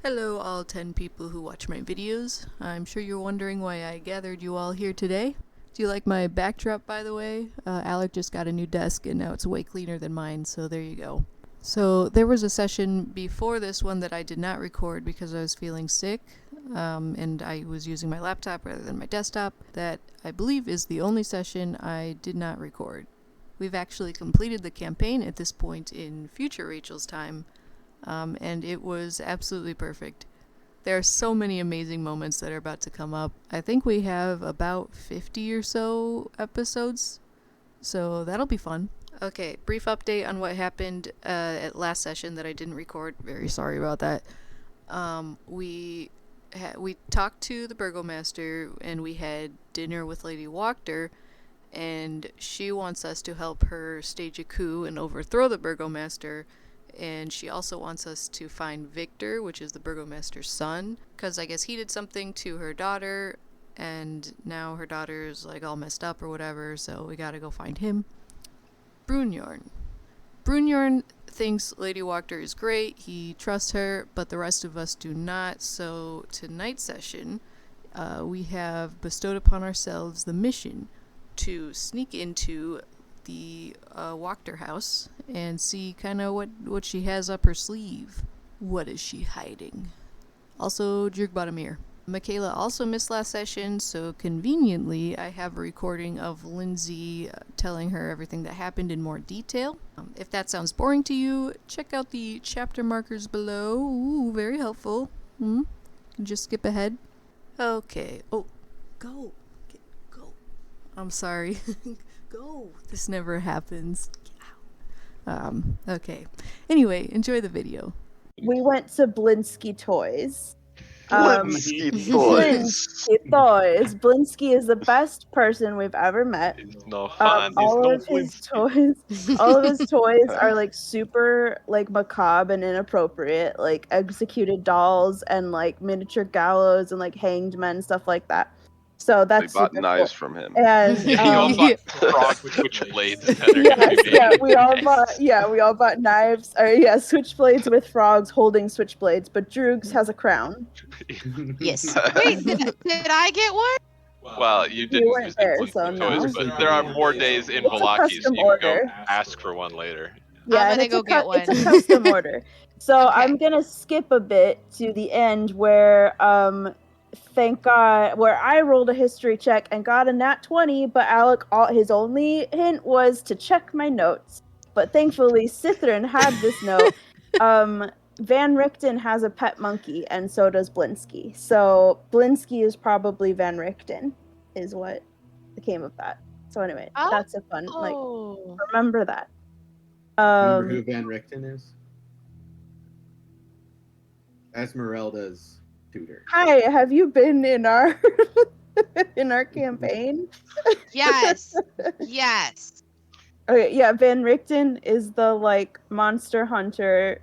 Hello all 10 people who watch my videos. I'm sure you're wondering why I gathered you all here today. Do you like my backdrop, by the way? Alec just got a new desk and now it's way cleaner than mine, so there you go. So there was a session before this one that I did not record because I was feeling sick, and I was using my laptop rather than my desktop. That I believe is the only session I did not record. We've actually completed the campaign at this point in future Rachel's time, and it was absolutely perfect. There are so many amazing moments that are about to come up. I think we have about 50 or so episodes, so that'll be fun. Okay, brief update on what happened at last session that I didn't record. Very sorry about that. We talked to the burgomaster and we had dinner with Lady Wachter, and she wants us to help her stage a coup and overthrow the burgomaster. And she also wants us to find Victor, which is the burgomaster's son, because I guess he did something to her daughter, and now her daughter's like all messed up or whatever, so we gotta go find him. Brunjorn thinks Lady Wachter is great, he trusts her, but the rest of us do not, so tonight's session, we have bestowed upon ourselves the mission to sneak into the Wachter house and see kind of what she has up her sleeve. What is she hiding? Also, Drugbotomir. Michaela also missed last session, so conveniently I have a recording of Lindsay telling her everything that happened in more detail. If that sounds boring to you, check out the chapter markers below. Ooh, very helpful. Just skip ahead. Okay. Oh, go. Go. I'm sorry. Go. This never happens. Okay. Anyway, enjoy the video. We went to Blinsky Toys. Blinsky Toys. Blinsky Toys. Blinsky is the best person we've ever met. It's no fun. All of his toys are like super like macabre and inappropriate, like executed dolls and like miniature gallows and like hanged men, stuff like that. So that's They bought super knives cool. from him. And Yeah, you all bought frog switchblades. we all bought knives, or switchblades with frogs holding switchblades, but Drugs has a crown. Yes. Wait, did I get one? Well, you didn't weren't use there, the so toys, no. but there are more days in It's a Velaki, so custom you can go order. ask for one later. Yeah, I'm and gonna it's go get one. It's a custom order. So Okay. I'm gonna skip a bit to the end where thank God, where I rolled a history check and got a nat 20, but Alec, his only hint was to check my notes. But thankfully, Sithruun had this note. Van Richten has a pet monkey, and so does Blinsky. So Blinsky is probably Van Richten, is what came of that. So anyway, that's a fun, remember that. Remember who Van Richten is? Esmeralda's tutor. Hi, have you been in our in our campaign? Yes. Yes. Okay, yeah, Van Richten is the like monster hunter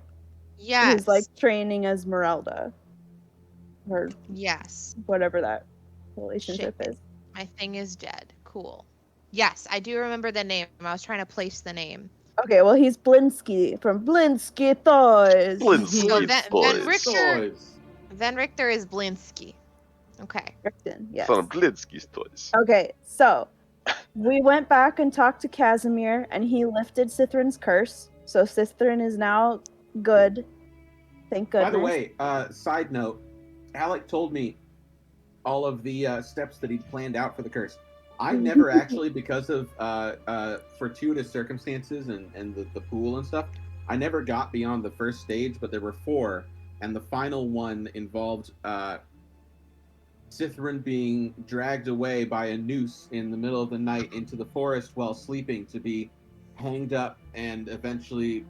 Yes. who's like training Esmeralda. Or yes. whatever that relationship is. My thing is dead. Cool. Yes, I do remember the name. I was trying to place the name. Okay, well he's Blinsky from Blinsky Toys. Blinsky Toys. Van Richter is Blinsky. Okay. Richten, yes. Son of Blinsky's Toys. Okay, so we went back and talked to Casimir, and he lifted Sithruun's curse. So Sithruun is now good. Thank goodness. By the way, side note, Alec told me all of the steps that he'd planned out for the curse. I never actually, because of fortuitous circumstances and the pool and stuff, I never got beyond the first stage, but there were 4, and the final one involved Sithruun being dragged away by a noose in the middle of the night into the forest while sleeping to be hanged up and eventually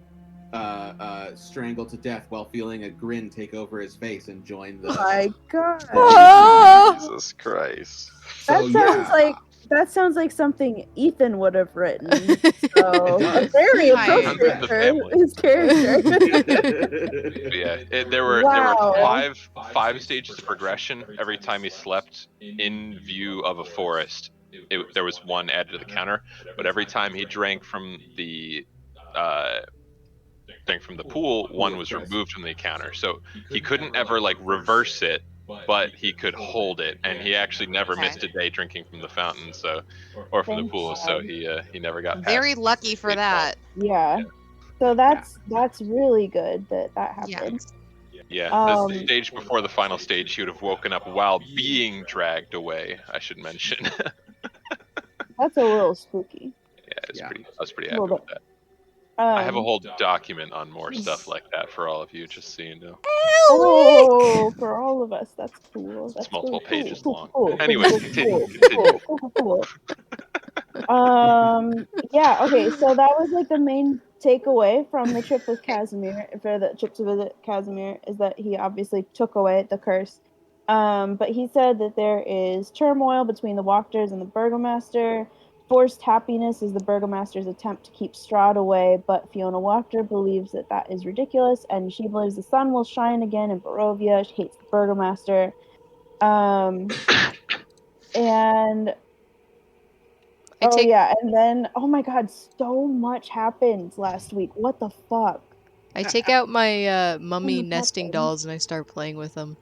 strangled to death while feeling a grin take over his face and join the... Oh my God. Jesus Christ. That sounds like something Ethan would have written. So very appropriate for his character. Yeah, there were 5 stages of progression every time he slept in view of a forest. There was one added to the counter, but every time he drank from the drink from the pool, one was removed from the encounter. So he couldn't ever like reverse it, but he could hold it, and he actually never missed a day drinking from the fountain, or from the pool. So he never got very lucky for that. Yeah. So that's really good that happened. Yeah, the stage before the final stage, he would have woken up while being dragged away, I should mention. That's a little spooky. Yeah, I was pretty happy with that. I have a whole document on more stuff like that for all of you, just so you know. Oh, for all of us, that's cool. That's it's multiple pages long. Cool. Anyway, continue. Cool. Yeah, okay, so that was like the main takeaway from the trip with Casimir, for the trip to visit Casimir, is that he obviously took away the curse. But he said that there is turmoil between the Wachters and the Burgomaster. Forced happiness is the Burgomaster's attempt to keep Strahd away, but Fiona Wachter believes that that is ridiculous, and she believes the sun will shine again in Barovia. She hates the Burgomaster. And and then, oh my god, so much happened last week. What the fuck? I take out my mummy nesting dolls and I start playing with them.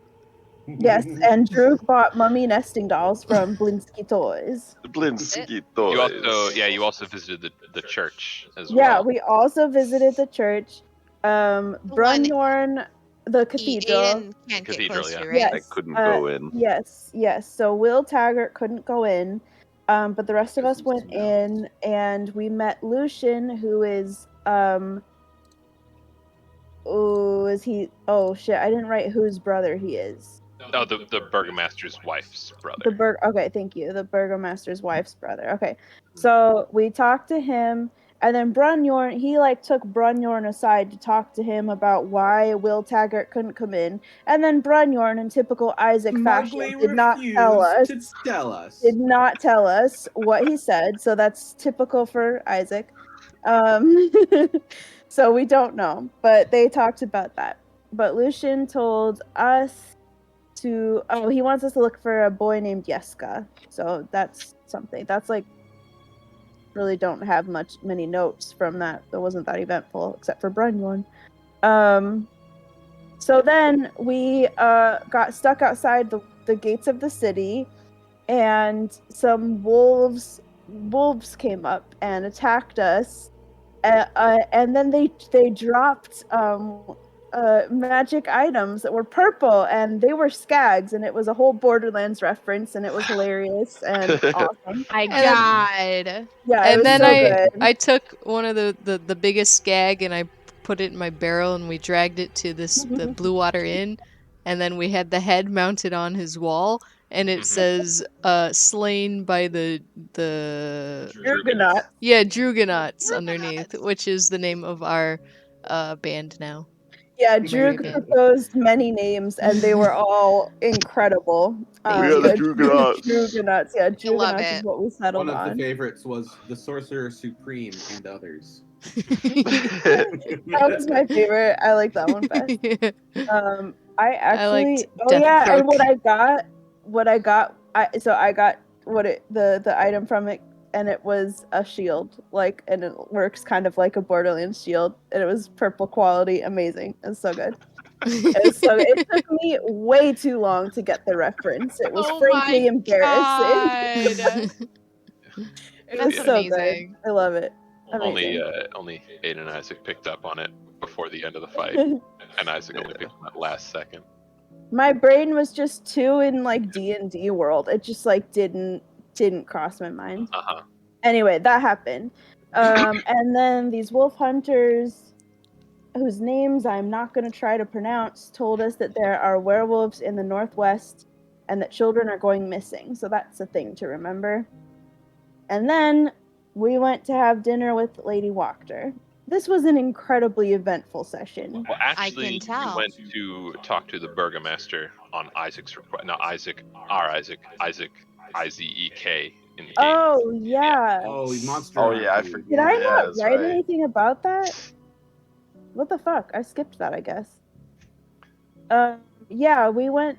Yes, and Drew bought mummy nesting dolls from Blinsky Toys. Blinsky Toys. You also visited the church as well. Yeah, we also visited the church. Brunyorn, the cathedral. Aiden can't get close to, right? Yes, I couldn't go in. Yes. So Will Taggart couldn't go in, but the rest of us went in, and we met Lucian, who is oh shit, I didn't write whose brother he is. Oh, the Burgomaster's wife's brother. Okay, thank you. The Burgomaster's wife's brother. Okay, so we talked to him, and then Brunyorn, he took Brunyorn aside to talk to him about why Will Taggart couldn't come in, and then Brunyorn, in typical Isaac fashion, did not tell us what he said. So that's typical for Isaac. So we don't know, but they talked about that. But Lucian told us he wants us to look for a boy named Jeska. So that's something. That's really don't have many notes from that. That wasn't that eventful, except for Brunyorn. So then we got stuck outside the gates of the city, and some wolves came up and attacked us. And then they dropped magic items that were purple, and they were skags, and it was a whole Borderlands reference, and it was hilarious and awesome. My God. Yeah, and then good. I took one of the biggest skag and I put it in my barrel, and we dragged it to the Blue Water Inn, and then we had the head mounted on his wall, and it says slain by the Druganauts. Yeah, Druganauts underneath, which is the name of our band now. Yeah, Drew proposed many names, and they were all incredible. We are the Druganauts. Druganauts, yeah, Druganauts is what we settled on. One of the favorites was the Sorcerer Supreme and others. That was my favorite. I like that one best. I actually, and what I got, I got the item from it, and it was a shield, and it works kind of like a Borderlands shield, and it was purple quality, amazing. It's so good. It took me way too long to get the reference. It was frankly embarrassing. It was so amazing. Good. I love it. Only Aiden and Isaac picked up on it before the end of the fight, and Isaac only picked up that last second. My brain was just too in D&D world. It just didn't cross my mind. Anyway, that happened. And then these wolf hunters, whose names I'm not going to try to pronounce, told us that there are werewolves in the northwest and that children are going missing. So that's a thing to remember. And then we went to have dinner with Lady Wachter. This was an incredibly eventful session. Well, actually, I can tell. We went to talk to the Burgomaster on Isaac's request. Not Isaac, our Isaac, Izek in the game. Oh, yeah. Oh, monster. Oh, yeah, I forget. Did I not write anything about that? What the fuck? I skipped that, I guess. Yeah, we went.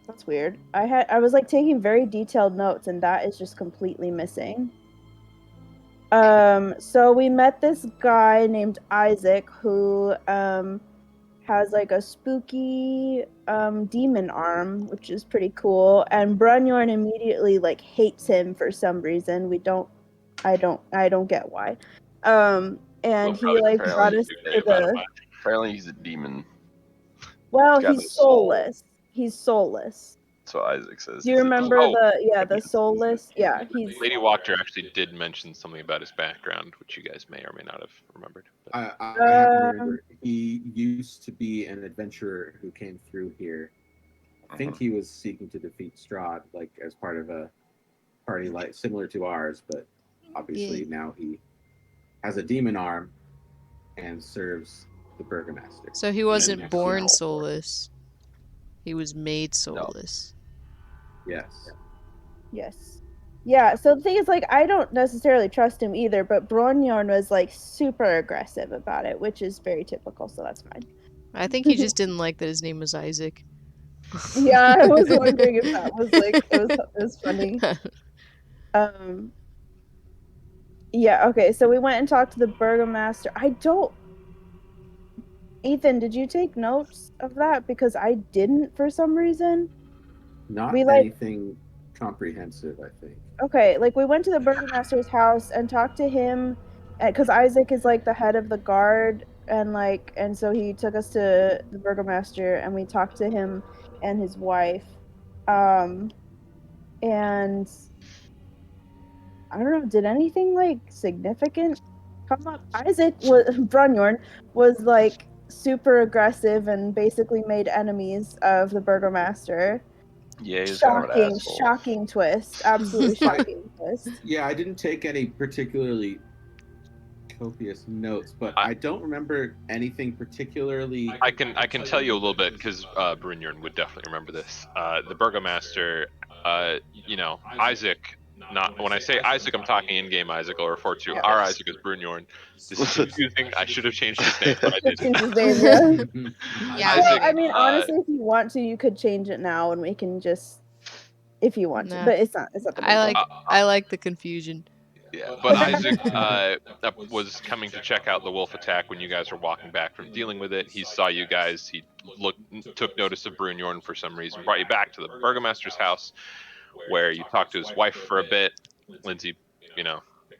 That's weird. I was taking very detailed notes, and that is just completely missing. So we met this guy named Isaac who has like a spooky demon arm, which is pretty cool. And Brunyorn immediately like hates him for some reason. I don't get why. And Well, he probably like brought apparently us too to gay about it, the. Mike. Apparently he's a demon. Well, got he's no soul. soulless. He's soulless. That's what Isaac says. Do you remember Oh. the soulless? Yeah, he's. Lady Wachter actually did mention something about his background, which you guys may or may not have remembered. But I happen to remember he used to be an adventurer who came through here. I think he was seeking to defeat Strahd, like as part of a party like similar to ours, but obviously now he has a demon arm and serves the burgomaster. So he wasn't next born level. soulless. He was made soulless. Yes. Yes. Yeah, so the thing is, like, I don't necessarily trust him either, but Brunyorn was, like, super aggressive about it, which is very typical, so that's fine. I think he just didn't like that his name was Isaac. Yeah, I was wondering if that was, like, it was funny. Yeah, okay, so we went and talked to the burgomaster. Ethan, did you take notes of that? Because I didn't for some reason. Not We, like- anything comprehensive, I think. Okay, like we went to the burgomaster's house and talked to him because Isaac is like the head of the guard, and so he took us to the burgomaster and we talked to him and his wife. And I don't know, did anything like significant come up? Brunyorn was like super aggressive and basically made enemies of the burgomaster. Yeah, he's kind of an asshole. Shocking twist. Absolutely shocking twist. Yeah, I didn't take any particularly copious notes, but I don't remember anything particularly. I can tell you a little bit because Brunyorn would definitely remember this. The burgomaster, Isaac. Not when I say Isaac, I'm talking in-game Isaac. I'll refer to our Isaac as Brunyorn. This is confusing. I should have changed his name, but I didn't. Change his name, yeah. Yeah. Well, I mean, honestly, if you want to, you could change it now, and we can just, if you want to. Nah. But it's not. It's not the. I like the confusion. Yeah, but Isaac was coming to check out the wolf attack when you guys were walking back from dealing with it. He saw you guys. He took notice of Brunyorn for some reason. Brought you back to the burgomaster's house, where you talked to his wife for a bit. Lindsay,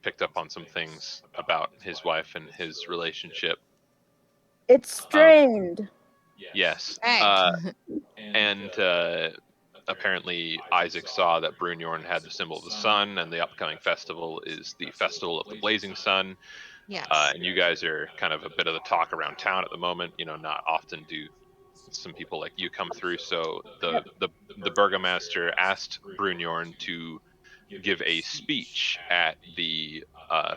picked up on some things about his wife and his relationship. It's strained. Yes. Hey. And apparently Isaac saw that Brunyorn had the symbol of the sun, and the upcoming festival is the Festival of the Blazing Sun. Yes. And you guys are kind of a bit of the talk around town at the moment. Not often do some people like you come through. So the burgomaster asked Brunyorn to give a speech at the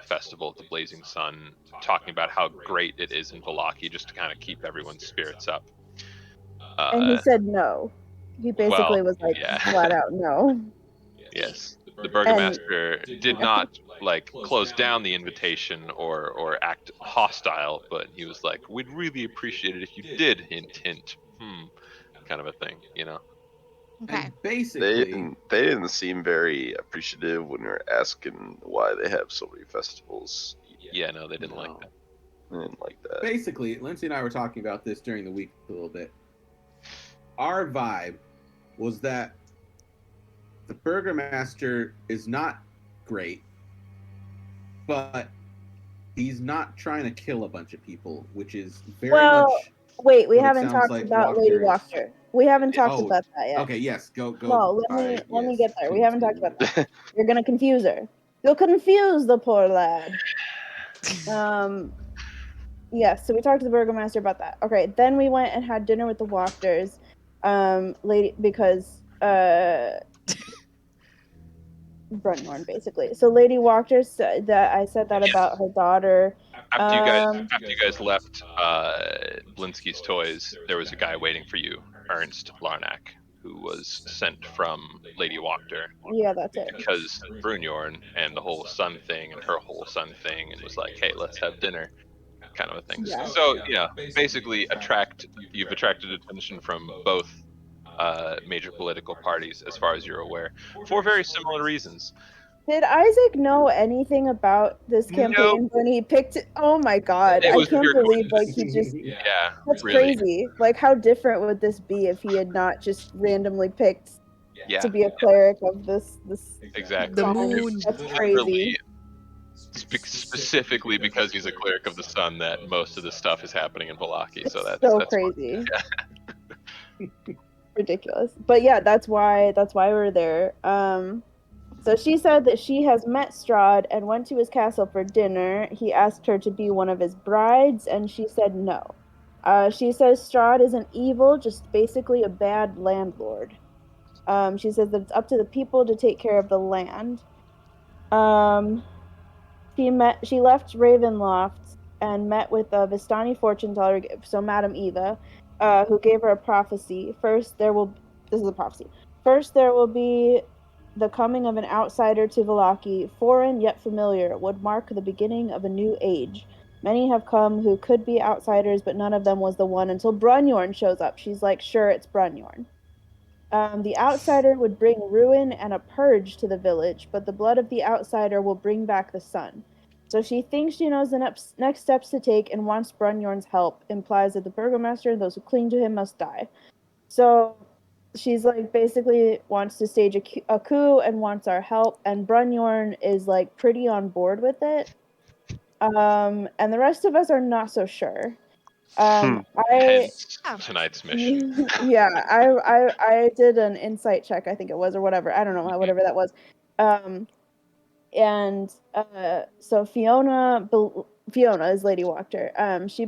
Festival of the Blazing Sun, talking about how great it is in Vallaki, just to kind of keep everyone's spirits up. And he said no. He basically was like flat out no. Yes. The burgomaster did not close down the invitation or act hostile, but he was like, "We'd really appreciate it if you did hint, kind of a thing, Okay. And basically, They didn't seem very appreciative when we were asking why they have so many festivals. Yeah, no, they didn't like that. They didn't like that. Basically, Lindsay and I were talking about this during the week a little bit. Our vibe was that the burgomaster is not great, but he's not trying to kill a bunch of people, which is very much. Wait, we what it haven't sounds talked like about Lady Wachter is. Wachter. We haven't talked Oh, about that yet. Okay, yes, go. No, let me get there. We haven't talked about that. You're gonna confuse her. You'll confuse the poor lad. Yes, so we talked to the burgomaster about that. Okay, then we went and had dinner with the Wachters, because Brunyorn, basically. So Lady Wachter said that I said that about her daughter. After you guys left Blinsky's Toys, there was a guy waiting for you, Ernst Larnack, who was sent from Lady Wachter. Yeah, that's it. Because Brunyorn and the whole sun thing and her whole sun thing, and was like, "Hey, let's have dinner," kind of a thing. Yeah. So basically you've attracted attention from both major political parties, as far as you're aware, for very similar reasons. Did Isaac know anything about this Nope. campaign when he picked it? Oh my god, It I was can't pure believe like coincidence. he just Yeah, that's really. crazy. Like how different would this be if he had not just randomly picked Yeah, to be a cleric of this exactly. The time? moon. That's Literally crazy. specifically because he's a cleric of the sun that most of the stuff is happening in Vallaki. So It's that's so fun. crazy. Ridiculous. But yeah, that's why we're there. So she said that she has met Strahd and went to his castle for dinner. He asked her to be one of his brides, and she said no. She says Strahd isn't evil, just basically a bad landlord. She says that it's up to the people to take care of the land. She left Ravenloft and met with a Vistani fortune teller, so Madame Eva, who gave her a prophecy. This is a prophecy. First there will be the coming of an outsider to Vallaki, foreign yet familiar, would mark the beginning of a new age. Many have come who could be outsiders, but none of them was the one until Brunyorn shows up. She's like, sure, it's Brunyorn. The outsider would bring ruin and a purge to the village, but the blood of the outsider will bring back the sun. So she thinks she knows the next steps to take and wants Brunyorn's help, implies that the burgomaster and those who cling to him must die. So she's like basically wants to stage a coup and wants our help, and Brunyorn is like pretty on board with it. And the rest of us are not so sure. Hence tonight's mission. Yeah, I did an insight check, I think it was, or whatever. I don't know, whatever that was. And so Fiona is Lady Wachter. She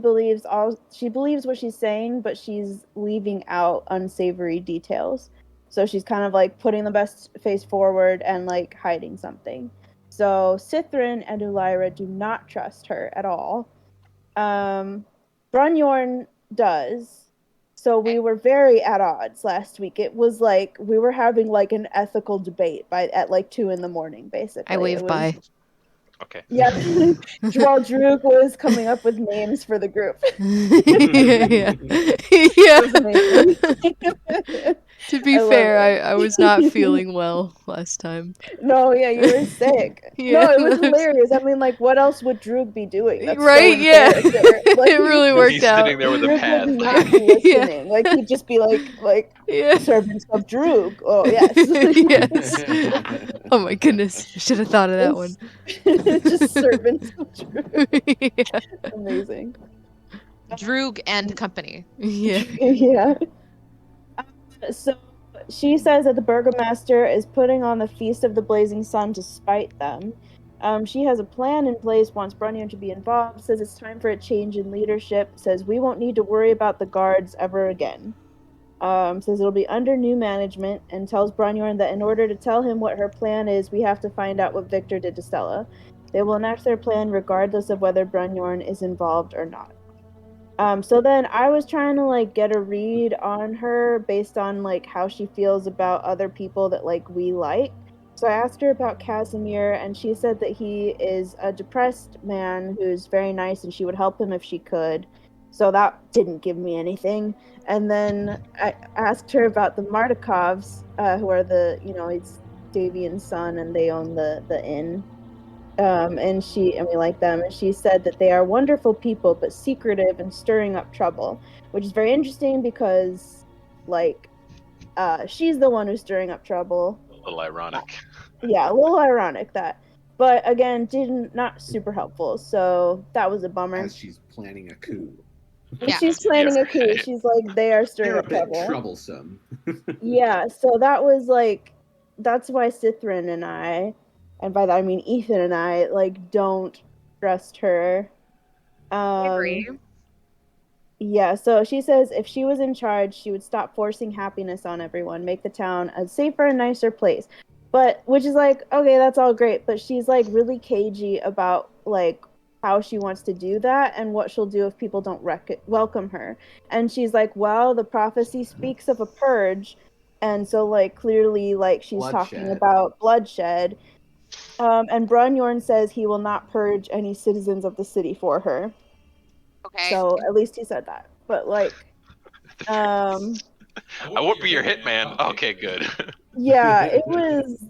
believes what she's saying, but she's leaving out unsavory details. So she's kind of like putting the best face forward and like hiding something. So Sithruun and Ulyra do not trust her at all. Brunyorn does. So we were very at odds last week. It was like we were having like an ethical debate at like 2 a.m, basically. I waved by. Okay. Yeah. While Droog was coming up with names for the group. Yeah. To be fair, I was not feeling well last time. No, yeah, you were sick. Yeah, No, it was hilarious. I mean, like, what else would Droog be doing? That's right? So Yeah. like, It really worked He's out. sitting there with a Droog pad. would not be listening. Like, he'd just be like Yeah. servants of Droog. Oh, yes. Yes. Oh my goodness. I should have thought of that one. Just servants of Droog. Yeah. Amazing. Droog and company. Yeah. Yeah. So she says that the burgomaster is putting on the Feast of the Blazing Sun to spite them. She has a plan in place, wants Brunyorn to be involved, says it's time for a change in leadership, says we won't need to worry about the guards ever again. Says it'll be under new management, and tells Brunyorn that in order to tell him what her plan is, we have to find out what Victor did to Stella. They will enact their plan regardless of whether Brunyorn is involved or not. So then I was trying to like get a read on her based on like how she feels about other people that like we like. So I asked her about Casimir, and she said that he is a depressed man who's very nice and she would help him if she could. So that didn't give me anything. And then I asked her about the Mardikovs, who are it's Davian's son and they own the inn. And we like them, and she said that they are wonderful people but secretive and stirring up trouble, which is very interesting because like she's the one who's stirring up trouble. A little ironic. Yeah, a little ironic that, but again, not super helpful, so that was a bummer. As she's planning a coup. Yeah. She's planning a coup. She's like, they are stirring They're a up bit trouble. troublesome. Yeah, so that's why Sithruun and I, and by that I mean Ethan and I, like, don't trust her. Agree. Yeah, so she says if she was in charge, she would stop forcing happiness on everyone, make the town a safer and nicer place. But, which is like, okay, that's all great, but she's like really cagey about like how she wants to do that and what she'll do if people don't welcome her. And she's like, well, the prophecy speaks of a purge, and so like clearly like she's talking about bloodshed. And Brunyorn says he will not purge any citizens of the city for her. Okay. So at least he said that. But like, I won't be your hitman. Okay, good. yeah, it was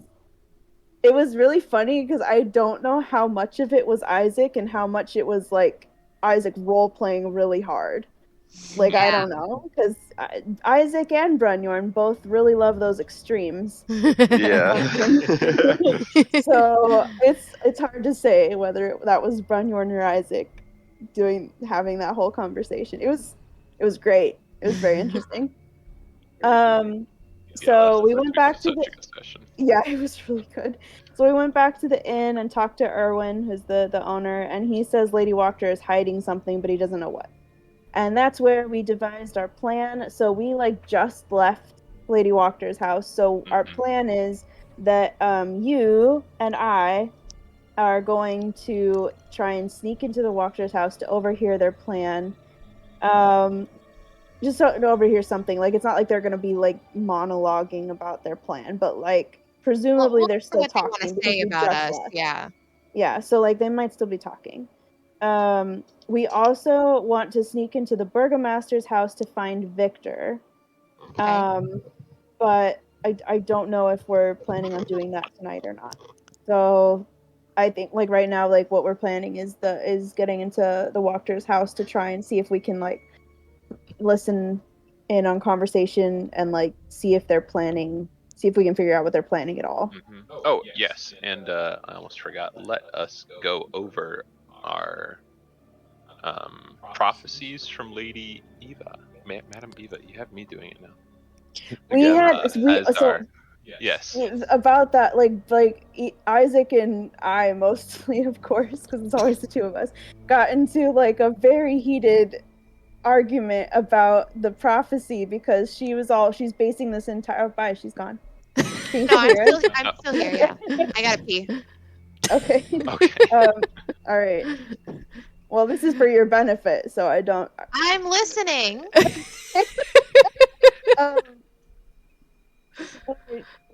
it was really funny because I don't know how much of it was Isaac and how much it was like Isaac role playing really hard. Like I don't know because Isaac and Brunyorn both really love those extremes. Yeah. So it's hard to say whether that was Brunyorn or Isaac having that whole conversation. It was great. It was very interesting. So we went back to the yeah, it was really good. So we went back to the inn and talked to Erwin, who's the owner, and he says Lady Wachter is hiding something, but he doesn't know what. And that's where we devised our plan. So we like just left Lady Wachter's house. So our plan is that you and I are going to try and sneak into the Wachter's house to overhear their plan. Just to overhear something. Like it's not like they're gonna be like monologuing about their plan, but like presumably they're still talking. What they want to say about us, yeah. Yeah, so like they might still be talking. We also want to sneak into the Burgomaster's house to find Victor. Okay. But I don't know if we're planning on doing that tonight or not. So I think like right now, like what we're planning is getting into the Wachter's house to try and see if we can like listen in on conversation and like see if we can figure out what they're planning at all. Oh yes, and I almost forgot. Let us go over our prophecies from Lady Eva, Madam Eva. You have me doing it now. Yes. About that, like Isaac and I mostly, of course, because it's always the two of us, got into like a very heated argument about the prophecy because she's basing this entire she's gone. No, I'm still here. Yeah, I gotta pee. Okay. All right. Well, this is for your benefit, so I don't. I'm listening.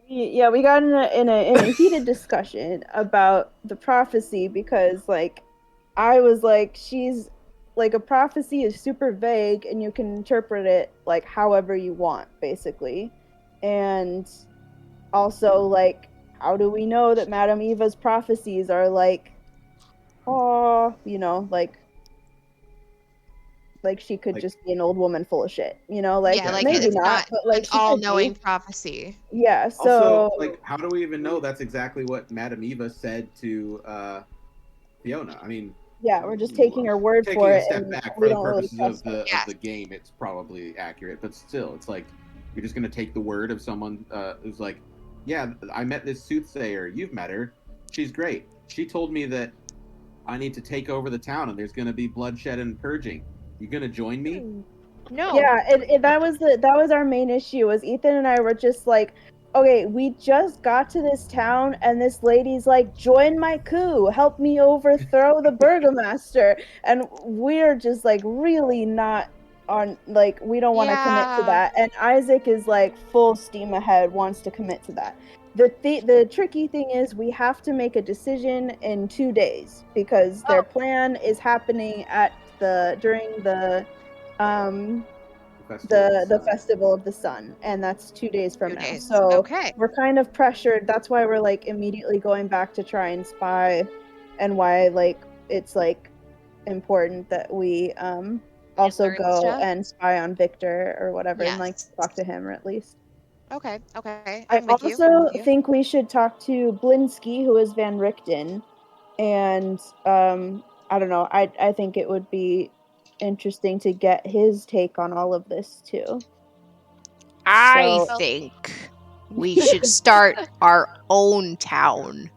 We got in a heated discussion about the prophecy because, like, I was like, she's like a prophecy is super vague and you can interpret it like however you want, basically, and also like, how do we know that Madame Eva's prophecies are like, like she could just be an old woman full of shit, like maybe it's not, but like an all-knowing prophecy. Yeah. So also, like, how do we even know that's exactly what Madame Eva said to Fiona? I mean, yeah, we're just taking her word for it. Taking a step back for the purposes of the game, it's probably accurate, but still, it's like you're just gonna take the word of someone who's like, yeah, I met this soothsayer. You've met her. She's great. She told me that I need to take over the town and there's gonna be bloodshed and purging. You gonna join me? No. Yeah, that was our main issue. Was Ethan and I were just like, okay, we just got to this town and this lady's like, join my coup, help me overthrow the burgomaster, and we're just like really not on, like, we don't want to commit to that. And Isaac is like full steam ahead, wants to commit to that. The tricky thing is we have to make a decision in 2 days because their plan is happening during the Festival of the Sun, and that's 2 days from now. So we're kind of pressured. That's why we're like immediately going back to try and spy, and why like it's like important that we also go and spy on Victor or whatever, and like talk to him, or at least. Okay. I also think we should talk to Blinsky, who is Van Richten, and I don't know. I think it would be interesting to get his take on all of this too. I think we should start our own town.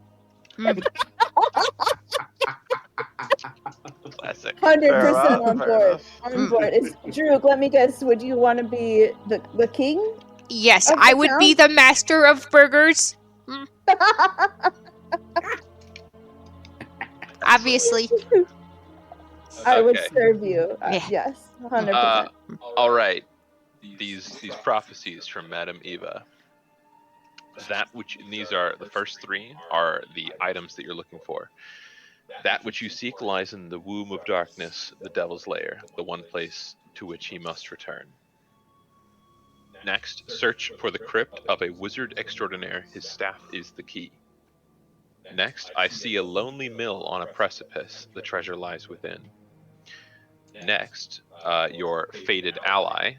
Classic. 100% on board. On board. Drew, let me guess. Would you want to be the king? Yes, I would be the master of burgers. Obviously. I would serve you. Yes, 100%. All right. These prophecies from Madame Eva. These are the first three are the items that you're looking for. That which you seek lies in the womb of darkness, the devil's lair, the one place to which he must return. Next, search for the crypt of a wizard extraordinaire. His staff is the key. Next, I see a lonely mill on a precipice. The treasure lies within. Next, your fated ally.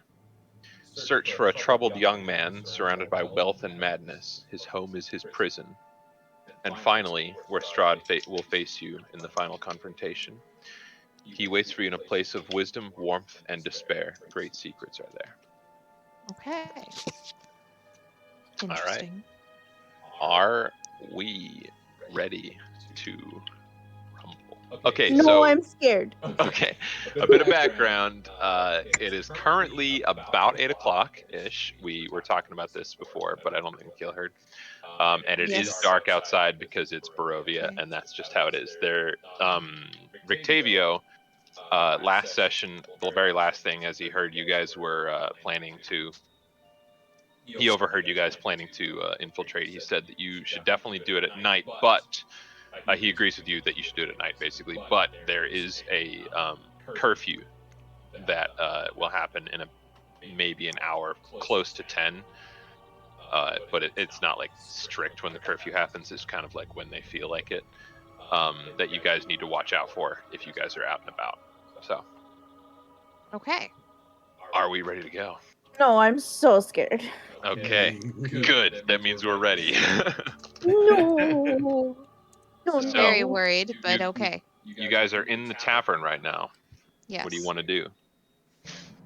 Search for a troubled young man surrounded by wealth and madness. His home is his prison. And finally, where Strahd will face you in the final confrontation. He waits for you in a place of wisdom, warmth, and despair. Great secrets are there. Okay. All right. Interesting. Are we ready to rumble? Okay, No, so I'm scared. okay, a bit of background. It is currently about 8 o'clock-ish. We were talking about this before, but I don't think Gil heard. And it is Yes. dark outside because it's Barovia, and that's just how it is. Victavio, last session, the very last thing, as he heard you guys were planning to. He overheard you guys planning to infiltrate. He said that you should definitely do it at night, but he agrees with you that you should do it at night, basically. But there is a curfew that will happen in maybe an hour, close to 10. But it's not like strict when the curfew happens. It's kind of like when they feel like it. That you guys need to watch out for if you guys are out and about. So, Okay. are we ready to go? No, I'm so scared. Okay, good. That means we're ready. No. No, So- Very no. worried, but You- okay. You guys are in the tavern right now. Yes. What do you want to do?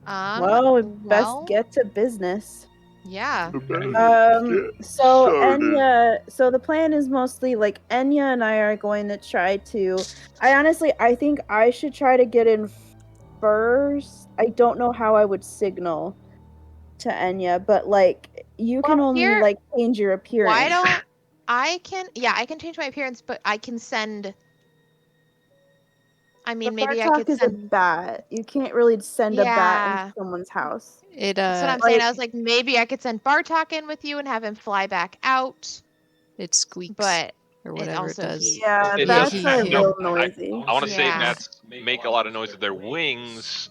Well, we best well, get to business. Yeah. So Ennya, so the plan is mostly like Ennya and I are going to try to. I think I should try to get in first. I don't know how I would signal to Ennya, but like you can Well, only here- like change your appearance. Why don't I can change my appearance, but I can send. I mean, But maybe I Bartok could is send. a bat. You can't really send a bat Yeah. into someone's house. It That's what I'm saying. like- I was like, maybe I could send Bartok in with you and have him fly back out, it squeaks but or it whatever it also does. heat. Yeah, It bats does- are no, real noisy. I want to say Yeah. bats make a lot of noise with their wings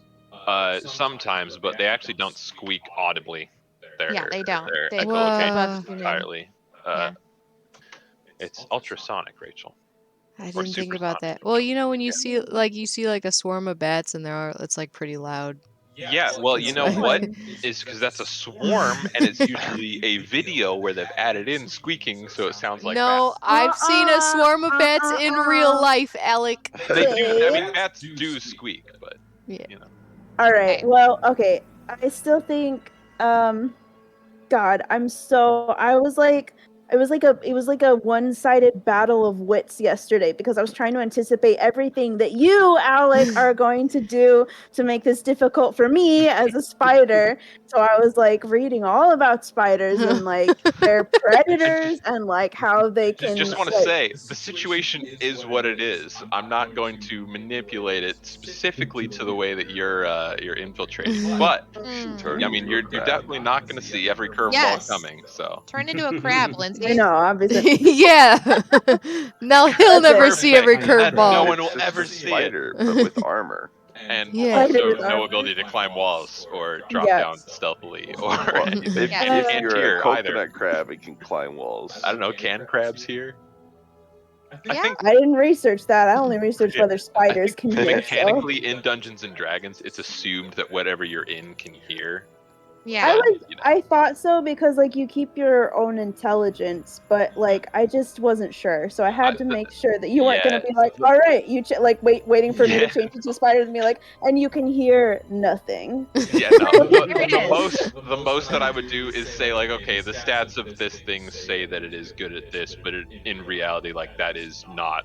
sometimes, but they actually don't squeak audibly. Yeah, they don't. They're They echolocated above human. entirely. Yeah. It's ultrasonic, Rachel. I Or didn't think about supersonic. that. Well, you know when you Yeah. see like a swarm of bats and it's like pretty loud. Yeah, well, you know That's what? why. Is because that's a swarm, and it's usually a video where they've added in squeaking, so it sounds like No, bats. I've seen a swarm of bats in real life, Alec. They do. I mean, Okay. bats do squeak, but Yeah. you know. All right. Okay. Well, okay. I still think God, it was like a one-sided battle of wits yesterday because I was trying to anticipate everything that you, Alec, are going to do to make this difficult for me as a spider. So I was like reading all about spiders and like their predators and like how they can Just want to like, say, the situation is what it is. I'm not going to manipulate it specifically to the way that you're infiltrating, but Mm. I mean, you're definitely not going to see every curveball Yes. coming. So Turn into a crab, Lindsay. I know, obviously. Yeah. Now he'll That's never it. see every Perfect. curveball. No one It's will just ever a see it. spider, but with armor. And Yeah. also Spider with no armor. ability to climb walls or drop Yes. down stealthily or Well, anything. if, Yeah. And you if can't you're hear a either. coconut crab, it can climb walls. I don't know, can crabs hear? I Yeah. think I didn't research that. I only researched Yeah, whether spiders can hear. So. mechanically in Dungeons and Dragons, it's assumed that whatever you're in can hear. Yeah. But, you know. I thought so because like you keep your own intelligence, but like I just wasn't sure, so I had to make sure that you weren't yeah. gonna be like, all right, you waiting for me to Yeah. change into spider and be like, and you can hear nothing. Yeah, no. Here it The most that I would do is say like, okay, the stats of this thing say that it is good at this, but in reality, like that is not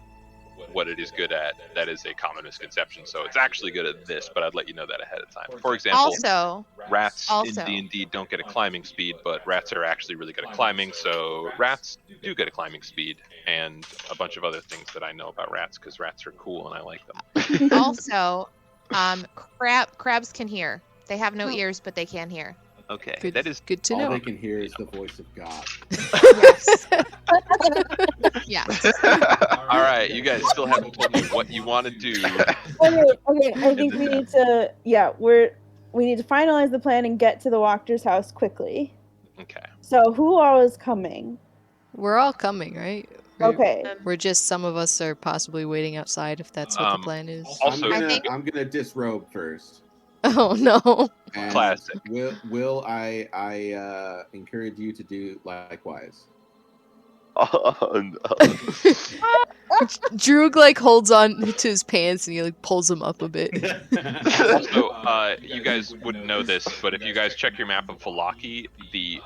what it is good at. That is a common misconception. So it's actually good at this, but I'd let you know that ahead of time. For example, Also, rats also- in D&D don't get a climbing speed, but rats are actually really good at climbing, so rats do get a climbing speed, and a bunch of other things that I know about rats, because rats are cool and I like them. also, crabs can hear. They have no ears, but they can hear. Okay, Good, that is good to All know. they can hear is the voice of God. Yes. Yes. all right. You guys still haven't told me what you want to do. Okay, I think we need to we need to finalize the plan and get to the Wachter's house quickly. Okay. So who all is coming? We're all coming, right? Okay. We're just some of us are possibly waiting outside if that's what the plan is. Also, I'm gonna disrobe first. Oh no. And Classic. Will I encourage you to do likewise? Oh, no. Droog like holds on to his pants and he like pulls him up a bit. Also, you guys wouldn't know this, but if you guys check your map of Valaki, the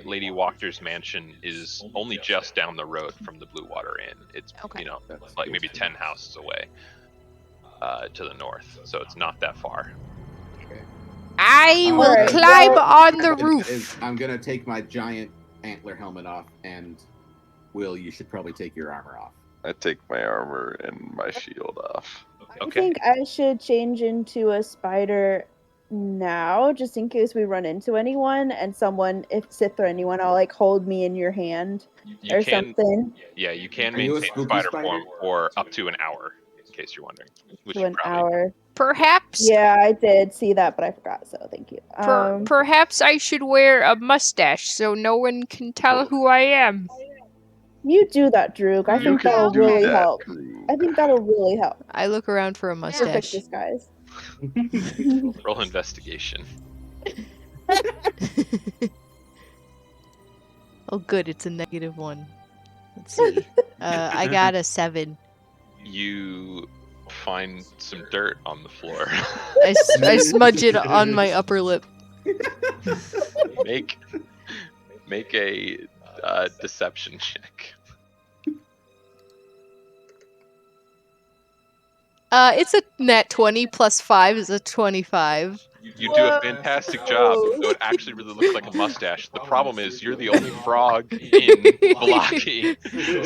Lady Wachter's mansion is only just down the road from the Blue Water Inn. It's like maybe 10 houses away to the north, so it's not that far. I will Alright, climb well- on the roof. I'm gonna take my giant antler helmet off, and Will, you should probably take your armor off. I take my armor and my shield off. I think I should change into a spider now, just in case we run into anyone, and someone, if Sith or anyone, I'll like hold me in your hand You or can, something. yeah, you can Are you a maintain spooky spider spider? form for up to an hour, in case you're wondering. Which To you an probably hour. Perhaps, Yeah, I did see that, but I forgot, so thank you. perhaps I should wear a mustache so no one can tell who I am. You do that, Droog. I You think can that'll do really that, help. Drew. I think that'll really help. I look around for a Perfect mustache. disguise. roll investigation. Oh good, it's a -1. Let's see. I got a 7. You find some dirt on the floor. I smudge it on my upper lip. make a deception check. It's a nat 20 plus 5 is a 25. You do a fantastic job, though it actually really looks like a mustache. The problem is you're the only frog in Valaki,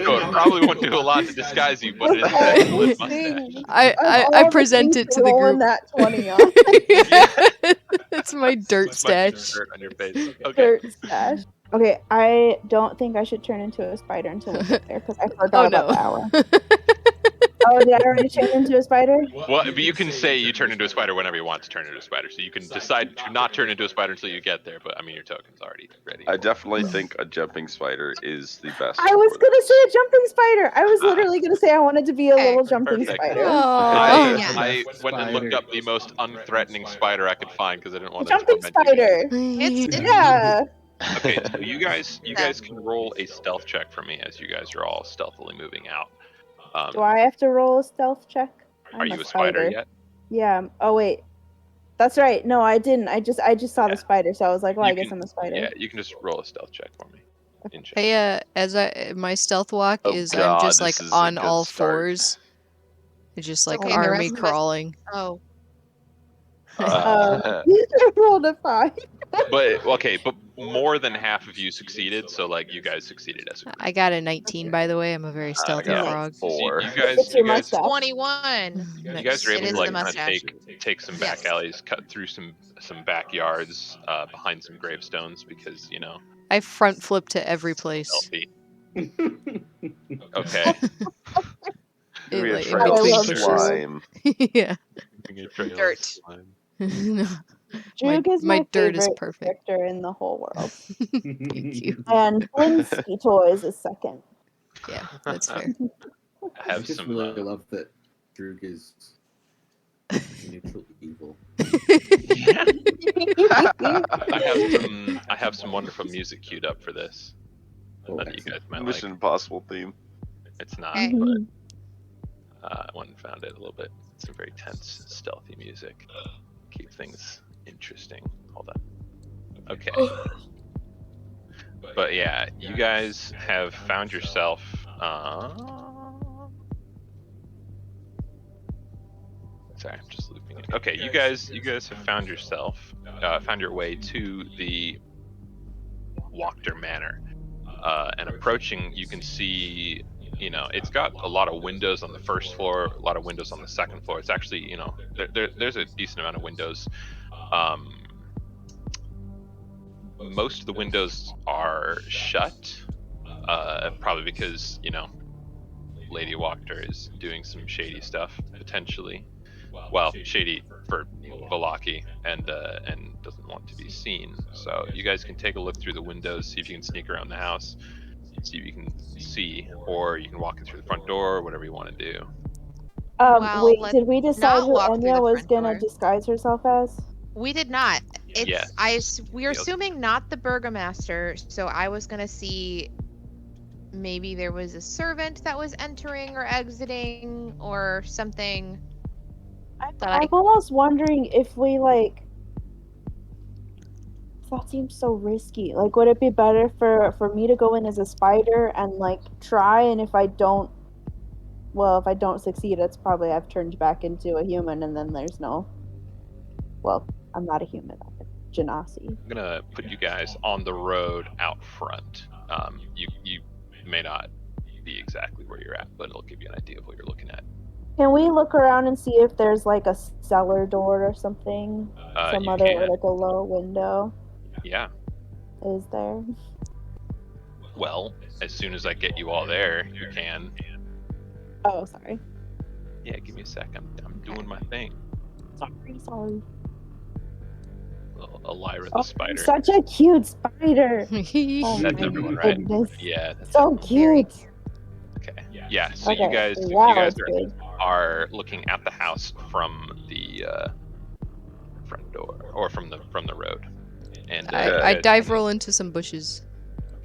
so it probably won't do a lot to disguise you, but it is an excellent mustache. I present it to the group. That 20 on. It's my dirt Smudging stash. dirt on your face. Okay. Dirt stash. Okay, I don't think I should turn into a spider until we get there, because I forgot Oh no. about the hour. Oh, did I already turn into a spider? Well, but you can say you turn into a spider whenever you want to turn into a spider, so you can decide to not turn into a spider until you get there, but I mean, your token's already ready. I definitely think a jumping spider is the best. I was for gonna this. say a jumping spider. I was literally gonna say I wanted to be a Okay, little jumping perfect. spider. Aw. I went and looked up the most unthreatening spider I could find because I didn't A want to jumping torment you guys. spider. It's Yeah. Okay, so you guys can roll a stealth check for me as you guys are all stealthily moving out. Do I have to roll a stealth check? Are I'm you a spider yet? Yeah. Oh wait. That's right. No, I didn't. I just saw Yeah. the spider, so I was like, well, You I guess can- I'm a spider. Yeah, you can just roll a stealth check for me. In check. Hey, my stealth walk Oh is God, I'm just like this is a on good all start. fours. It's just like okay, the army rest of us- crawling. Oh, Uh, I rolled a 5. But okay, but more than half of you succeeded, so like you guys succeeded as a group. I got a 19 by the way. I'm a very stealthy got frog. a 4. You guys, It's your you guys, mustache. 21. you guys are It able is to the like kind of mustache. take some back alleys, cut through some backyards, behind some gravestones because I front flip to every place. stealthy. Okay. It, Be a like, in trail of between bushes. slime. Yeah. Dirt. No. Droog is my my dirt is favorite perfect. character in the whole world, Thank you. and Blinsky Toys is second. Yeah, that's fair. I I have just some. really love that Droog is neutral evil. I have some wonderful music queued up for this. That you guys might like. Mission Impossible theme. It's not, Okay. but I went and found it a little bit. Some very tense, stealthy music. Keep things interesting. Hold on. Okay. But yeah, you guys have found yourself. Sorry, I'm just looping it. Okay, you guys have found your way to the Wachter Manor. And approaching, you can see, it's got a lot of windows on the first floor, a lot of windows on the second floor. It's actually, there's a decent amount of windows. Most of the windows are shut, probably because, Lady Wachter is doing some shady stuff, potentially. Well, shady for Valaki, and doesn't want to be seen. So you guys can take a look through the windows, see if you can sneak around the house, see if you can see, or you can walk in through the front door, whatever you want to do. Well, Wait, let's did we decide not who walk through Ennya the was front gonna door. disguise herself as? We did not. Yes. We're Yes. assuming not the burgomaster, so I was gonna see maybe there was a servant that was entering or exiting or something. I'm almost wondering if we that seems so risky. Like, would it be better for me to go in as a spider and try, and if I don't succeed, it's probably I've turned back into a human, and then there's no. Well, I'm not a human. I'm a genasi. I'm gonna put you guys on the road out front. You may not be exactly where you're at, but it'll give you an idea of what you're looking at. Can we look around and see if there's a cellar door or something? Some You other can. a low window. Yeah. Is there? Well, as soon as I get you all there, you can. Oh, sorry. Yeah, give me a second. I'm doing my thing. Sorry. Elira the spider. Such a cute spider. Oh That's my everyone, right? goodness. Yeah. That's So everyone. cute. Okay. Yeah. So Okay, you guys wow, it's big. are looking at the house from the front door, or from the road. And I dive roll into some bushes.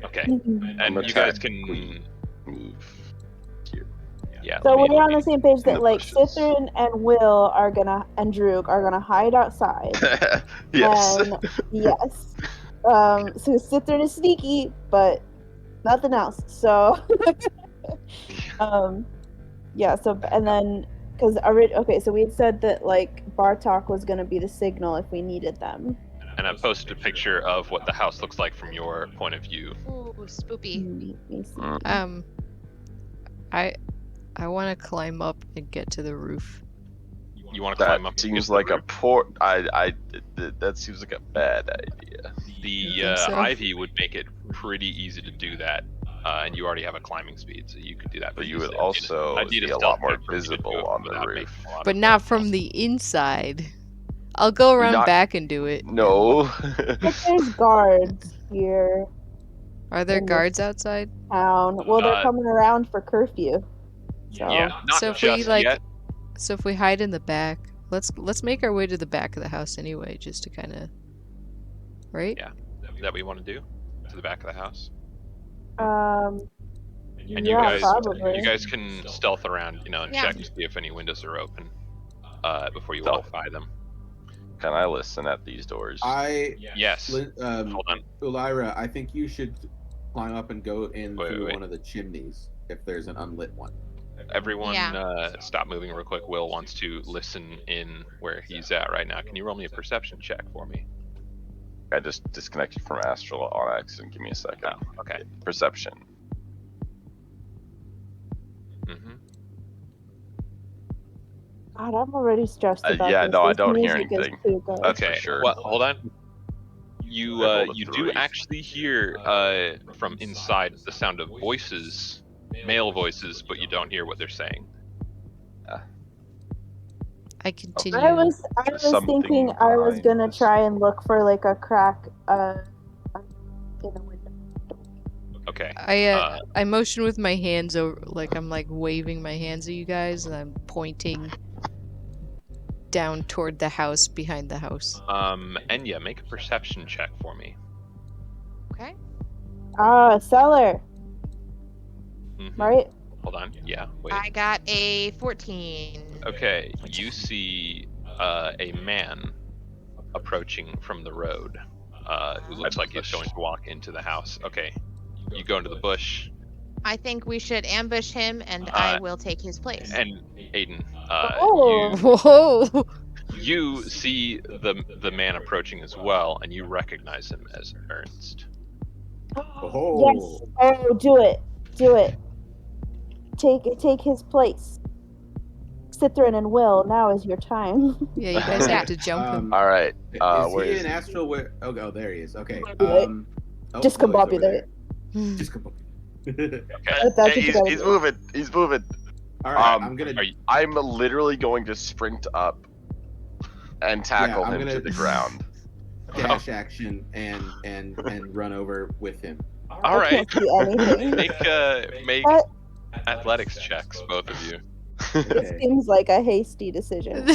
Okay. Mhm. And you guys can move here. Yeah. So let me- we're let on me- the same page in that the bushes. Sithruun and Will and Droog are gonna hide outside. Yes. And yes. So Sithruun is sneaky, but nothing else. So yeah, so and then okay, so we had said that Bartok was gonna be the signal if we needed them. And I posted a picture of what the house looks like from your point of view. Ooh, spoopy. Let me see. I want to climb up and get to the roof. You want to climb up? That and get seems to the like a roof? poor. That seems like a bad idea. The think so? ivy would make it pretty easy to do that, and you already have a climbing speed, so you could do that. But you pretty would easily. also I'd need be a stealth lot more check for me to do visible it on the without roof. making a lot But of not noise. from the inside. I'll go around Not- back and do it. No. But there's guards here Are there in this guards outside? town. Well, they're Uh, coming around for curfew. So Yeah, not So if just we, yet. So if we hide in the back, let's make our way to the back of the house anyway, just to kind of, right? Yeah. That we want to do to the back of the house. And And yeah, probably. you guys can stealth around, and Yeah. check to see if any windows are open before you Stealth. walk by them. Can I listen at these doors? Yes. Hold on. Ulira, I think you should climb up and go in through wait. one of the chimneys if there's an unlit one. Everyone, Yeah. stop moving real quick. Will wants to listen in where he's at right now. Can you roll me a perception check for me? I just disconnected from Astral on accident. Give me a second. Oh, okay. Perception. Mm-hmm. God, I'm already stressed about Yeah, this. no, I This don't hear music is anything. too good. That's for Okay. sure. Well, hold on. You I rolled a you do 3. actually hear from inside the sound of voices, male voices, but you don't hear what they're saying. I continue. I was Something thinking I was behind gonna this. try and look for a crack in the window. Okay. I motion with my hands over, I'm waving my hands at you guys, and I'm pointing down toward the house behind the house. Ennya, make a perception check for me. Okay. Cellar, Mhm. right? Hold on. Yeah. Wait. I got a 14. Okay, you see a man approaching from the road who looks like he's going to walk into the house. Okay, you go into the bush, I think we should ambush him, and I will take his place. and Aiden, Oh. Whoa! you see the man approaching as well, and you recognize him as Ernst. Oh. Yes. Oh, do it. Take his place. Sithruun and Will, now is your time. Yeah, you guys have to jump him. All right. Is Where he is in he? Astral? Where? Oh, there he is. Okay. Discombobulate. Oh, Discombobulate. Will's over there. Discombobulate. Okay. That's what you gotta He's do. moving. He's moving. All right. Um, I'm gonna. I'm literally going to sprint up and tackle I'm him to gonna- the ground. dash action and run over with him. All right. I can't see anything. Make That- athletics checks, both of you. It seems like a hasty decision.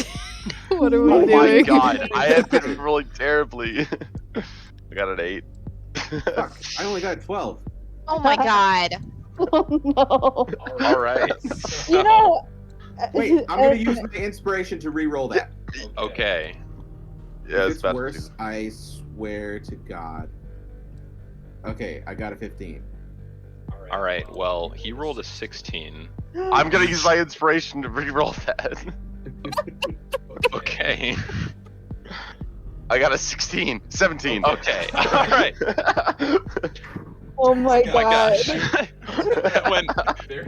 What are we Oh my doing? god, I have been rolling terribly. I got an 8. Fuck, I only got 12. Oh my god. Oh no. All right. You know. Wait, I'm gonna use my inspiration to re-roll that. Okay. Yeah, If it's it's about worse, I swear to God. Okay, I got a 15. All right. Well, he rolled a 16. I'm gonna use my inspiration to re-roll that. Okay. I got a 16. 17. Okay. All right. Oh my Oh my god. gosh. That went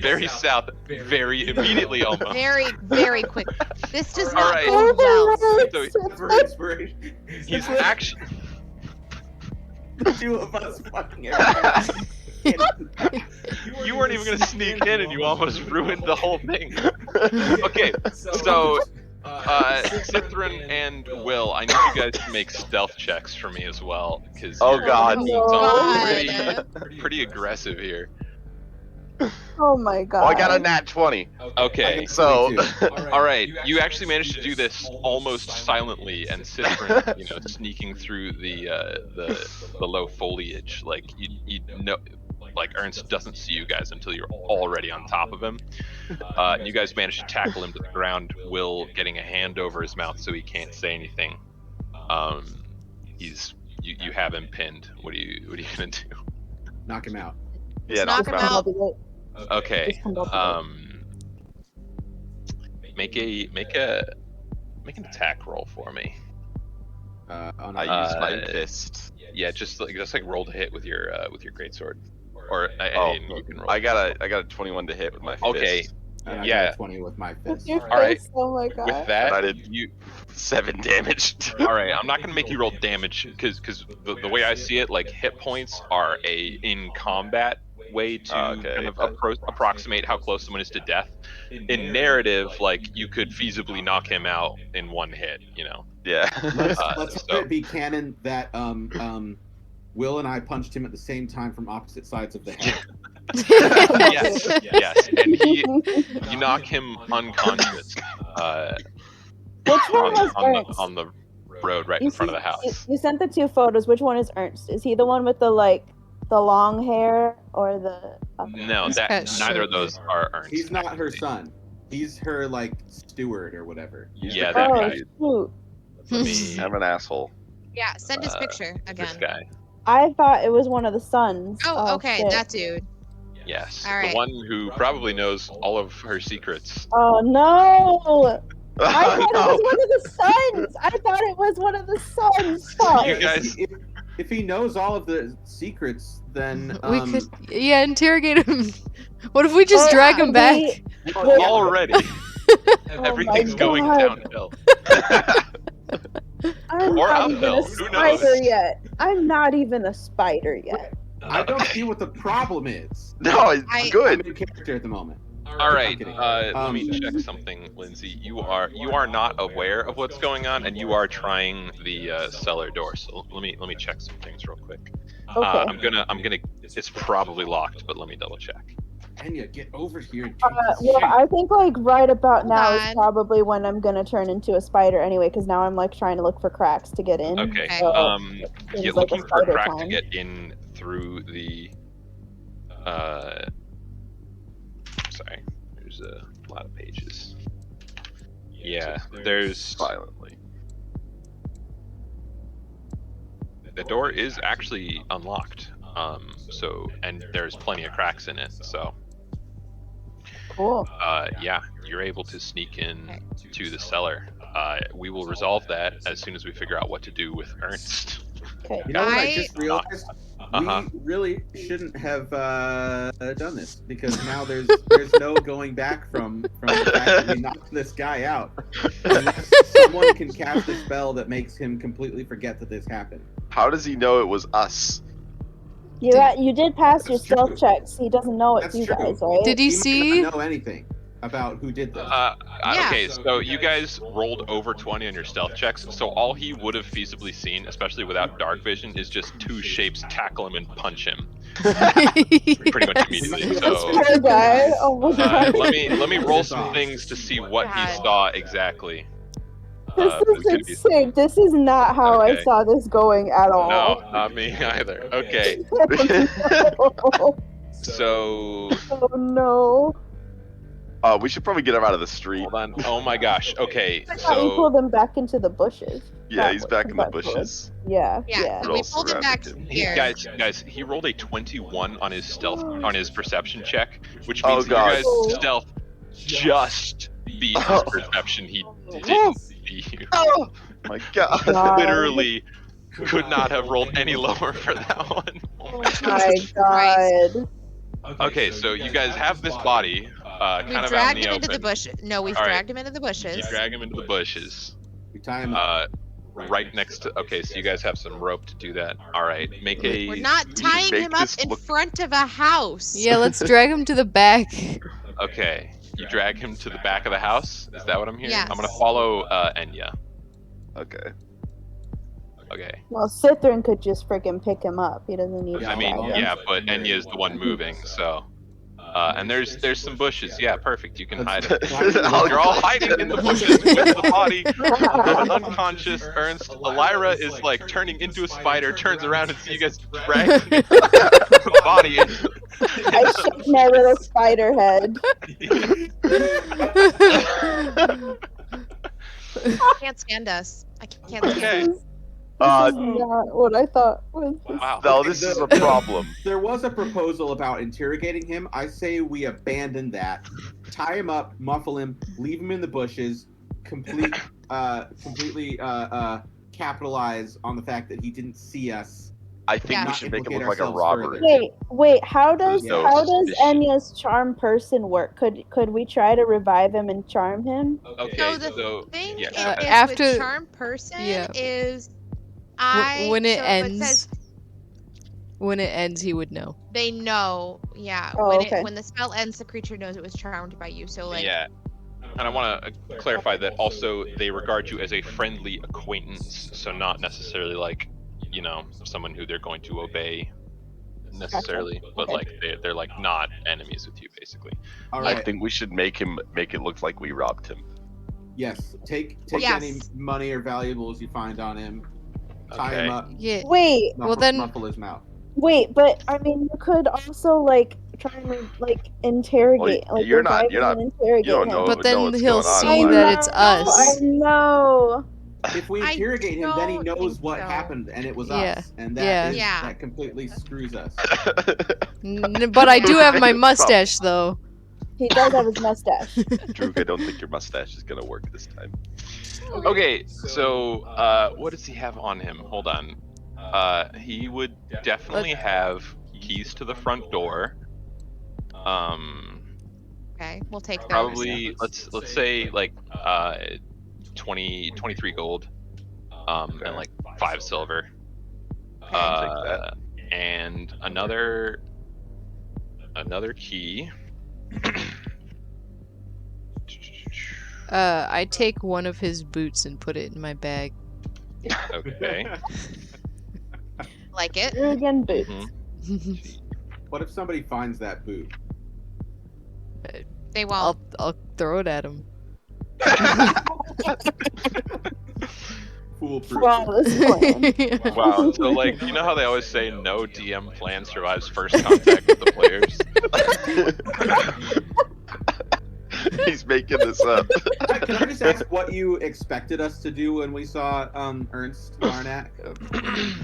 very south, very immediately almost. Very, very quick. This does All not right. go well. So For inspiration. he's actually. The two of us fucking everything. You weren't even gonna sneak in, and you almost ruined the whole thing. Okay, so Sithruun and Will, I need you guys to make stealth checks for me as well, because Oh, God. pretty aggressive here. Oh my god. Oh, I got a nat 20. Okay, So, all right, you actually managed to do this almost silently, and Sithruun, sneaking through the low foliage, like you know. Like Ernst doesn't see you guys until you're already on top of him. You guys manage to tackle him to the ground. Will getting a hand over his mouth so he can't say anything. You have him pinned. What are you gonna do? Knock him out. yeah, knock him out. Okay. Just come up Make an attack roll for me. On I a- use my fist. Yeah, just like roll to hit with your greatsword. Or Oh, you can roll. I got a 21 to hit with my fist. Okay. and I yeah. got a 20 with my fist. Your All right. face, oh my god. With And that, I did 7 damage. all right, I'm not gonna make you roll damage because the way I see it, like hit points are a in combat way to kind of approximate how close someone is to death. In narrative, like you could feasibly knock him out in one hit. Yeah. Let's so- have it be canon that Will and I punched him at the same time from opposite sides of the head. yes, and you knock him unconscious Which one was Ernst? on the road right in front of the house. You sent the two photos. Which one is Ernst? Is he the one with the long hair or the? No, He's got neither short of those are Ernst. He's not her son. He's her steward or whatever. Yeah, that Oh guy. shoot! Let me. I'm an asshole. Yeah, send his picture This again. guy. I thought it was one of the sons. Oh, okay, shit. that dude. Yes, All right. the one who probably knows all of her secrets. Oh no! I thought it No. was one of the sons. I thought it was one of the sons. Fuck. You guys- If he knows all of the secrets, then We could, interrogate him. What if we just Oh, drag him we- back? Already, everything's going God. downhill. I'm Or not uphill, even a who knows? spider yet. I'm not even a spider yet. I don't see what the problem is. No, it's I- I'm good. in character at the moment. All right, kidding. let me check something, Lindsay. You are not aware of what's going on, and you are trying the cellar door. So let me check some things real quick. Okay. I'm gonna. It's probably locked, but let me double check. Enya, get over here and take this Well, shit. I think right about now Hold is on. probably when I'm gonna turn into a spider anyway, because now I'm trying to look for cracks to get in. Okay. So, Yeah, seems like a looking for a spider crack to time. get in through the. Sorry, there's a lot of pages. Yeah, there's Violently. the door is actually unlocked. And there's plenty of cracks in it. So, Cool. yeah, you're able to sneak in to the cellar. We will resolve that as soon as we figure out what to do with Ernst. Okay. You know what I I- just realized? Uh-huh. We really shouldn't have done this because now there's no going back from the fact that we knocked this guy out unless someone can cast a spell that makes him completely forget that this happened. How does he know it was us? You did pass your That's stealth true. checks. He doesn't know it's That's you true. guys, right? Did he He might see? not know anything. about who did this? Yeah. Okay, so you guys rolled over 20 on your stealth checks, so all he would have feasibly seen, especially without dark vision, is just two shapes tackle him and punch him pretty much immediately. So Poor guy. Oh my god. let me roll some things to see what he God. saw exactly. This It's is gonna be- insane. This is not how I Okay. saw this going at all. No, not me either. Okay, Oh, so oh no. We should probably get him out of the street. hold on. Oh my gosh. Okay, I thought you so pulled him back into the bushes. Yeah, That he's was- back in the that was- bushes. Yeah, Yeah, yeah. so we Also pulled him back surrounded him. here. guys, he rolled a 21 on his perception check, which Oh, means that God. your guys' stealth just beat his perception. He didn't see you. Oh my god. God. Literally could not have rolled any lower for that one. Oh my god. Okay, so you guys have this body We kind of out in dragged the him into the open. bush. No, we All right. dragged him into the bushes. You drag him into the bushes. We tie him up. Right next to. Okay, so you guys have some rope to do that. All right, make a. We're not should tying make him up this in look- front of a house. Yeah, let's drag him to the back. Okay, you drag him to the back of the house. Is that what I'm hearing? Yes. I'm gonna follow Ennya. Okay. Okay. Well, Sithruun could just freaking pick him up. He doesn't need to I mean, drag him. yeah, but Enya is the one moving, so. And there's some bushes. Yeah, perfect. You can hide it. You're all hiding in the bushes with the body of an unconscious Ernst. Lyra is like turning into a spider, turns around and sees you guys drag the body in. I shook my little spider head. I can't stand us. I can't stand Okay. This is Uh, not what I thought was. Wow. no, this is a problem. There was a proposal about interrogating him. I say we abandon that. Tie him up, muffle him, leave him in the bushes, completely capitalize on the fact that he didn't see us. I think Yeah. we Not should make it implicate look like a ourselves robbery. further. Wait. How does There's no how does suspicion. Enya's charm person work? Could we try to revive him and charm him? Okay, So the so thing yeah, is go ahead. after- with charm person yeah. is When it so ends, says when it ends, he would know. they know. Yeah. Oh, okay. When the spell ends, the creature knows it was charmed by you. So like yeah. And I want to clarify that also they regard you as a friendly acquaintance, so not necessarily like, you know, someone who they're going to obey necessarily, but Okay. like they're like not enemies with you basically. All I right. think we should make it look like we robbed him. Yes. Take Yes. any money or valuables you find on him. Tie Okay. him up. Yeah. Wait, Well, then- muffle his mouth. but I mean, you could also like try and like interrogate. Well, like you're not- revive you're him not- and interrogate you don't him. know. But then what's he'll going on. see I that it's know, us. I know. If we I interrogate him, then he don't knows think what so. happened, and it was Yeah. us, and Yeah. Yeah. that completely screws us. But I do have my mustache, though. He does have his mustache. Droog, I don't think your mustache is gonna work this time. Okay, so what does he have on him? Hold on. He would definitely have keys to the front door. okay, we'll take those. Probably let's say like 23 gold. And like 5 silver. I'll take that. And another key. I take one of his boots and put it in my bag. Okay. Like it. Again, boots. Mhm. What if somebody finds that boot? They won't. I'll throw it at him. Foolproof. Flawless plan. Wow. So like, you know how they always say no DM plan survives first contact with the players? He's making this up. Can I just ask what you expected us to do when we saw Ernst Larnack?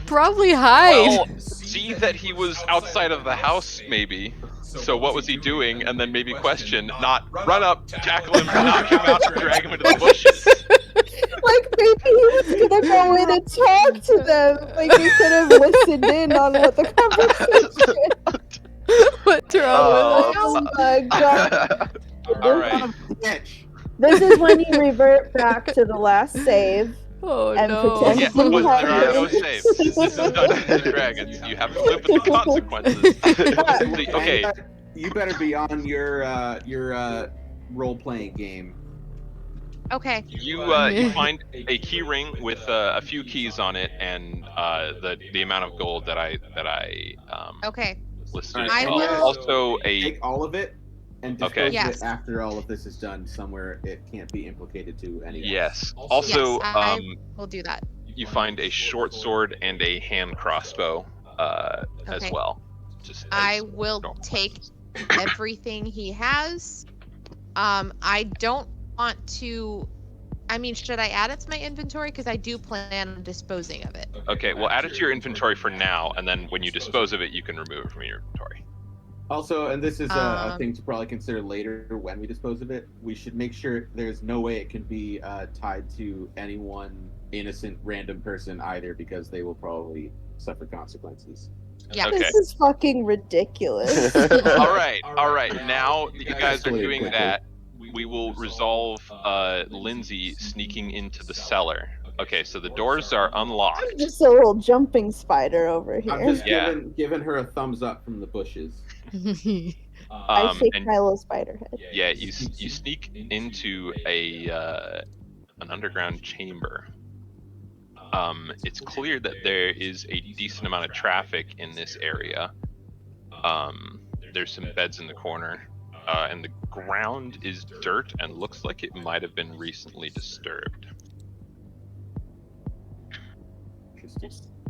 Probably hide. Well, see that he was outside of the house, maybe. So what was he doing? And then maybe question, not run up, tackle him, knock him out, drag him into the bushes. Like maybe he was gonna go in and talk to them. Like we could have listened in on what the conversation. What's wrong with us? Oh my god! All right. Bitch. This is when you revert back to the last save. Oh And no. pretend- Yeah, but there are no saves. This is Dungeons and Dragons. You have to live with the consequences. Okay. You better be on your role-playing game. Okay. You find a key ring with a few keys on it, and the amount of gold that I Okay. listed. All right, I will- Also a Take all of it and dispose Okay. of Yes. it after all of this is done somewhere it can't be implicated to anyone. yes. Also, Yes, I will do that. you find a short sword and a hand crossbow as Okay. well. Just I as will normal take weapons. everything he has. I don't want to. I mean, should I add it to my inventory? Because I do plan on disposing of it. Okay, well, add it to your inventory for now, and then when you dispose of it, you can remove it from your inventory. Also, and this is a thing to probably consider later when we dispose of it, we should make sure there's no way it can be tied to any one innocent random person either, because they will probably suffer consequences. Yeah. Okay. This is fucking ridiculous. All right. Now that you guys are Escalated doing quickly. that, we will resolve Lindsay sneaking into the cellar. Okay, so the doors are unlocked. I'm just a little jumping spider over here. I'm just Yeah. giving her a thumbs up from the bushes. I shake And my little spider head. yeah, you sneak into an underground chamber. It's clear that there is a decent amount of traffic in this area. There's some beds in the corner, and the ground is dirt and looks like it might have been recently disturbed.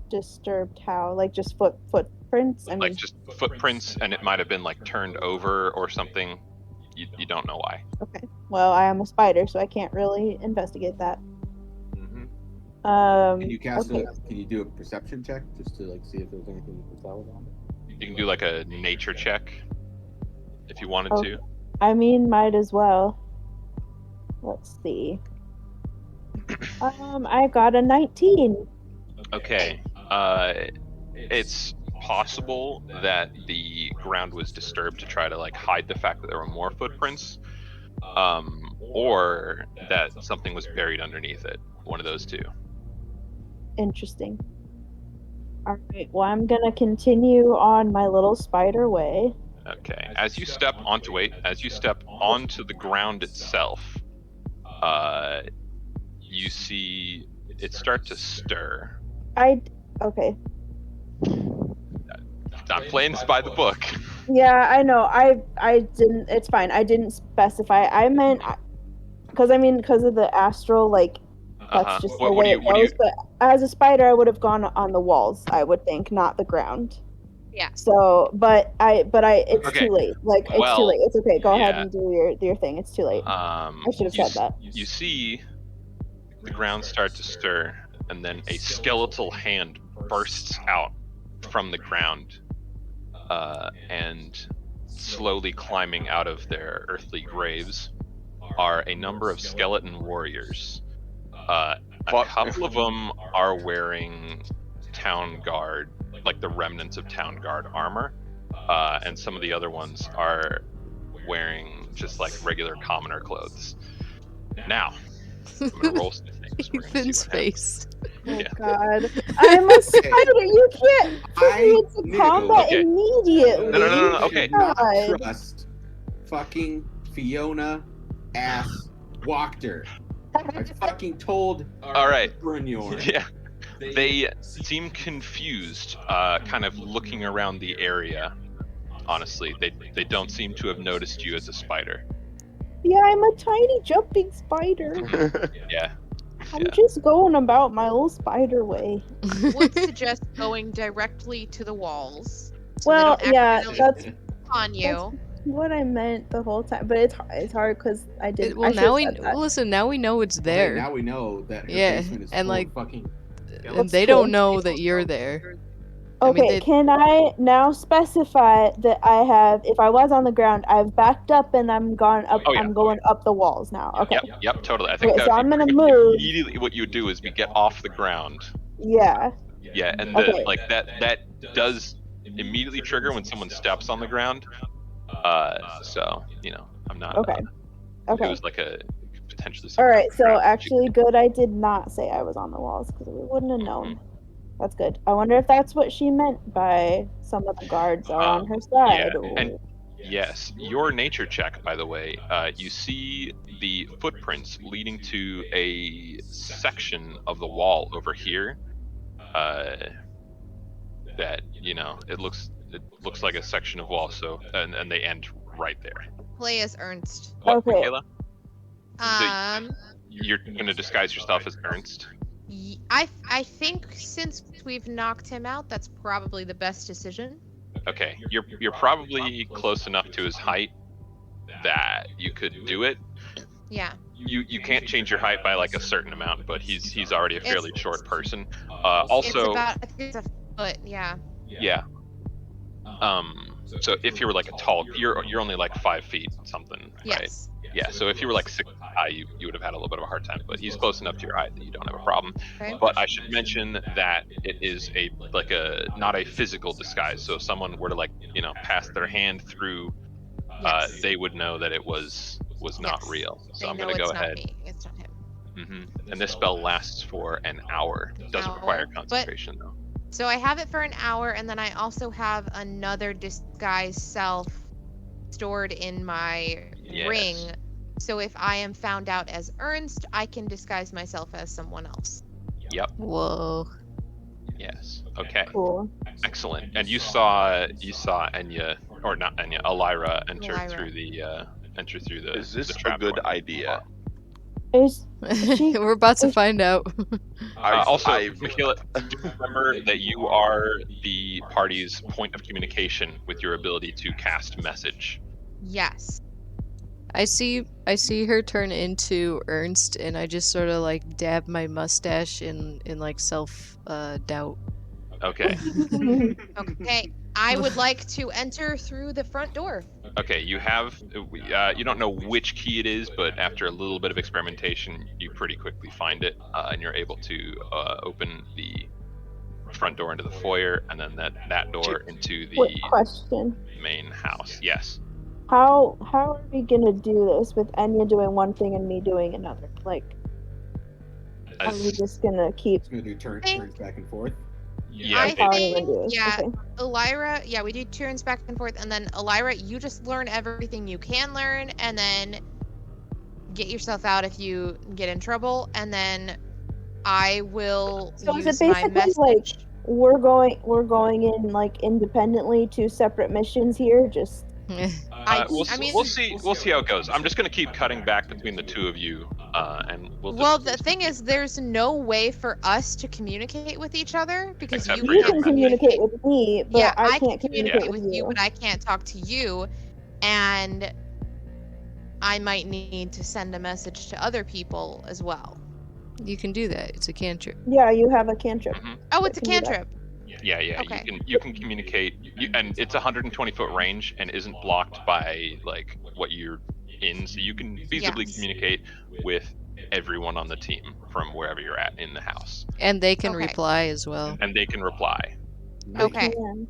Disturbed how? Like just footprints? I mean, Like just footprints, and it might have been like turned over or something. You don't know why. okay. Well, I am a spider, so I can't really investigate that. Can you cast okay. Can you do a perception check just to like see if there's anything you can tell about it? You can do like a nature check if you wanted to. I mean, might as well. Let's see. I got a 19. Okay. It's possible that the ground was disturbed to try to like hide the fact that there were more footprints, or that something was buried underneath it. One of those two. Interesting. All right. Well, I'm gonna continue on my little spider way. Okay. As you step onto the ground itself, you see it start to stir. Okay. I'm playing this by the book. Yeah, I know. I didn't. It's fine. I didn't specify. I meant because of the astral, like that's just the way it goes. But as a spider, I would have gone on the walls. I would think, not the ground. Yeah. So, but it's Okay. too late. Like it's too late. It's okay. Go ahead yeah. and do your thing. It's too late. I should have said that. You see the ground start to stir, and then a skeletal hand bursts out from the ground, and slowly climbing out of their earthly graves are a number of skeleton warriors. A couple of them are wearing town guard, like the remnants of town guard armor, and some of the other ones are wearing just like regular commoner clothes. Now, I'm gonna roll some things. We're gonna see Ethan's what happens. face. Oh Yeah. God! I'm a spider. You can't put me into combat Okay. immediately. No. Okay. Not God. trust fucking Fiona ass Wachter. I fucking told All right. Brunyor. Yeah. They seem confused, kind of looking around the area. Honestly, they don't seem to have noticed you as a spider. Yeah, I'm a tiny jumping spider. Yeah. I'm just going about my little spider way. Would suggest going directly to the walls. So Well, they don't yeah, accidentally that's on you. what I meant the whole time. But it's hard because I didn't. Well, I now we should've said that. listen. Now we know it's Hey, there, now we know that her Yeah, basement is and, full like, of fucking and skeletons. they don't know that you're there. I mean, Okay, they- can I now specify that I have, if I was on the ground, I've backed up and I'm gone up. Oh, yeah. I'm going up the walls now. Okay. Yep, totally. I think Okay, that so would I'm be gonna pretty much move. immediately what you would do is we get off the ground. Yeah. Yeah, and Okay. like that does immediately trigger when someone steps on the ground. So I'm not. Okay. It Okay. was like a potentially. All right. So ground actually, good. I did not say I was on the walls because we wouldn't have known. That's good. I wonder if that's what she meant by some of the guards are on her side. yeah, Yes, your nature check, by the way, you see the footprints leading to a section of the wall over here. That it looks like a section of wall. So and they end right there. Play as Ernst. What, Okay. Michaela? Um, You're gonna disguise yourself as Ernst. I think since we've knocked him out, that's probably the best decision. Okay, you're probably close enough to his height that you could do it. Yeah. You can't change your height by like a certain amount, but he's already a fairly short person. It's Also, about, I think it's a foot. Yeah. yeah. So if you were like a tall, you're only like 5 feet something, right? Yes. Yeah. So if you were like 6 feet high, you would have had a little bit of a hard time. But he's close enough to your height that you don't have a problem. Okay. But I should mention that it is not a physical disguise. So if someone were to pass their hand through, Yes. they would know that it was not Yes. real. So They I'm know gonna go it's not ahead. me. It's not him. And this spell lasts for an hour. Doesn't require But- concentration though. So I have it for an hour, and then I also have another disguise self stored in my Yes. ring. So if I am found out as Ernst, I can disguise myself as someone else. Yep. Whoa. Yes. Okay. Cool. Excellent. And you saw Ennya, or not Ennya, Elira enter Elira. through the Is this the a trap good door. idea? Is she? We're about to find out. Also, I've- Michaela, do remember that you are the party's point of communication with your ability to cast message. Yes. I see her turn into Ernst, and I just sort of like dab my mustache in like self doubt. Okay. Okay. I would like to enter through the front door. Okay. You don't know which key it is, but after a little bit of experimentation, you pretty quickly find it, and you're able to open the front door into the foyer, and then that door into the Quick question. main house. Yes. How are we gonna do this with Enya doing one thing and me doing another? Like, are we just gonna keep? It's gonna do turns back and forth. Yeah. I How are we think, gonna do this? yeah, Okay. Elira, yeah, we do turns back and forth, and then Elira, you just learn everything you can learn, and then get yourself out if you get in trouble, and then I will So is use it my basically message. like we're going in like independently, 2 separate missions here? Just We'll see how it goes. I'm just gonna keep cutting back between the two of you, and Well, the thing is, there's no way for us to communicate with each other because Except you for you your can communicate with me, but Yeah, I can can't communicate with you. but I can't talk to you, and I might need to send a message to other people as well. You can do that. It's a cantrip. Yeah, you have a cantrip. Oh, it's a Can do that. cantrip. Yeah. Okay. You can communicate, and it's a 120-foot range and isn't blocked by like what you're in, so you can feasibly Yes. communicate with everyone on the team from wherever you're at in the house, And they can Okay. reply as well. and they can reply. Okay. Man,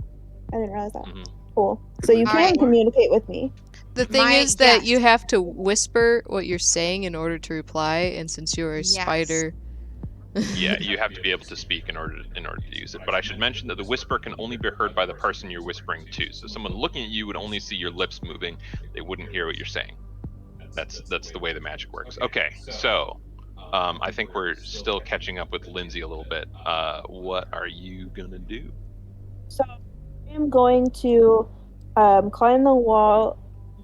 I didn't realize that. Mhm. Cool. So you can Alright. communicate with me. The thing My is that guess- you have to whisper what you're saying in order to reply, and since you're a Yes. spider, Yeah, you have to be able to speak in order to use it. But I should mention that the whisper can only be heard by the person you're whispering to. So someone looking at you would only see your lips moving; they wouldn't hear what you're saying. That's the way the magic works. Okay, so I think we're still catching up with Lindsay a little bit. What are you gonna do? So I am going to climb the wall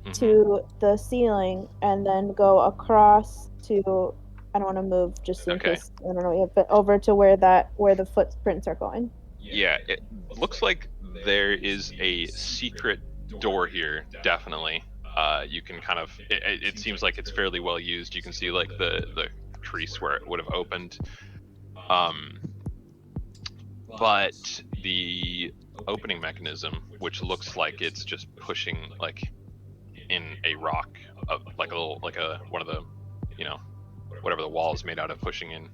Mhm. to the ceiling and then go across to. I don't want to move just in Okay. case I don't know yet, but over to where the footprints are going. Yeah, it looks like there is a secret door here. Definitely. You can kind of. It seems like it's fairly well used. You can see like the crease where it would have opened. But the opening mechanism, which looks like it's just pushing like in a rock, like one of the, whatever the wall is made out of, pushing in,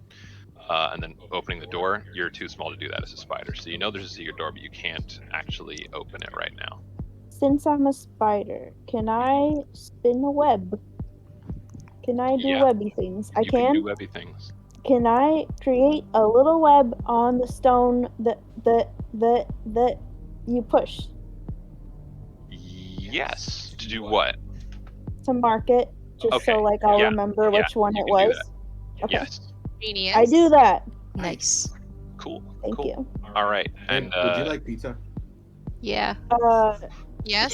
and then opening the door. You're too small to do that as a spider, so you know there's a secret door, but you can't actually open it right now. Since I'm a spider, can I spin a web? Can I do Yeah. webby things? I You can can. do webby things. Can I create a little web on the stone that you push? Yes. To do what? To mark it, just Okay, so like I'll yeah, remember which one you it can do was. that. Okay. Yes. Genius. I do that. Nice. Cool. Thank cool. you. All right. And Would you like pizza? Yeah. Yes.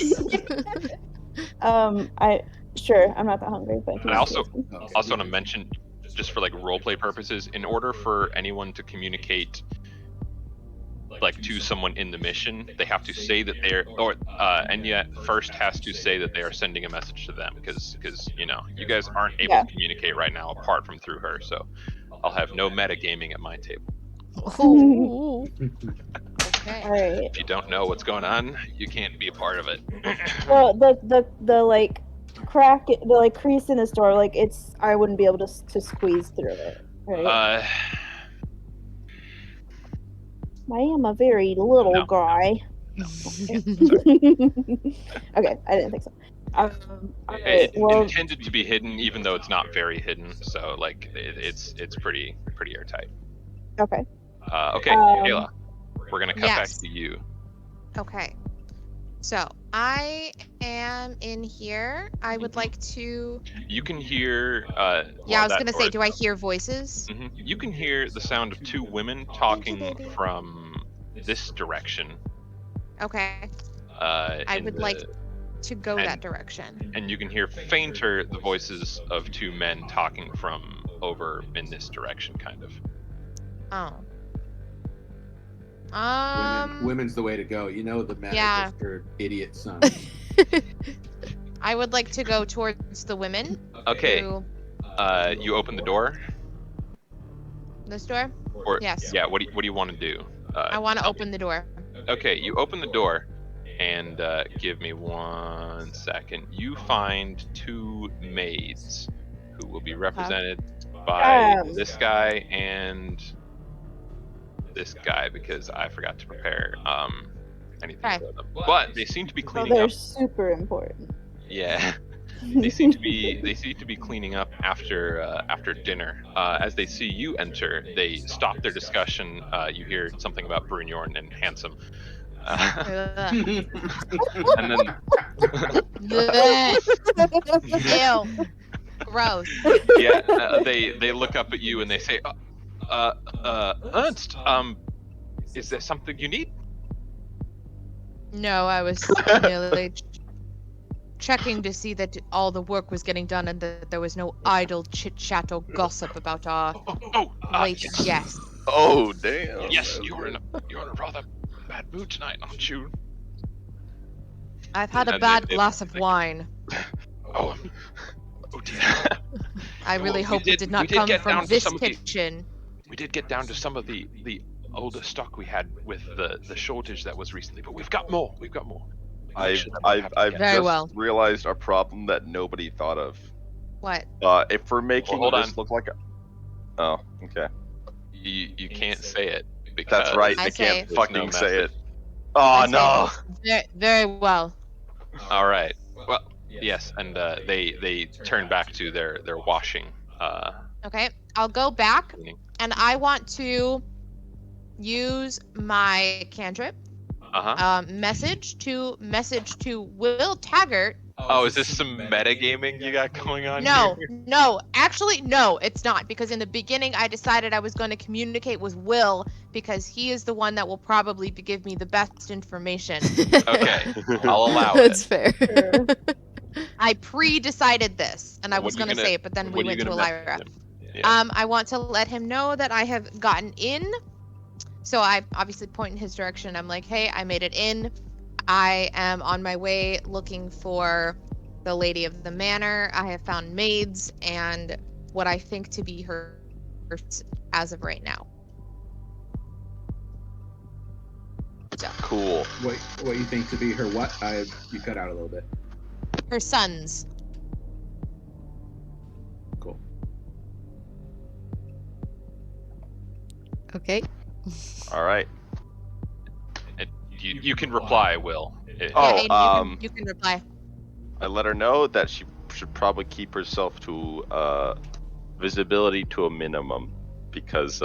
Sure. I'm not that hungry, but I also Okay. want to mention, just for like roleplay purposes, in order for anyone to communicate like to someone in the mission, they have to say that they're, or Ennya first has to say that they are sending a message to them, because you know you guys aren't able to communicate right now apart from through her. So I'll have no metagaming at my table. Oh. Okay. All right. If you don't know what's going on, you can't be a part of it. Well, the like crack, the like crease in this door, like I wouldn't be able to squeeze through it, right? I am a very little No. guy. Okay, I didn't think so. All right, It's well, intended to be hidden, even though it's not very hidden. So like it's pretty airtight. okay. Okay, Kayla, we're gonna cut back Yes. to you. Okay. So I am in here. I would like to. You can hear. Yeah, I was gonna say, do I hear voices? Mm-hmm. You can hear the sound of two women talking from this direction. Okay. I would like to go that direction. And you can hear fainter the voices of two men talking from over in this direction, kind of. Oh. Women's the way to go. You know the man Yeah. is her idiot son. I would like to go towards the women. Okay. Through You open the door. this door. Or Yes. yeah. What do you want to do? I want to tell open me. the door. Okay, you open the door, and give me 1 second. You find two maids who will be represented by this guy and this guy, because I forgot to prepare anything Okay. for them. But they seem to be So cleaning they're up. super important. Yeah. They seem to be cleaning up after dinner. As they see you enter, they stop their discussion. You hear something about Brunjorn and handsome, Ugh. and then Ew. Gross. yeah, they look up at you and they say, Ernst, is there something you need? No, I was merely checking to see that all the work was getting done and that there was no idle chit-chat or gossip about our late Yes. guest. Oh, damn. Yes, you're in a rather bad mood tonight, aren't you? I've had a And bad it- glass of wine. Oh dear. I really we hope did- it did we not did come get down from to this some of the- kitchen. We did get down to some of the older stock we had with the shortage that was recently, but we've got more. We've got more. I've Very just well. realized a problem that nobody thought of. What? If we're making Well, hold this on. look like a... Oh, okay. You can't say it because That's right. I I say- can't There's fucking no say message. it. Oh, I say- no. Very well. All right. Well, yes, and they turn back to their washing. Okay, I'll go back Cleaning. and I want to use my cantrip. Message to Will Taggart. Oh, is this some metagaming you got going on No, here? no, actually, no, it's not, because in the beginning I decided I was going to communicate with Will because he is the one that will probably give me the best information. Okay, I'll allow That's it. fair. Sure. I pre-decided this, and I What was are you going to gonna- say it, but then we What are you went to gonna message Elira. him? Yeah. I want to let him know that I have gotten in. So I obviously point in his direction. I'm like, hey, I made it in. I am on my way looking for the lady of the manor. I have found maids and what I think to be her as of right now. So, Cool. What you think to be her what? You cut out a little bit. her sons. Cool. Okay. All right. You can reply, Will. Oh, yeah, Aiden, you can reply. I let her know that she should probably keep herself to visibility to a minimum, because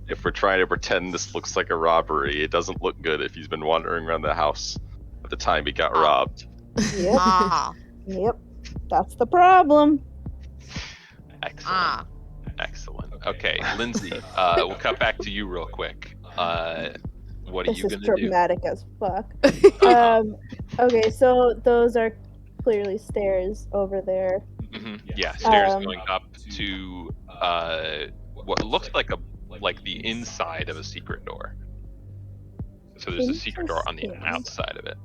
if we're trying to pretend this looks like a robbery, it doesn't look good if he's been wandering around the house. at the time he got robbed. Yep. Ah. Yep. That's the problem. Excellent. Excellent. Okay, Lindsay, we'll cut back to you real quick. What are This you is gonna do? dramatic as fuck. Uh-huh. Okay, so those are clearly stairs over there. Yeah, stairs Um, going up to what looks like the inside of a secret door. So there's a secret door on the Interesting. outside of it.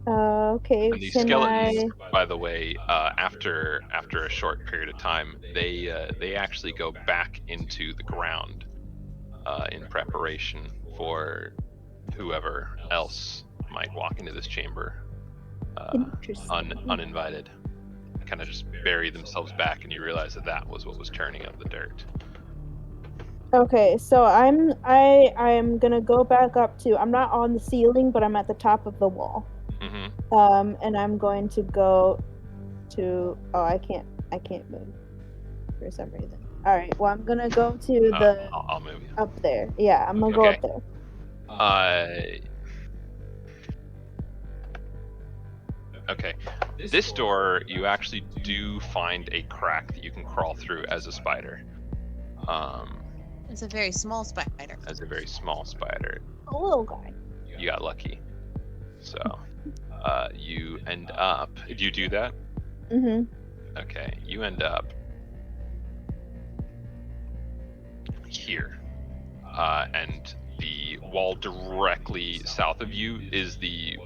Okay, And these can skeletons, I... by the way, after a short period of time, they actually go back into the ground in preparation for whoever else might walk into this chamber Interesting. uninvited. Kind of just bury themselves back, and you realize that was what was turning up the dirt. Okay, so I'm gonna go back up to... I'm not on the ceiling, but I'm at the top of the wall. And I'm going to go to... Oh, I can't move for some reason. All right, well, I'm gonna go to the... I'll move you. Up there. Yeah, I'm gonna go up there. Okay. This door, you actually do find a crack that you can crawl through as a spider. It's a very small spider. As a very small spider. A little guy. You got lucky. So, you end up... Did you do that? Okay, you end up here. And the wall directly south of you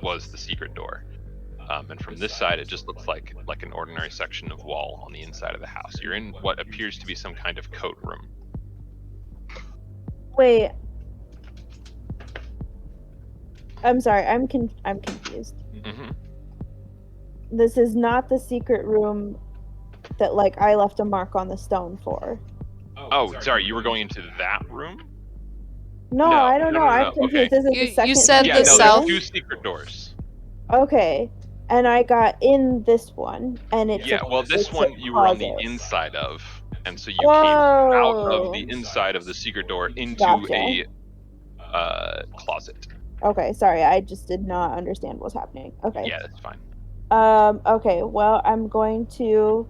was the secret door. And from this side, it just looks like an ordinary section of wall on the inside of the house. You're in what appears to be some kind of coat room. Wait. I'm sorry. I'm confused. This is not the secret room that I left a mark on the stone for. Oh, sorry. You were going into that room? No, I don't know. I'm confused. Okay. This is the second. You said Yeah, the no, south. there's 2 secret doors. Okay, and I got in this one, and it's this one you were on the inside of, and so you came out of the inside of the secret door into a closet. Okay, sorry, I just did not understand what's happening. Okay. Yeah, that's fine. Okay, well, I'm going to,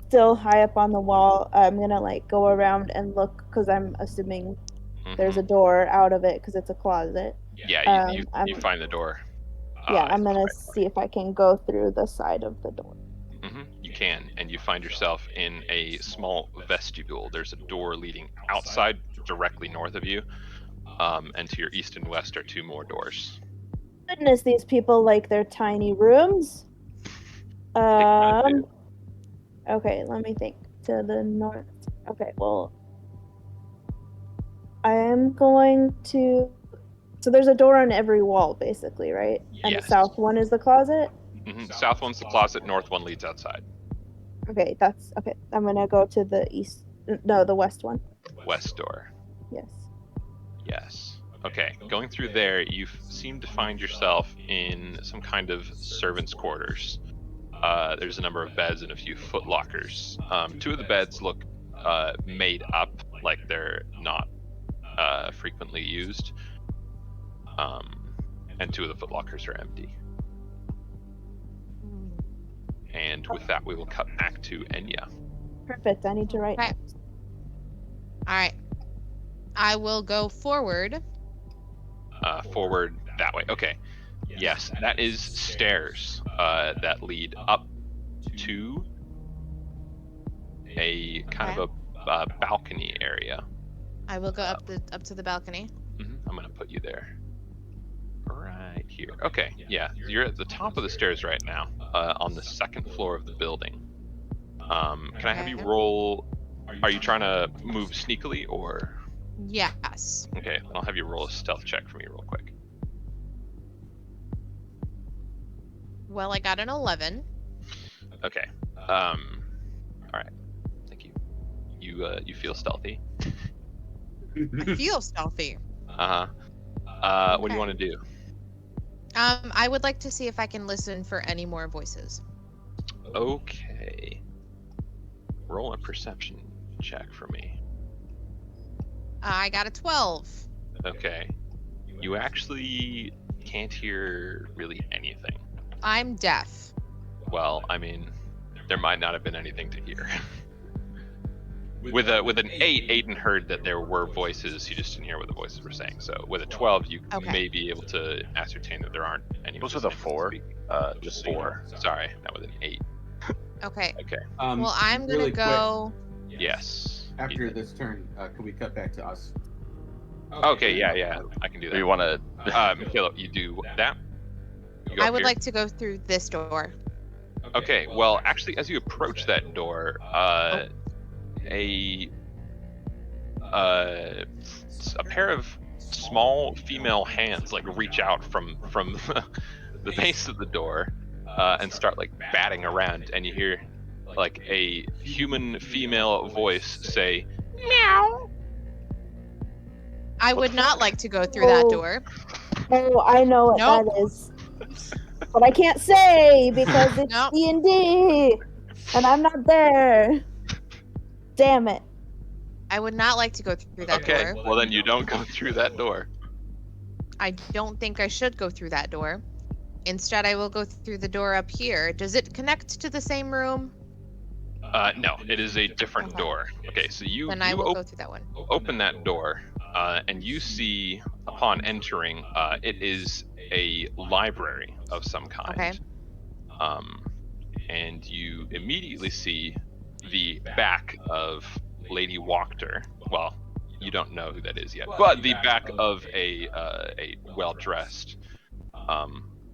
still high up on the wall, I'm gonna, go around and look, because I'm assuming there's a door out of it, because it's a closet. Yeah, you find the door. Yeah, I'm gonna see if I can go through the side of the door. You can, and you find yourself in a small vestibule. There's a door leading outside, directly north of you, and to your east and west are 2 more doors. Goodness, these people like their tiny rooms. Okay, let me think. To the north. Okay, well, I am going to... So there's a door on every wall, basically, right? And Yes. the south one is the closet? South one's the closet, north one leads outside. Okay, that's... Okay, I'm gonna go to the east... No, the west one. West door. Yes. Yes. Okay, going through there, you seem to find yourself in some kind of servant's quarters. There's a number of beds and a few foot lockers. 2 of the beds look made up, like they're not frequently used. And 2 of the foot lockers are empty. And with that, we will cut back to Ennya. Perfect, I need to write. Okay. Alright. I will go forward. Forward that way. Okay. Yes, that is stairs that lead up to a kind of a balcony area. I will go up to the balcony. I'm gonna put you there. Right here. Okay, yeah, you're at the top of the stairs right now, on the 2nd floor of the building. Can I have you roll? Are you trying to move sneakily or? Yes. Okay, I'll have you roll a stealth check for me real quick. Well, I got an 11. Okay. All right. Thank you. You feel stealthy? I feel stealthy. What do you want to do? I would like to see if I can listen for any more voices. Okay. Roll a perception check for me. I got a 12. Okay. you actually can't hear really anything. I'm deaf. Well, I mean, there might not have been anything to hear. With an 8, Aiden heard that there were voices. He just didn't hear what the voices were saying. So with a 12, you may be able to ascertain that there aren't any. What's with a 4? Just 4. Sorry, not with an 8. Okay. Okay. Well, I'm gonna really go. Yes. After this turn, can we cut back to us? Okay. Yeah. I can do that. Do you want to? Michaela, you do that. You go I up would here? like to go through this door. Okay. Well, actually, as you approach that door, a pair of small female hands like reach out from the base of the door and start like batting around, and you hear like a human female voice say meow. I would not like to go through that door. Oh, I know what that is. But I can't say because it's D&D, and I'm not there. Damn it. I would not like to go through that door. Well, then you don't go through that door. I don't think I should go through that door. Instead, I will go through the door up here. Does it connect to the same room? No, it is a different door. Okay, so Then I will go through that one. Open that door, and you see, upon entering, it is a library of some kind. Okay. And you immediately see the back of Lady Wachter. Well, you don't know who that is yet, but the back of a well-dressed.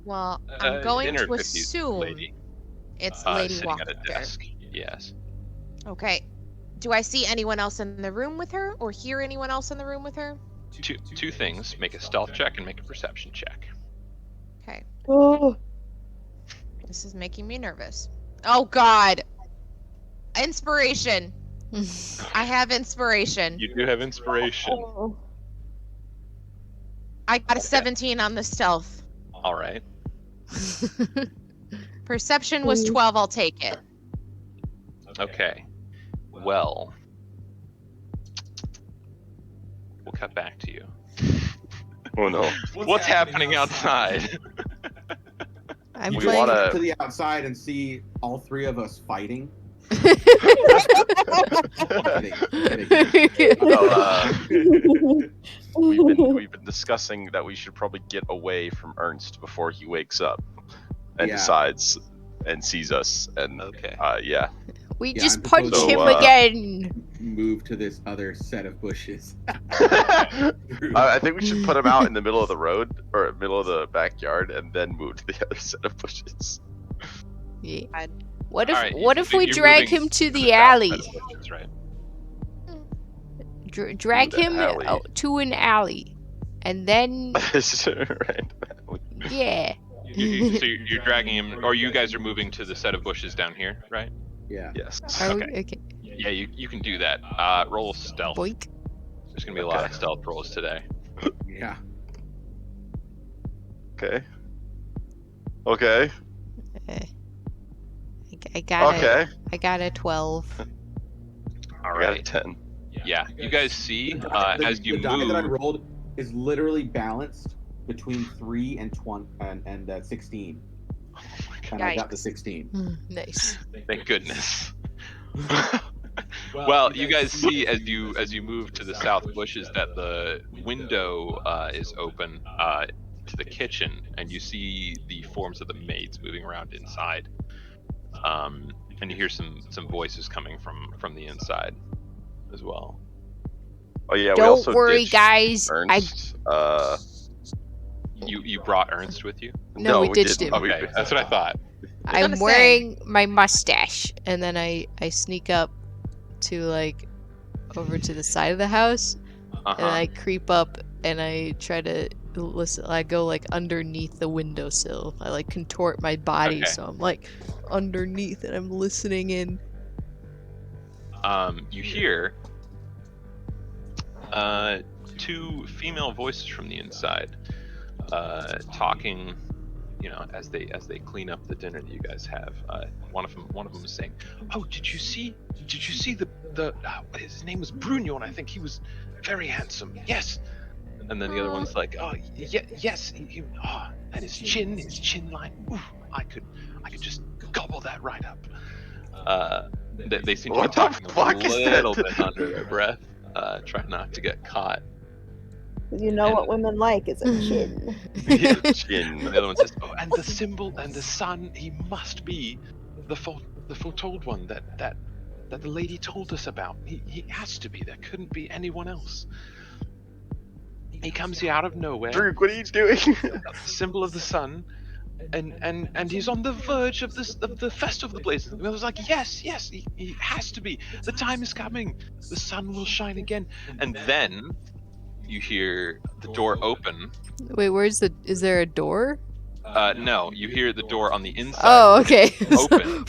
Well, I'm going to 50s assume lady, it's Lady sitting at a Wachter. desk. Yes. Okay. Do I see anyone else in the room with her, or hear anyone else in the room with her? Two things: make a stealth check and make a perception check. Okay. Oh. This is making me nervous. Oh God. Inspiration. I have inspiration. You do have inspiration. Oh. I got a 17 on the stealth. All right. Perception was 12. I'll take it. Okay. Well, we'll cut back to you. Oh no. What's happening outside? I'm We playing. wanna- To the outside and see all three of us fighting. Kidding. No, we've been discussing that we should probably get away from Ernst before he wakes up and Yeah. decides and sees us. And Okay. yeah. We Yeah, just I'm punch proposing- him So, again. Move to this other set of bushes. I think we should put him out in the middle of the road or middle of the backyard and then move to the other set of bushes. Yeah. What if Alright, what if so we you're drag moving him to the south alley? side of Bushes, right? Drag To the him alley. to an alley, and then Right. yeah. So you're dragging him, or you guys are moving to the set of bushes down here, right? Yeah. Yes. Are we- Okay. okay. Yeah, you can do that. Roll stealth. Boink. There's gonna be a lot of stealth rolls today. Yeah. Okay. Okay. I got Okay. I got a 12. All I got a right. 10. Yeah, you guys see as you the die that I move. rolled is literally balanced between 3 and 20 and 16. And I got the Yikes. 16. Nice. Thank goodness. Well, you guys see as you move to the south bushes that the window is open to the kitchen, and you see the forms of the maids moving around inside. And you hear some voices coming from the inside as well. Oh yeah. we Don't also worry, ditched guys. Ernst. You brought Ernst with you? No, we ditched didn't. him. Okay, that's what I thought. I'm gonna say- wearing my mustache, and then I sneak up to like over to the side of the house, and I creep up and I try to listen. I go like underneath the windowsill. I like contort my body Okay. so I'm like underneath and I'm listening in. You hear two female voices from the inside talking, as they clean up the dinner that you guys have. One of them is saying, "Oh, did you see the his name was Bruno, and I think he was very handsome. Yes, And then the other one's like, oh, yes, and his chin line. Ooh, I could just gobble that right up. They seem to be What the talking fuck a is little that? bit under their breath, trying not to get caught. You know what women like is a chin. Yeah. Chin. And the other one says, oh, and the symbol and the sun, he must be the foretold one that the lady told us about. He has to be. There couldn't be anyone else. He comes here out of nowhere. Drew, what are you doing? The symbol of the sun, and he's on the verge of the Festival of the Blazes. And I was like, yes, he has to be. The time is coming. The sun will shine again. And then you hear the door open. Wait, is there a door? No, you hear the door on the inside. Oh, okay. Open.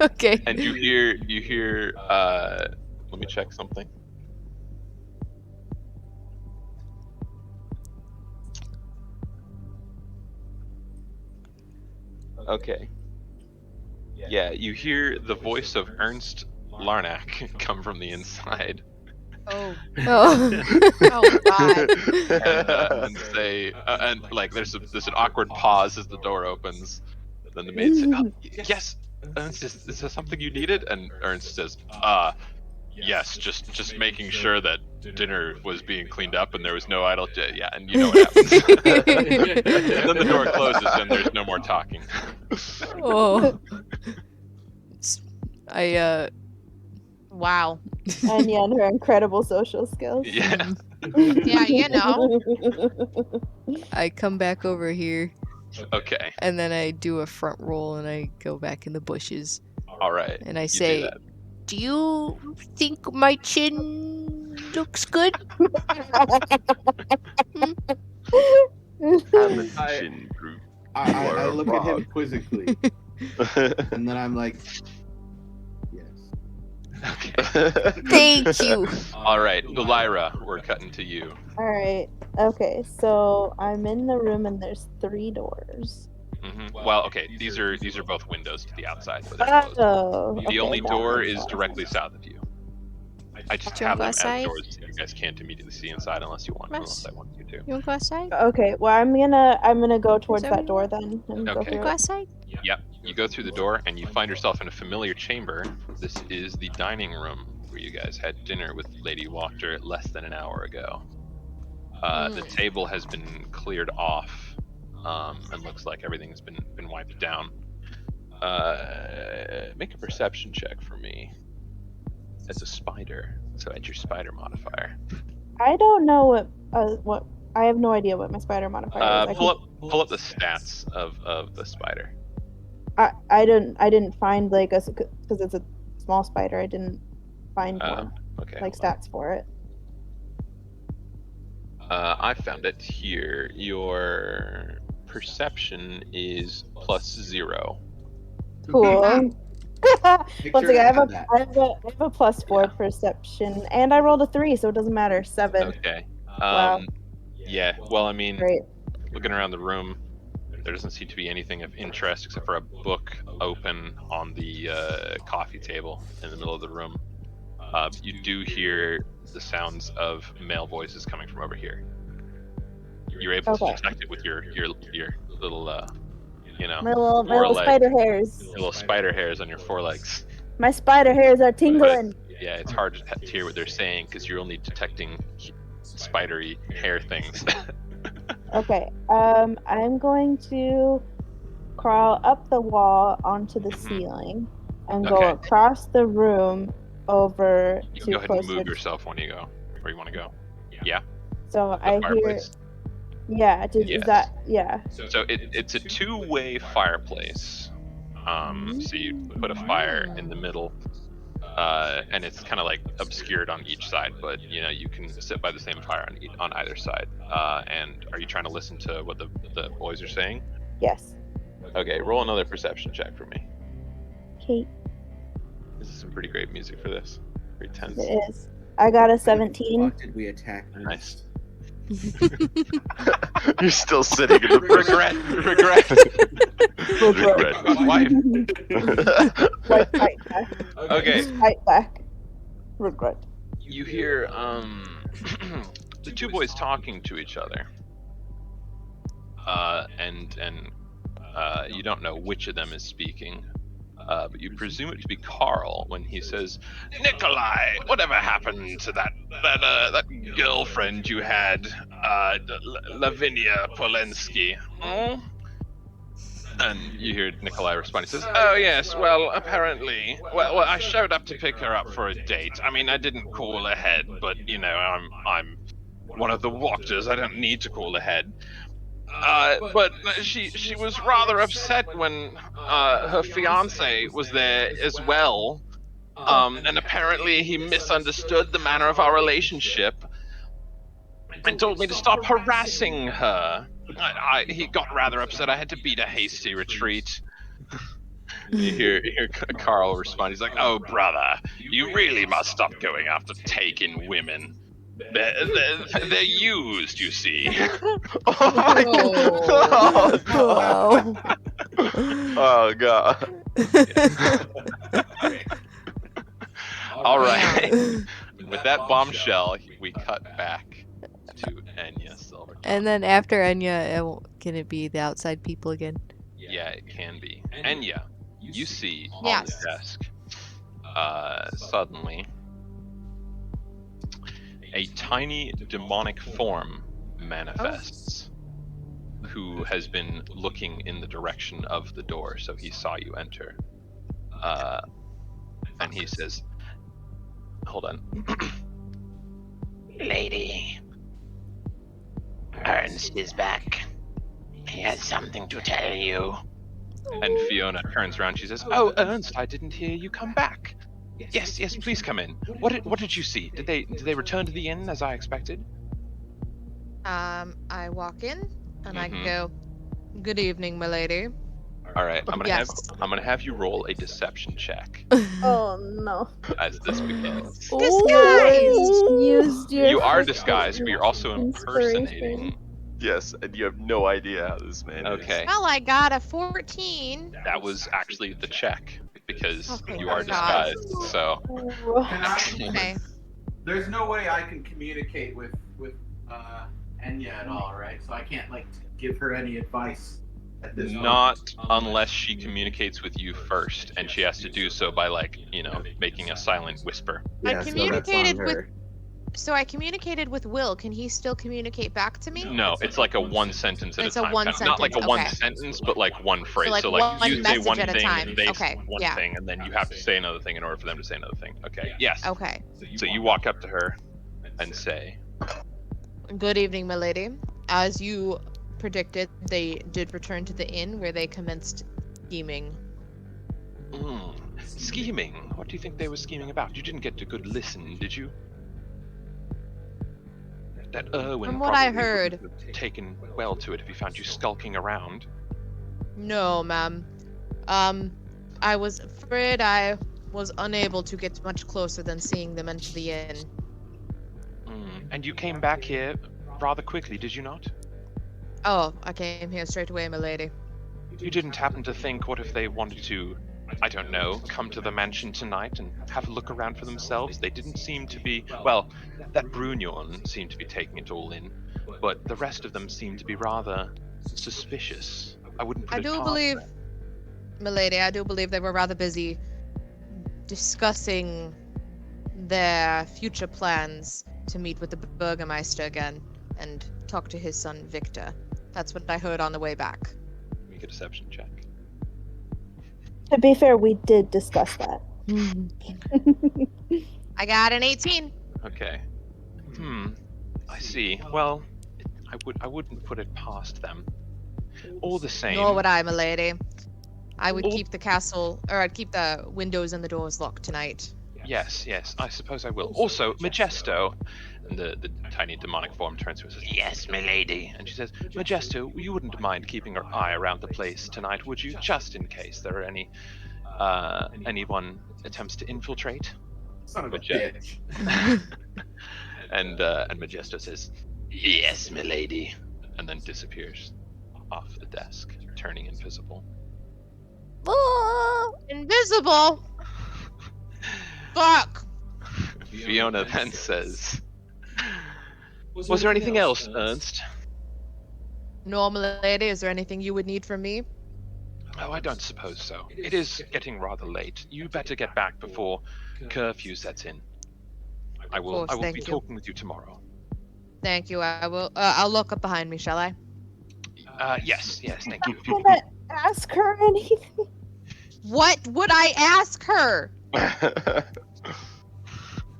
Okay. And you hear let me check something. Okay. Yeah, you hear the voice of Ernst Larnack come from the inside. Oh. Oh. Oh God. And say, and like there's an awkward pause as the door opens. Then the maid says, oh, "Yes, Ernst, is there something you needed?" And Ernst says, yes, just making sure that dinner was being cleaned up and there was no idle. Yeah, and you know what happens. And then the door closes and there's no more talking. Oh. Wow. Ennya and her incredible social skills. Yeah. Yeah, you know. I come back over here Okay. and then I do a front roll and I go back in the bushes All right. and I You do say, that. "Do you think my chin looks good?" Chin, Drew. I look at him quizzically, and then I'm like, yes. Okay. Thank you. All right, Lyra, we're cutting to you. Alright. Okay, so I'm in the room and there's 3 doors. Well, okay, these are both windows to the outside, but they're closed. Oh. The okay, only that door makes is sense. directly south of you. I just Do you have want to them go as outside? doors so you guys can't immediately see inside unless I want you to. You wanna go outside? Okay, well I'm gonna go towards that that door what then and go Okay. through Go it. outside? Yep, you go through the door and you find yourself in a familiar chamber. This is the dining room where you guys had dinner with Lady Wachter less than an hour ago. The table has been cleared off, and looks like everything's been wiped down. Make a perception check for me. As a spider, so add your spider modifier. I don't know what I have no idea what my spider modifier is. Pull up the stats of the spider. I didn't find like because it's a small spider. I didn't find one Okay. like hold on. stats for it. I found it here. Your perception is +0. Cool. Make Once sure again, to I add that. have a +4 perception, and I rolled a 3, so it doesn't matter. 7. Okay. Wow. Yeah. Well, I mean, Great. looking around the room, there doesn't seem to be anything of interest except for a book open on the coffee table in the middle of the room. You do hear the sounds of male voices coming from over here. You're able to Okay. detect it with your little, My little foreleg. spider hairs. Your little spider hairs on your forelegs. My spider hairs are tingling. Yeah, it's hard to hear what they're saying because you're only detecting spidery hair things. Okay. I'm going to crawl up the wall onto the ceiling and go Okay. across the room over You to can go ahead and closer move to- yourself when you go where you want to go. Yeah. So The I hear. fireplace. Yeah. Is Yes. that? Yeah. So it's a two-way fireplace. So you put a fire in the middle, and it's kind of like obscured on each side, but you can sit by the same fire on either side. And are you trying to listen to what the boys are saying? Yes. Okay, roll another perception check for me. Okay. This is some pretty great music for this. Very tense. It is. I got a 17. What did we attack? Nice. You're still sitting in the Regret. Like fight back. Okay. Fight back. Regret. You hear the two boys talking to each other. And you don't know which of them is speaking. But you presume it to be Carl when he says, "Nikolai, whatever happened to that girlfriend you had, Lavinia Polensky?" Hmm? And you hear Nikolai respond. He says, "Oh yes, well apparently, well I showed up to pick her up for a date. I mean, I didn't call ahead, but you know, I'm one of the Wachters. I don't need to call ahead. But she was rather upset when her fiance was there as well. And apparently he misunderstood the manner of our relationship and told me to stop harassing her. He got rather upset. I had to beat a hasty retreat." You hear Carl respond. He's like, "Oh, brother, you really must stop going after taken women. They're used, you see." Oh my god! Wow. Oh god! All right. With that bombshell, we cut back to Ennya Silvertongue. And then after Ennya, can it be the outside people again? Yeah, it can be. Ennya, you see on Yes. the desk, suddenly, a tiny demonic form manifests, who has been looking in the direction of the door, so he saw you enter. And he says, hold on. Lady, Ernst is back. He has something to tell you. And Fiona turns around. She says, "Oh, Ernst, I didn't hear you come back. Yes, please come in. What did you see? Did they return to the inn as I expected?" I walk in and I Mhm. go, "Good evening, my lady." All right, I'm Yes. gonna have you roll a deception check Oh no. as this begins. Disguised! Used your You are freaking disguised, but you're also impersonating. inspiration. Yes, and you have no idea how this man is. Okay, Well, I got a 14. that was actually the check because Okay, you are thank God. disguised. So Okay. There's no way I can communicate with Ennya at all, right? So I can't like give her any advice at this not point. unless she communicates with you first, and she has to do so by making a silent whisper. I Yeah, communicated so that's on her. So I communicated with Will. Can he still communicate back to me? No, it's like a one sentence at It's a a time. one Not like a sentence, one okay. sentence, but like one phrase. like So one you say message one at a thing, time. they Okay, say one yeah. thing, and then you have to say another thing in order for them to say another thing. Okay. Yes. Okay. So you walk up to her and say, Good evening, my lady. As you predicted, they did return to the inn where they commenced scheming. "Scheming? What do you think they were scheming about? You didn't get a good listen, did you? That Erwin From what I probably heard. wouldn't have taken well to it if he found you skulking around." No, ma'am. I was afraid I was unable to get much closer than seeing them enter the inn. And you came back here rather quickly, did you not? Oh, I came here straight away, my lady. You didn't happen to think, what if they wanted to, I don't know, come to the mansion tonight and have a look around for themselves? They didn't seem to be, well, that Brunyorn seemed to be taking it all in, but the rest of them seemed to be rather suspicious. I wouldn't put I it do past believe, them. my lady, I do believe they were rather busy discussing their future plans to meet with the Burgermeister again and talk to his son Victor. That's what I heard on the way back. Make a deception check. To be fair, we did discuss that. I got an 18. Okay. I see. Well, I wouldn't put it past them. All the same. Nor would I, my lady. I would All- keep the castle, or I'd keep the windows and the doors locked tonight. Yes, I suppose I will. Also, Majesto, and the tiny demonic form turns to her and says, Yes, milady. and she says, Majesto, you wouldn't mind keeping your eye around the place tonight, would you? Just in case there are anyone attempts to infiltrate. Son of a Maje- bitch. And Majesto says, Yes, milady. and then disappears off the desk, turning invisible. Invisible? Fuck! Fiona then says, Was there anything else, Ernst? No, milady, is there anything you would need from me? Oh, I don't suppose so. It is getting rather late. You better get back before curfew sets in. I will thank be you. talking with you tomorrow. Thank you. I will. I'll look up behind me, shall I? Yes, thank you. I'm gonna ask her anything. What would I ask her?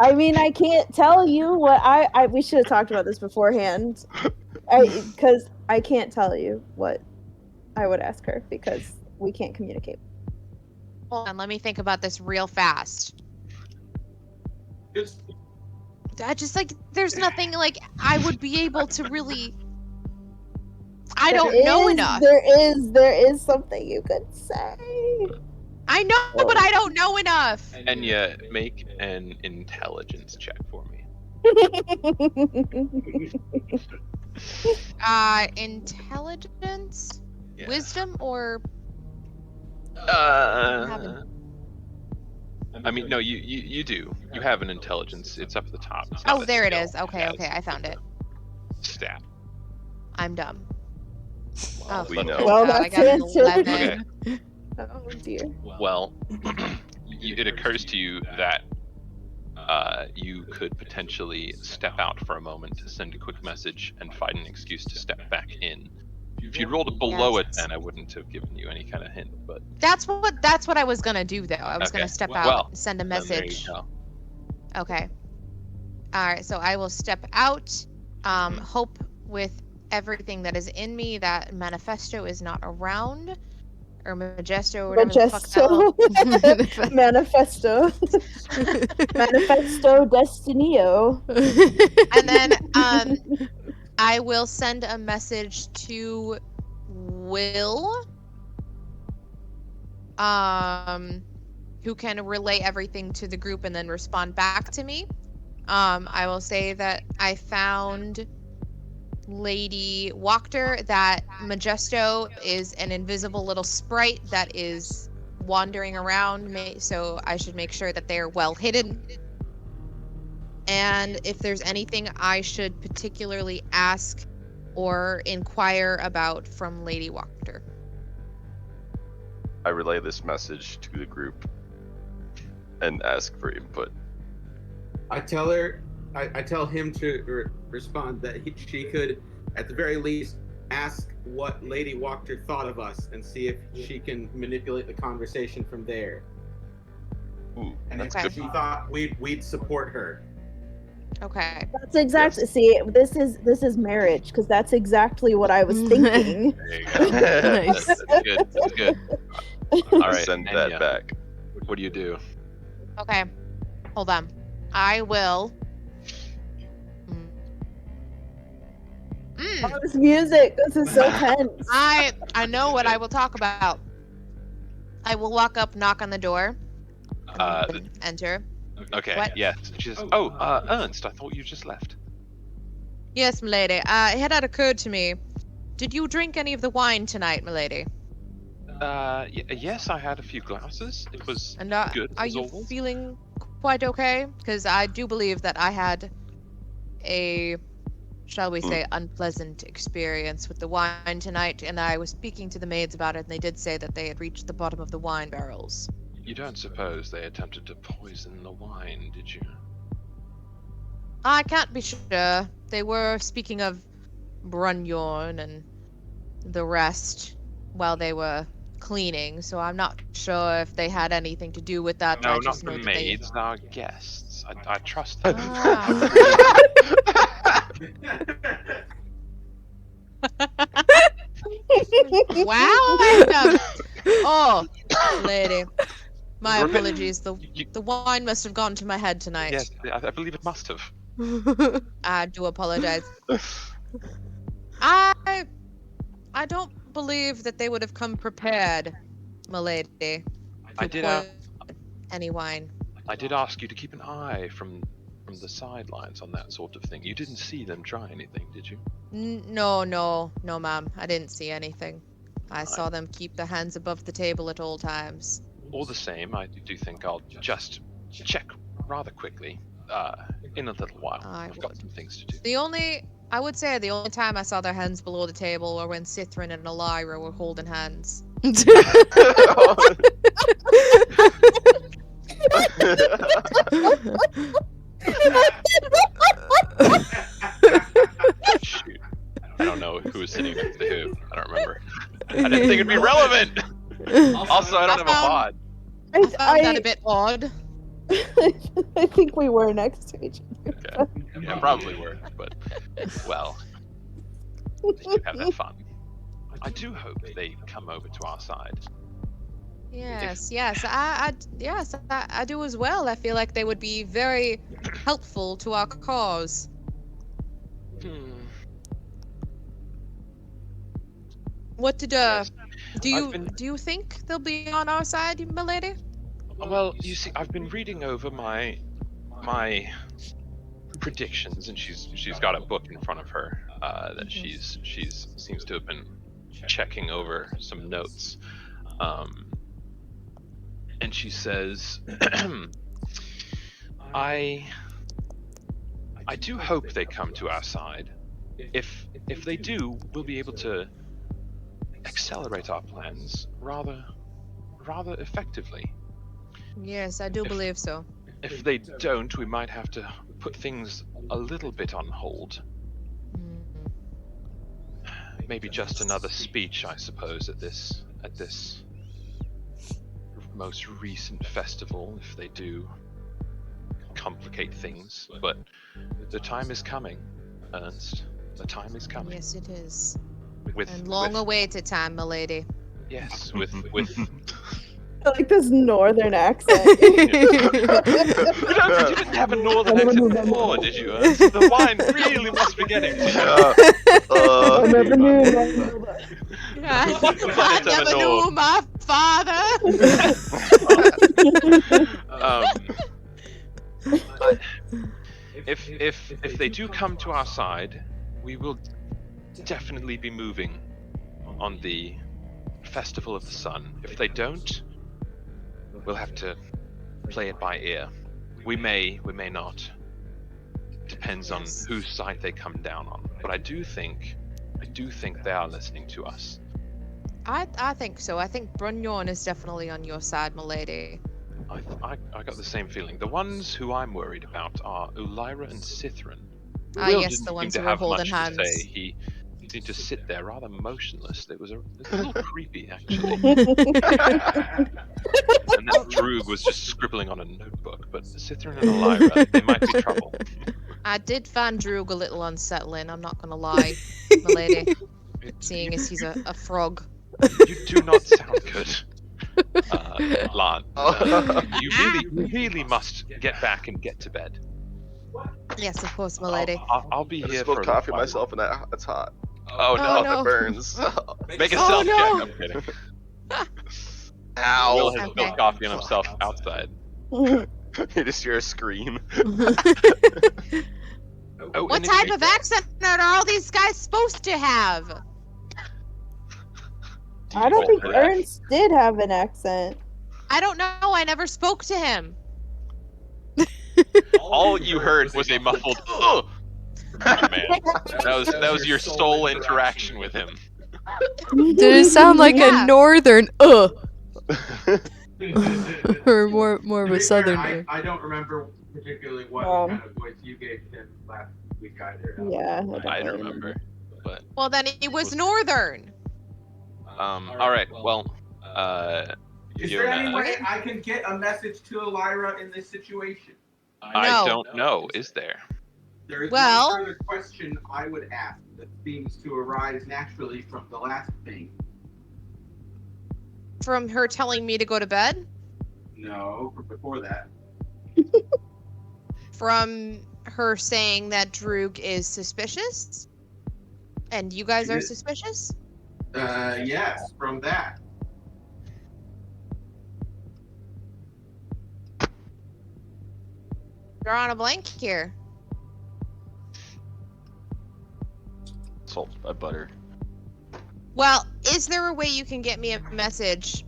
I mean, I can't tell you what we should have talked about this beforehand. Because I can't tell you what I would ask her because we can't communicate. Hold on, let me think about this real fast. I just there's nothing I would be able to really. I don't know enough. There is something you could say. I know, but I don't know enough. Ennya, make an intelligence check for me. Intelligence, Yeah. wisdom, or I mean, no, you do. You have an intelligence. It's up at the top. It's not oh, a there it skill. is. Okay, I found it. Stat. I'm dumb. Well, we know. Well, God, I that's got an answered. 11. Okay. Oh dear. Well, it occurs to you that you could potentially step out for a moment to send a quick message and find an excuse to step back in. If you rolled it below it, then I wouldn't have given you any kind of hint. But That's what I was gonna do, though. I was gonna step out, and send a then there you message. go. Okay. All right. So I will step out. Hope with everything that is in me that Manifesto is not around, or Majesto, or whatever the fuck that Manifesto. Manifesto Destinio. And then I will send a message to Will, who can relay everything to the group and then respond back to me. I will say that I found Lady Wachter, that Majesto is an invisible little sprite that is wandering around, so I should make sure that they're well hidden. And if there's anything I should particularly ask or inquire about from Lady Wachter. I relay this message to the group and ask for input. I tell him to respond that she could, at the very least, ask what Lady Wachter thought of us and see if she can manipulate the conversation from there. Ooh, And that's if good. she thought we'd support her. Okay. That's exactly. See, this is marriage because that's exactly what I was thinking. There you go. Nice. That's good. That's good. All right, send Ennya. that back. What do you do? Okay. Hold on. I will. Oh, this music. This is so tense. I know what I will talk about. I will walk up, knock on the door, and enter. Okay. What? Yes. She says, Ernst, I thought you just left. Yes, milady. It had occurred to me. Did you drink any of the wine tonight, milady? Yes, I had a few glasses. It was And good. are as you always. feeling quite okay? Because I do believe that I had a, shall we say, unpleasant experience with the wine tonight, and I was speaking to the maids about it, and they did say that they had reached the bottom of the wine barrels. You don't suppose they attempted to poison the wine, did you? I can't be sure. They were speaking of Brunyorn and the rest while they were cleaning, so I'm not sure if they had anything to do with that. No, I not just the know that maids, our guests. I trust them. Wow! Oh, lady. My apologies. The wine must have gone to my head tonight. Yes, I believe it must have. I do apologize. I don't believe that they would have come prepared, milady. I did any wine. I did ask you to keep an eye from the sidelines on that sort of thing. You didn't see them try anything, did you? No, ma'am. I didn't see anything. I saw them keep their hands above the table at all times. All the same, I do think I'll just check rather quickly. in a little while. I I've got would. some things to do. I would say the only time I saw their hands below the table were when Sithruun and Elira were holding hands. Shoot. I don't know who was sitting next to who. I don't remember. I didn't think it'd be relevant. Also, I don't have a mod. I found that a bit odd. I think we were next to each other. Okay. Yeah, probably were, but well, they do have that fun. I do hope they come over to our side. Yes, I do as well. I feel like they would be very helpful to our cause. What did Yes. do you think they'll be on our side, milady? Well, you see, I've been reading over my predictions, and she's got a book in front of her that she's seems to have been checking over some notes, and she says, I do hope they come to our side. If they do, we'll be able to accelerate our plans rather effectively. Yes, I do believe so. If they don't, we might have to put things a little bit on hold. Maybe just another speech, I suppose, at this most recent festival, if they do complicate things. But the time is coming, Ernst. The time is coming. Yes, it is. And long-awaited time, milady. Yes, with I like this northern accent. You didn't have a northern accent before, did you? Ernst? The wine really must be getting to you. I never knew. I never knew my father. If they do come to our side, we will definitely be moving on the Festival of the Sun. If they don't, we'll have to play it by ear. We may not. Depends on whose side they come down on. But I do think they are listening to us. I think so. I think Brunyorn is definitely on your side, milady. I got the same feeling. The ones who I'm worried about are Elira and Sithruun. Yes, the ones who were holding hands. He seemed to sit there rather motionless. It was a little creepy, actually. And that Droog was just scribbling on a notebook. But Sithruun and Elira, they might be trouble. I did find Droog a little unsettling, I'm not gonna lie, milady. Seeing as he's a frog. You do not sound good, Lan. You really must get back and get to bed. Yes, of course, milady. I'll be I here spilled for coffee myself, and that's hot. Oh no, no. It burns. Make a Oh, self no. check. I'm kidding. Ow! Will has spilled coffee on himself outside. You just hear a scream. Oh, What type of accent are all these guys supposed to have? I don't think Ernst did have an accent. I don't know, I never spoke to him. All you heard was a muffled "ugh." Oh, man, that was your sole interaction with him. Did it sound like a northern or more of a southern? I don't remember particularly what kind of voice you gave him last week either. Yeah, I don't remember, but Well, then he was northern. all right. Well, Is there any way I can get a message to Elira in this situation? I don't know. Is there? There is Well- one further question I would ask that seems to arise naturally from the last thing. From her telling me to go to bed? No, from before that. From her saying that Droog is suspicious? And you guys are suspicious? Yes, from that. Drawing a blank here. Salt by butter. Well, is there a way you can get me a message?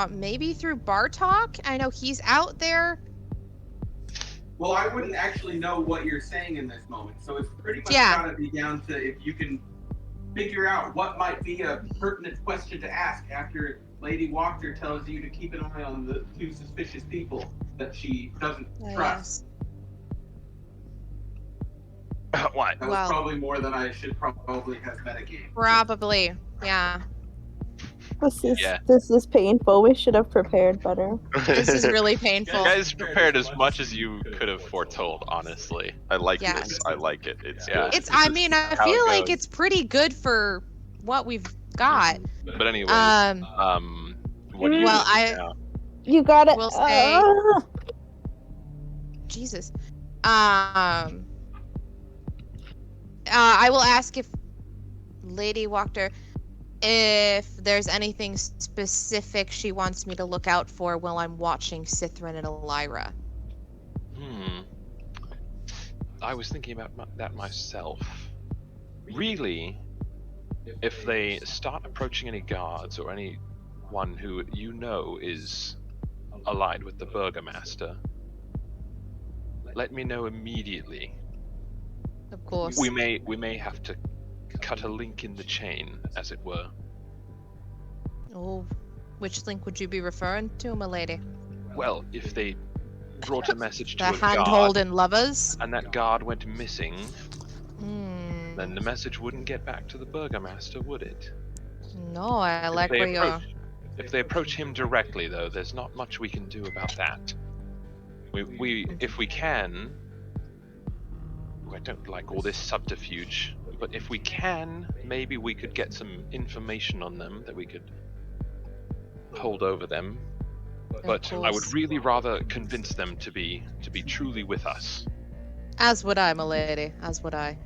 Maybe through Bartok? I know he's out there Well, I wouldn't actually know what you're saying in this moment, so it's pretty much gotta be down to if you can figure out what might be a pertinent question to ask after Lady Wachter tells you to keep an eye on the 2 suspicious people that she doesn't trust. What? That was probably more than I should probably have metagamed. Probably, yeah. This is painful. We should have prepared better. This is really painful. You guys prepared as much as you could have foretold, honestly. I like this. I like it. It's good. It's. I mean, I feel like it's pretty good for what we've got. But anyway, what do you? Well, You got it. We'll say. Jesus. I will ask if Lady Wachter, if there's anything specific she wants me to look out for while I'm watching Sithruun and Elira. I was thinking about that myself. Really, if they start approaching any guards or anyone who you know is allied with the Burgomaster, let me know immediately. Of course. We may have to cut a link in the chain, as it were. Oh, which link would you be referring to, my lady? Well, if they brought a message to The a guard, hand-holding lovers? and that guard went missing, then the message wouldn't get back to the Burgomaster, would it? No, I like where you're... If they approach him directly, though, there's not much we can do about that. If we can... I don't like all this subterfuge, but if we can, maybe we could get some information on them that we could hold over them. But I would really rather convince them to be truly with us. As would I, my lady. As would I.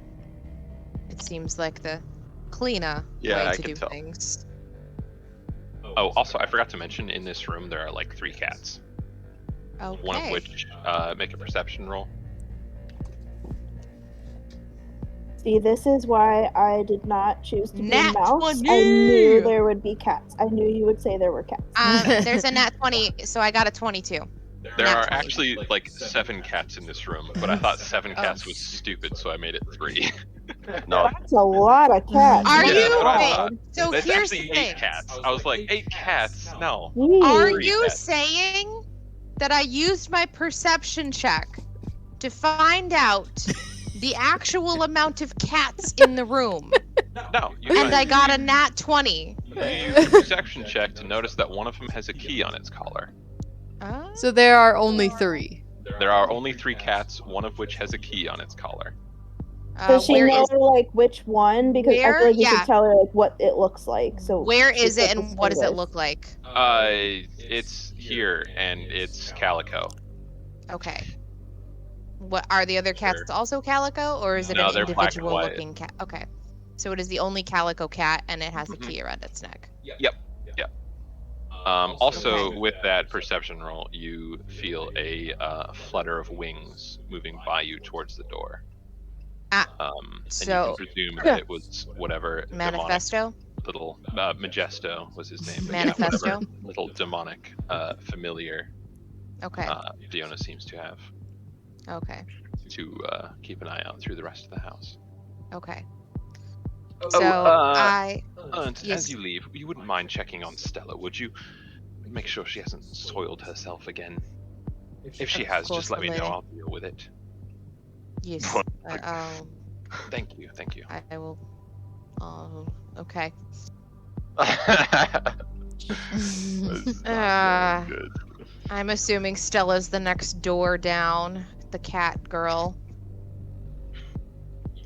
It seems like the cleaner way to do things. Oh, also, I forgot to mention, in this room there are like 3 cats. Okay. One of which make a perception roll. See, this is why I did not choose to be Nat mouse. 20! I knew there would be cats. I knew you would say there were cats. There's a nat 20, so I got a 22. There are actually like 7 cats in this room, but I thought 7 cats was stupid, so I made it 3. No, That's a lot of cats. Are Yeah, you? that's what I Wait, thought. so It's here's actually the thing. 8 cats. I was like, 8 cats? No. Are 3 you cats. saying that I used my perception check to find out the actual amount of cats in the room? No. And I got a nat 20. You used a perception check to notice that one of them has a key on its collar. So there are only 3. There are only 3 cats, one of which has a key on its collar. Does she know like which one? Because I feel like you should tell her like what it looks like. So where is it and what does it look like? It's here and it's calico. Okay. What are the other cats also calico, or is it No, an they're black and individual white. looking cat? Okay. So it is the only calico cat and it has a key around its neck. Yep. Also, with that perception roll, you feel a flutter of wings moving by you towards the door. And you can presume that it was whatever Manifesto? Little Majesto was his name. But Manifesto? yeah, whatever little demonic familiar Okay. Fiona seems to have. Okay. To keep an eye out through the rest of the house. Okay. So Ernst, as you leave, you wouldn't mind checking on Stella, would you? Make sure she hasn't soiled herself again. If she has, just let me know. I'll deal with it. Yes. Thank you. I will. Okay. I'm assuming Stella's the next door down. The cat girl.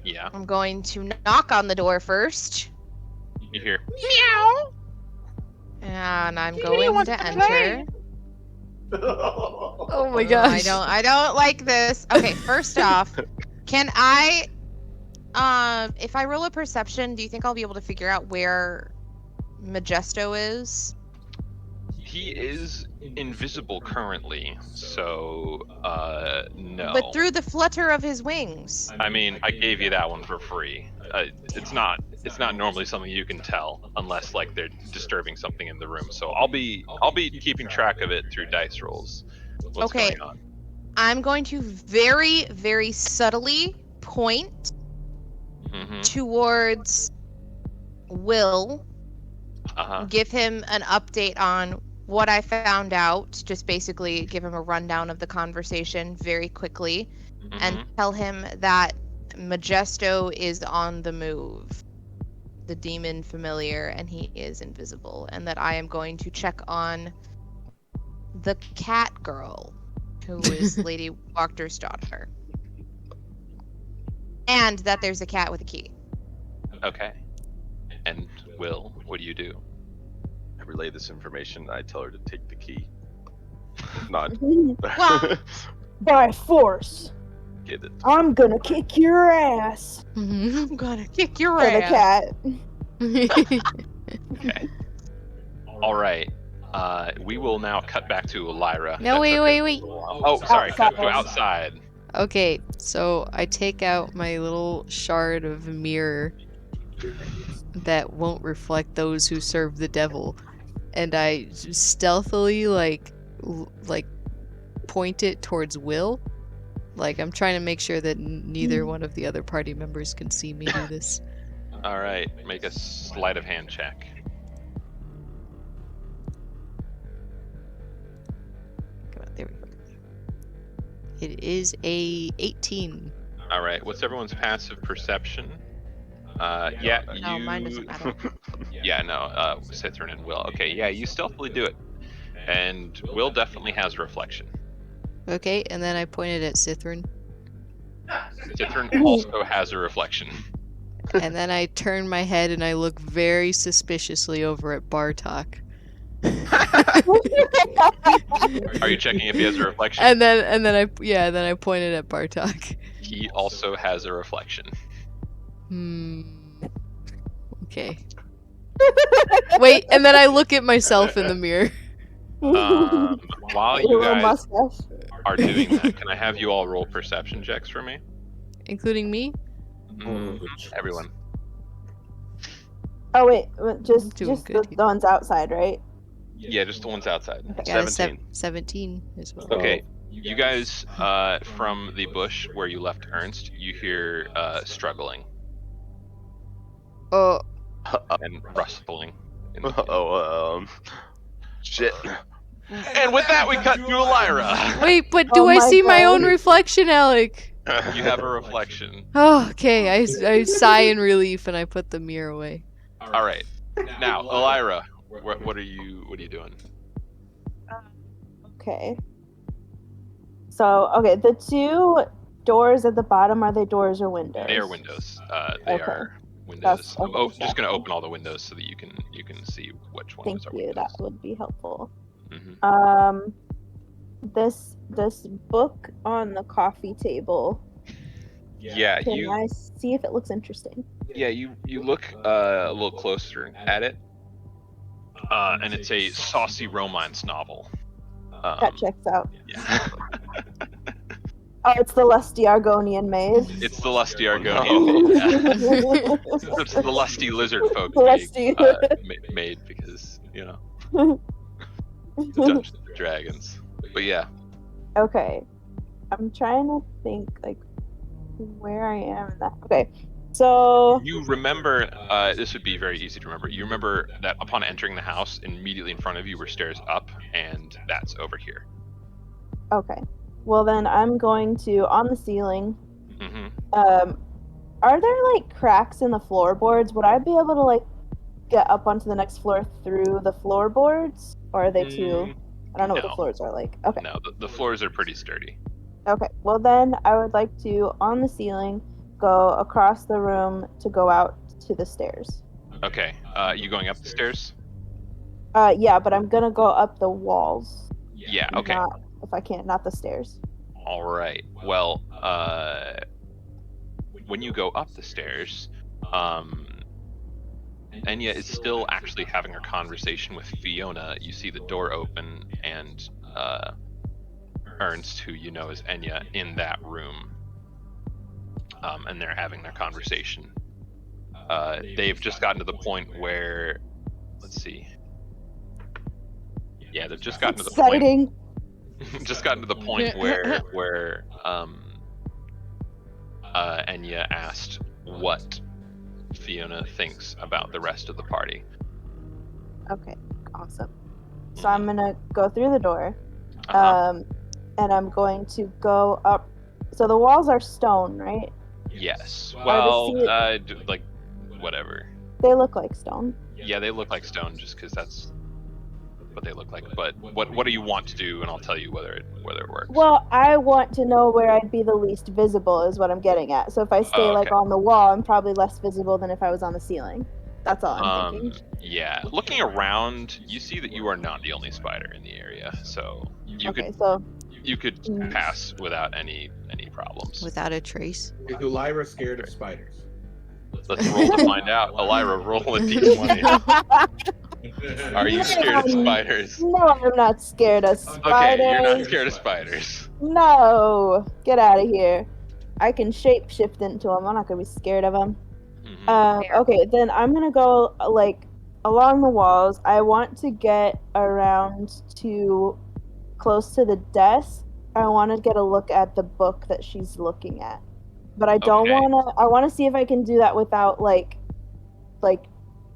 Yeah. I'm going to knock on the door first. You hear meow. And I'm going to enter. Oh my gosh. I don't like this. Okay, first off, can I if I roll a perception, do you think I'll be able to figure out where Majesto is? He is invisible currently, so no. But through the flutter of his wings. I mean, I gave you that one for free. It's not normally something you can tell unless like they're disturbing something in the room. So I'll be keeping track of it through dice rolls. What's going on? I'm going to very, very subtly point towards Will. Give him an update on what I found out. Just basically give him a rundown of the conversation very quickly. And tell him that Majesto is on the move. The demon familiar, and he is invisible. And that I am going to check on the cat girl, who is Lady Wachter's daughter. And that there's a cat with a key. Okay. And Will, what do you do? I relay this information. I tell her to take the key. Not. Well, By force. Get it. I'm gonna kick your ass. I'm gonna kick your For the ass. cat. Okay. All right. We will now cut back to Lyra. No, wait. Oh, sorry. Cut to outside. Okay, so I take out my little shard of mirror that won't reflect those who serve the devil, and I stealthily like point it towards Will. Like, I'm trying to make sure that neither one of the other party members can see me do this. All right. Make a sleight of hand check. Come on, there we go. It is a 18. All right. What's everyone's passive perception? Yeah, you. No, mine doesn't matter. Yeah, no. Sithruun and Will. Okay, yeah, you stealthily do it, and Will definitely has reflection. Okay, and then I pointed at Sithruun. Sithruun also has a reflection. And then I turn my head and I look very suspiciously over at Bartok. Are you checking if he has a reflection? And then I pointed at Bartok. He also has a reflection. Okay. Wait, and then I look at myself in the mirror. While you guys mustache. are doing that, can I have you all roll perception checks for me? Including me? Everyone. Oh wait, just Doing the good. ones outside, right? Yeah, just the ones outside. I got 17. 17 as well. Okay, you guys, from the bush where you left Ernst, you hear struggling Oh, and rustling. Shit. And with that, we cut to Lyra. wait, but do Oh I my see my own God. reflection, Alec? You have a reflection. Oh, okay. I sigh in relief and I put the mirror away. All right. Now, Lyra, what are you doing? Okay. So, okay, the two doors at the bottom, are they doors or windows? They are windows. They Okay. are windows. That's- okay, Oh, just that's gonna fine. open all the windows so that you can see which ones Thank are you. windows. That would be helpful. Mhm. This book on the coffee table. Yeah, Can you I see if it looks interesting? you look a little closer at it, and it's a saucy romance novel. That checks out. Yeah. Oh, it's the lusty Argonian maid. It's the lusty Argonian. Yeah. It's the lusty lizard folk Lusty. made because Dungeons and Dragons. But yeah, Okay. I'm trying to think like where I am in that. Okay. So you remember. This would be very easy to remember. You remember that upon entering the house, immediately in front of you were stairs up, and that's over here. okay. Well then I'm going to on the ceiling. Mm-hmm. Are there like cracks in the floorboards? Would I be able to like get up onto the next floor through the floorboards? Or are they too I don't know what no. the floors are like. Okay. No, the floors are pretty sturdy. Okay. Well then I would like to on the ceiling go across the room to go out to the stairs. Okay. You going up the stairs? Yeah, but I'm gonna go up the walls. Yeah. Okay. Not, if I can't, not the stairs. All right. Well, when you go up the stairs, Ennya is still actually having her conversation with Fiona. You see the door open and Ernst, who you know is Ennya, in that room. And they're having their conversation. They've just gotten to the point where, let's see. Yeah, they've just gotten to the point. Exciting. just gotten to the point where Ennya asked what Fiona thinks about the rest of the party. Okay, awesome. So I'm gonna go through the door, Uh-huh. and I'm going to go up. So the walls are stone, right? Yes. Are Well, the like whatever. They look like stone. Yeah, they look like stone just because that's what they look like. But what do you want to do, and I'll tell you whether it works. Well, I want to know where I'd be the least visible is what I'm getting at. So if I stay like on the wall, I'm probably less visible than if I was on the ceiling. That's all I'm thinking. Yeah, looking around, you see that you are not the only spider in the area, so you could pass without any problems. Without a trace. Is Elira scared of spiders? Let's roll to find out. Elira, roll a d20. Are you scared of spiders? No, I'm not scared of spiders. Okay, you're not scared of spiders. No, get out of here. I can shapeshift into them. I'm not gonna be scared of them. Okay, then I'm gonna go like along the walls. I want to get around to close to the desk. I want to get a look at the book that she's looking at, but I don't want to. I want to see if I can do that without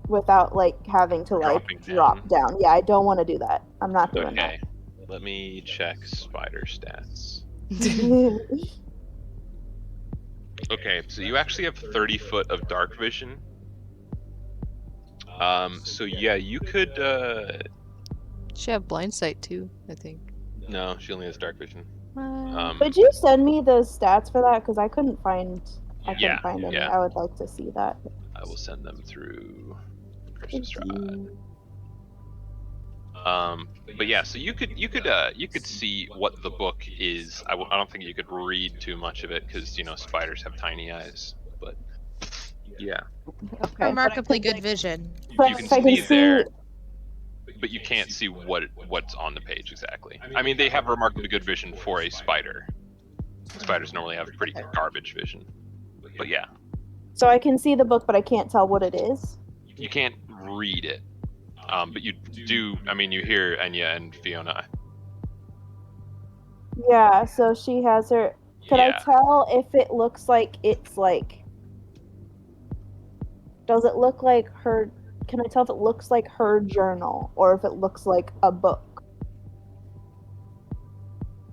without having to drop down. Yeah, I don't want to do that. I'm not doing that. Okay, let me check spider stats. Okay, so you actually have 30 foot of dark vision. So yeah, you could. She have blind sight too, I think. No, she only has dark vision. Could you send me the stats for that? Because I couldn't find. I couldn't find any. Yeah. I would like to see that. I will send them through Curse of Strahd. But yeah, so you could see what the book is. I don't think you could read too much of it because spiders have tiny eyes. But yeah. Okay. Remarkably good vision. You can see there, but you can't see what's on the page exactly. I mean, they have remarkably good vision for a spider. Spiders normally have pretty garbage vision. But yeah. So I can see the book, but I can't tell what it is. You can't read it. But you do, I mean, you hear Ennya and Fiona. Yeah, so she has her. Could I tell if it looks like it's like. Does it look like her. Can I tell if it looks like her journal or if it looks like a book?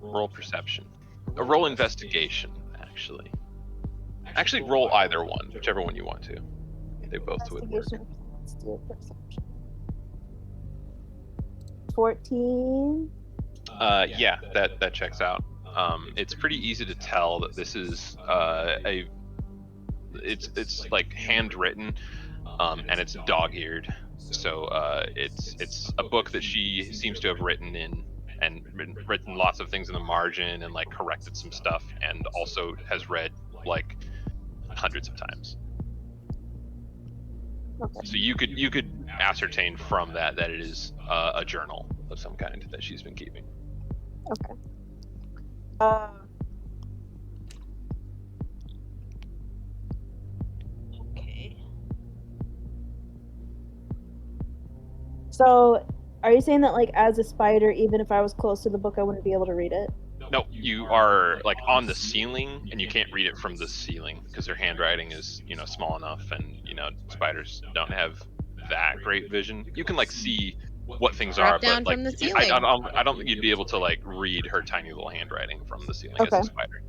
Roll perception. Roll investigation, actually. Actually, roll either one, whichever one you want to. They both would work. Let's do a perception. 14. Yeah, that checks out. It's pretty easy to tell that this is it's like handwritten, and it's dog-eared. So it's a book that she seems to have written in and written lots of things in the margin and like corrected some stuff, and also has read like hundreds of times. Okay. So you could ascertain from that it is a journal of some kind that she's been keeping. Okay. Okay. So, are you saying that like as a spider, even if I was close to the book, I wouldn't be able to read it? No, you are like on the ceiling, and you can't read it from the ceiling because their handwriting is, small enough, and spiders don't have that great vision. You can like see what things Drop are, down but from the like ceiling. I don't think you'd be able to like read her tiny little handwriting from the ceiling as a spider.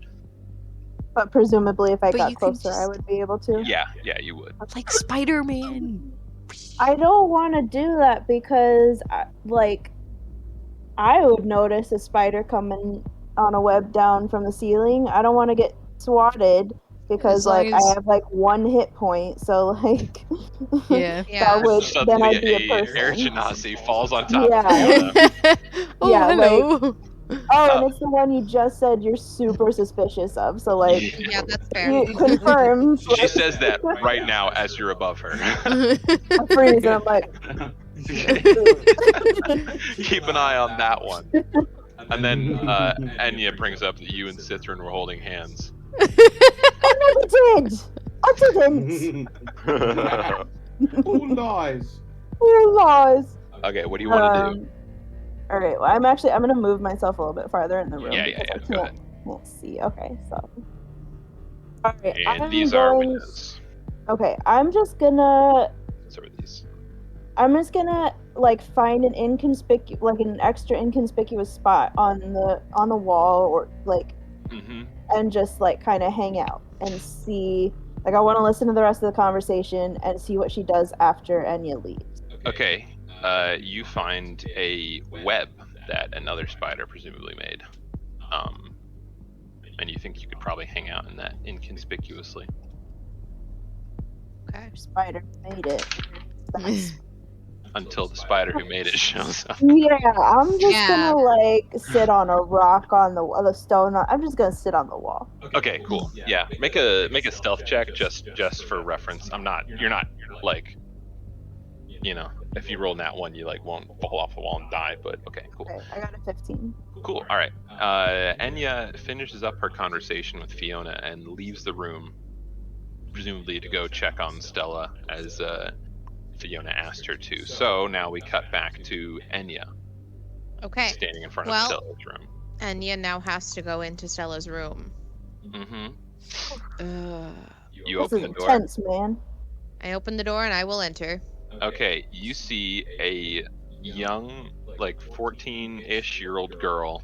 But presumably, if I But got you can closer, I would be able to. Yeah, you would. Like Spider-Man. I don't want to do that because, I would notice a spider coming on a web down from the ceiling. I don't want to get swatted because, I have one hit point. So, Yeah. that would then I'd be a Suddenly, person. air genasi falls on top of Fiona. Oh, Yeah, hello. and it's the one you just said you're super suspicious of. So, Yeah, that's fair. you confirm. She says that right now as you're above her. I freeze and I'm like, Keep an eye on that one. And then Ennya brings up that you and Sithruun were holding hands. I never did. I didn't. Who lies? Who lies? Okay, what do you want to do? All right. Well, I'm gonna move myself a little bit farther in the room Yeah. because Go I ahead. can't see. Okay, so. All right. And these are windows. Okay, I'm just gonna So are these. like find an an extra inconspicuous spot on the wall or like, and just like kind of hang out and see. Like, I want to listen to the rest of the conversation and see what she does after Ennya leaves. Okay. You find a web that another spider presumably made. And you think you could probably hang out in that inconspicuously. Okay. Spider made it. Until the spider who made it shows up. Yeah, I'm just gonna like sit on a rock on the stone. I'm just gonna sit on the wall. Okay, cool. Yeah, make a stealth check just for reference. You're not like, if you roll nat 1, you like won't fall off the wall and die. But okay, cool. Okay, I got a 15. Cool. All right. Ennya finishes up her conversation with Fiona and leaves the room, presumably to go check on Stella as Fiona asked her to. So now we cut back to Ennya. Okay. Standing in front of Stella's room. Ennya now has to go into Stella's room. You open the door. Tense, man. I open the door and I will enter. Okay, you see a young, like 14-ish-year-old girl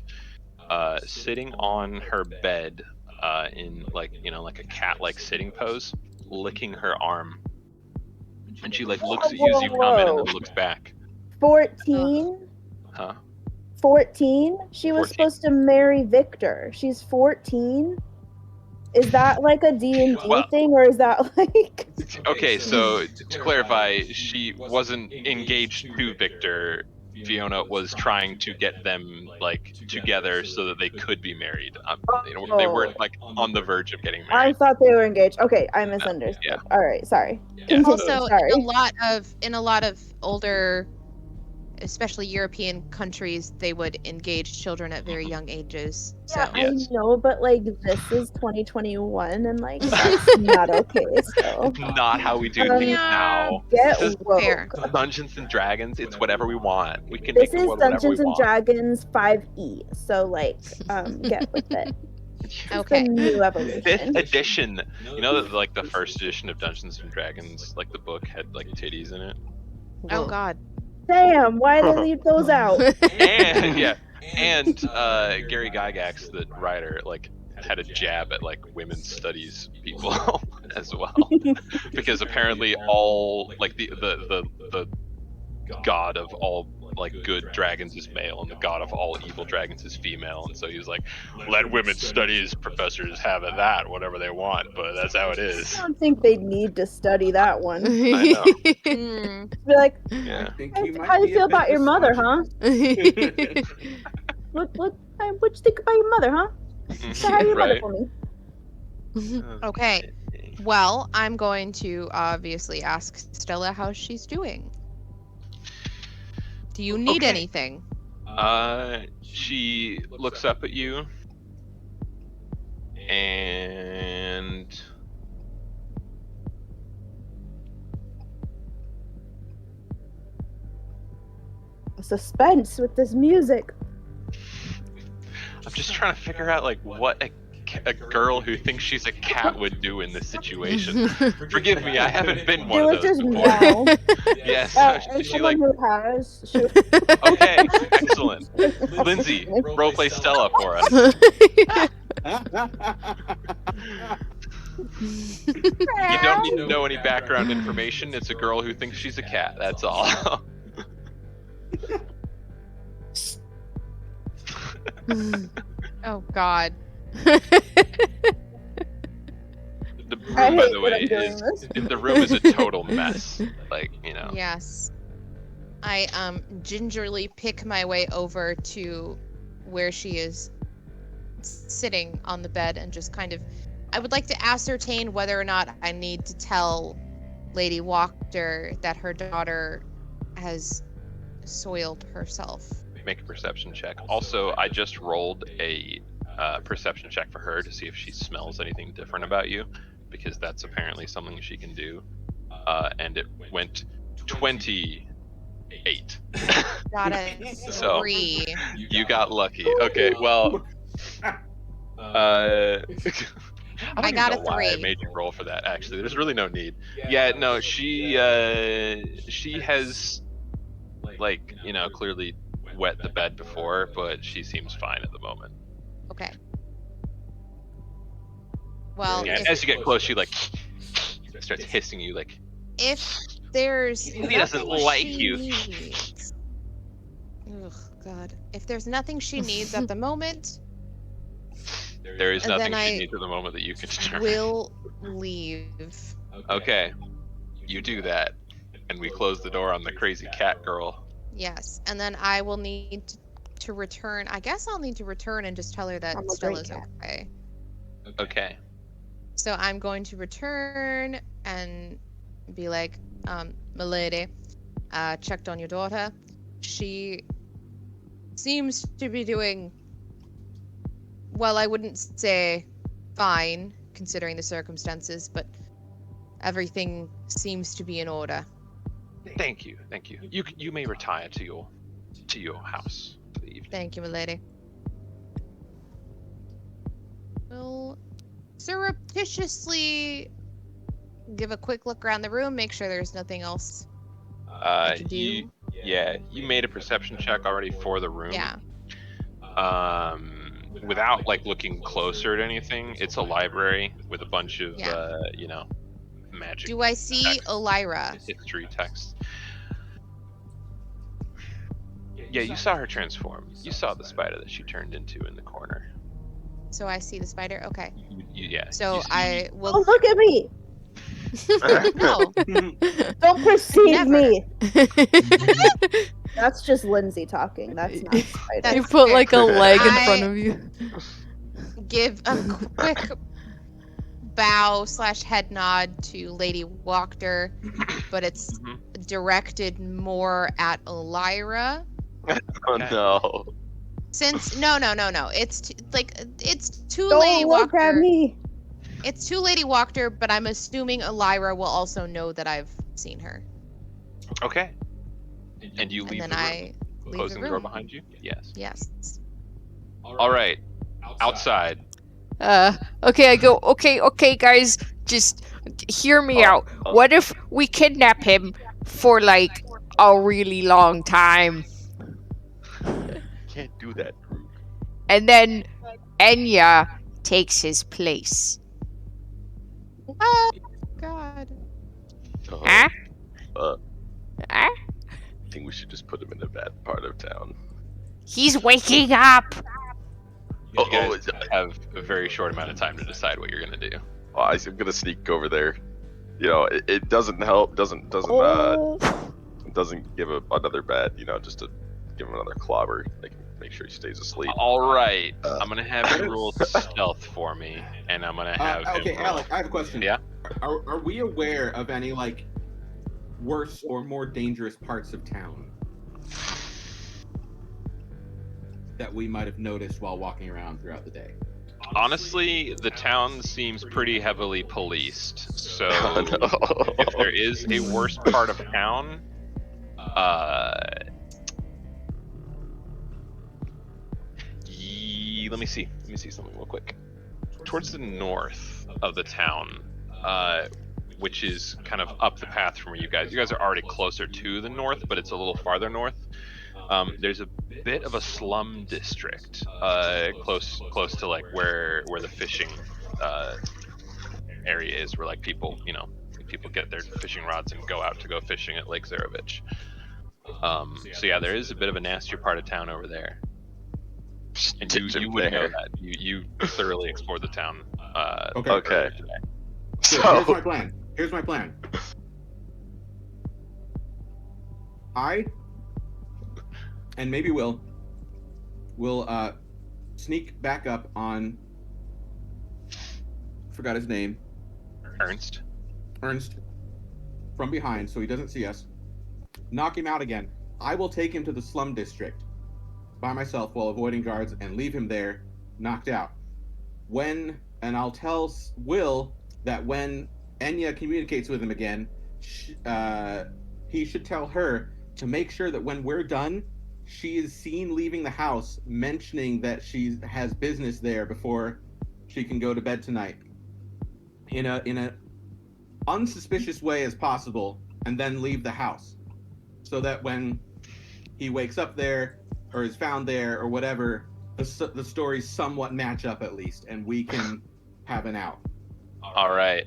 sitting on her bed in like a cat-like sitting pose, licking her arm. And she like looks at you as you come in and then looks back. 14? Huh? 14? She was 14. supposed to marry Victor. She's 14? Is that like a D&D thing, or is that like... Okay, so to clarify, she wasn't engaged to Victor. Fiona was trying to get them like together so that they could be married. They weren't like on the verge of getting married. I thought they were engaged. Okay, I misunderstood. Yeah. All right, sorry. Yeah. Also, sorry. in a lot of older, especially European countries, they would engage children at very young ages. So. Yeah, I know, but like this is 2021, and like that's not okay. So It's not how we do things now. Get This is woke. Dungeons and Dragons. It's whatever we want. We can This make it is whatever Dungeons we and want. Dragons 5e. So like, get with it. Okay. New evolution. 5th edition. You know that like the first edition of Dungeons and Dragons, like the book had like titties in it. Oh God. Damn, why did they leave those out? And Gary Gygax, the writer, like had a jab at like women's studies people as well, because apparently all like the god of all like good dragons is male and the god of all evil dragons is female, and so he was like, let women's studies professors have that whatever they want, but that's how it is. I don't think they need to study that one. I know. Be like, Yeah. how do you feel about your mother, huh? What'd you think about your mother, huh? So how your mother for me? Okay. Well, I'm going to obviously ask Stella how she's doing. Do you need anything? She looks up at you and Suspense with this music. I'm just trying to figure out like what a girl who thinks she's a cat would do in this situation. Forgive me, I haven't been one of those before. Yes. As She like someone who has. okay, excellent. Lindsay, roleplay Stella for us. You don't need to know any background information. It's a girl who thinks she's a cat. That's all. Oh God. The room, by the way, is a total mess. Like, Yes. I gingerly pick my way over to where she is sitting on the bed and just kind of, I would like to ascertain whether or not I need to tell Lady Wachter that her daughter has soiled herself. Make a perception check. Also, I just rolled a perception check for her to see if she smells anything different about you, because that's apparently something she can do. And it went 20. 8. Got a So 3. you got lucky. Okay, well, I don't I even got know a why I 3. made you roll for that. Actually, there's really no need. Yeah, no, she has like clearly wet the bed before, but she seems fine at the moment. Okay. Well, Yeah, as you get close, she like starts hissing you like. if there's He doesn't nothing like she you. needs. Ugh, God. If there's nothing she needs at the moment, There is And nothing then she I needs at the moment that you can determine. will leave. Okay, you do that, and we close the door on the crazy cat girl. Yes, and then I will need to return. I guess I'll need to return and just tell her that I'm a great Stella's cat. okay. Okay. So I'm going to return and be like, milady, checked on your daughter. She seems to be doing, well, I wouldn't say fine, considering the circumstances, but everything seems to be in order. Thank you. You may retire to your house for the evening. Thank you, milady. We'll surreptitiously give a quick look around the room, make sure there's nothing else I can do. You made a perception check already for the room. Yeah. Without like looking closer at anything, it's a library with a bunch of magic. Do I see text, Elira? history text? Yeah, you saw her transform. You saw the spider that she turned into in the corner. So I see the spider? Okay. Yeah. So you see- I will. Oh, look at me! No. Don't perceive Never. me! That's just Lindsay talking. That's not Spider. That's You put fair. like a leg in I- front of you. Give a quick bow / head nod to Lady Wachter, but it's directed more at Elira. Oh no. Since no, it's to Don't Lady look at Wachter. me! It's to Lady Wachter, but I'm assuming Elira will also know that I've seen her. Okay. And you And leave then the room, I leave closing the the door room. behind you. Yes. Yes. All right. Outside. Okay, I go, okay, guys, just hear me out. What if we kidnap him for, like, a really long time? Can't do that, Drew. And then Ennya takes his place. Oh God. Huh? Huh? Huh? I think we should just put him in a bad part of town. He's waking up! Oh, You guys have a very short amount of time to decide what you're gonna do. I'm gonna sneak over there. It doesn't help. Doesn't give another bad. Just to give him another clobber. Make sure he stays asleep. All right. I'm gonna have you roll stealth for me, and I'm gonna have him Okay, roll. Alec, I have a question. Yeah? Are we aware of any worse or more dangerous parts of town that we might have noticed while walking around throughout the day? Honestly, the town seems pretty heavily policed. So Oh, no. if there is a worse part of town, let me see something real quick. Towards the north of the town, which is kind of up the path from where you guys are already closer to the north, but it's a little farther north. There's a bit of a slum district, close to like where the fishing area is, where like people get their fishing rods and go out to go fishing at Lake Zarovich. So yeah, there is a bit of a nastier part of town over there. And you would know that. You thoroughly explored the town. Okay. Okay. Here's my plan. Here's my plan. I and maybe we'll sneak back up on. Forgot his name. Ernst. From behind, so he doesn't see us. Knock him out again. I will take him to the slum district by myself while avoiding guards and leave him there, knocked out. And I'll tell Will that when Ennya communicates with him again, he should tell her to make sure that when we're done, she is seen leaving the house, mentioning that she has business there before she can go to bed tonight, in a unsuspicious way as possible, and then leave the house, so that when he wakes up there or is found there or whatever, the stories somewhat match up at least, and we can have an out. All right.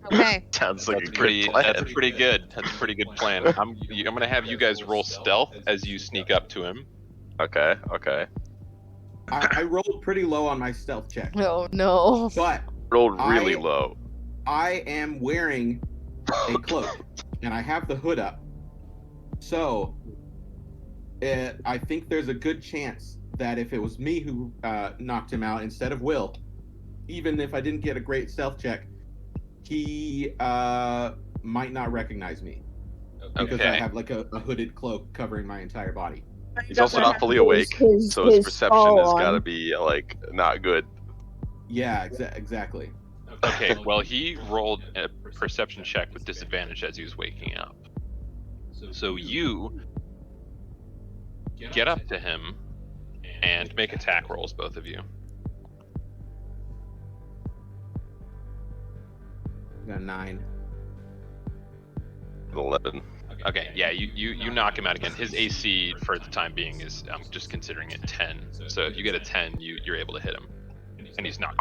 Okay. Sounds like That's a good plan. That's pretty good. That's a pretty good plan. I'm gonna have you guys roll stealth as you sneak up to him. Okay. I rolled pretty low on my stealth check, Oh no. but Rolled really low. I am wearing a cloak, and I have the hood up. So, I think there's a good chance that if it was me who knocked him out instead of Will, even if I didn't get a great stealth check, he might not recognize me. Because I have like a hooded cloak covering my entire body. He's also not fully awake, so his perception has got to be like not good. Yeah, exactly. Okay, well, he rolled a perception check with disadvantage as he was waking up. So you get up to him and make attack rolls, both of you. Got a 9. 11. Okay, yeah, you knock him out again. His AC for the time being is, I'm just considering it 10. So if you get a 10, you're able to hit him. And he's not,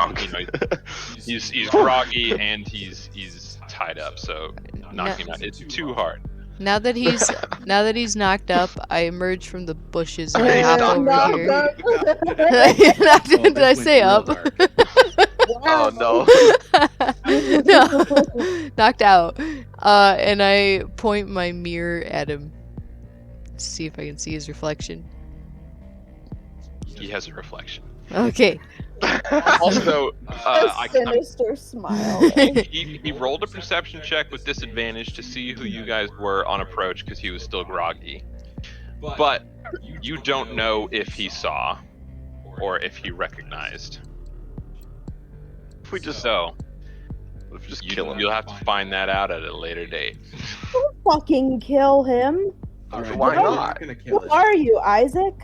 he's groggy and he's tied up, so knocking him out, it's too hard. Now that he's knocked up, I emerge from the bushes and I hop over here. Did I say up? Oh no. No, knocked out. And I point my mirror at him to see if I can see his reflection. He has a reflection. Okay. Also, a sinister smile. he rolled a perception check with disadvantage to see who you guys were on approach because he was still groggy. But you don't know if he saw or if he recognized. If we just So kill him. you'll have to find that out at a later date. Don't fucking kill him. All right, Why I'm not? gonna kill Who are you, Isaac?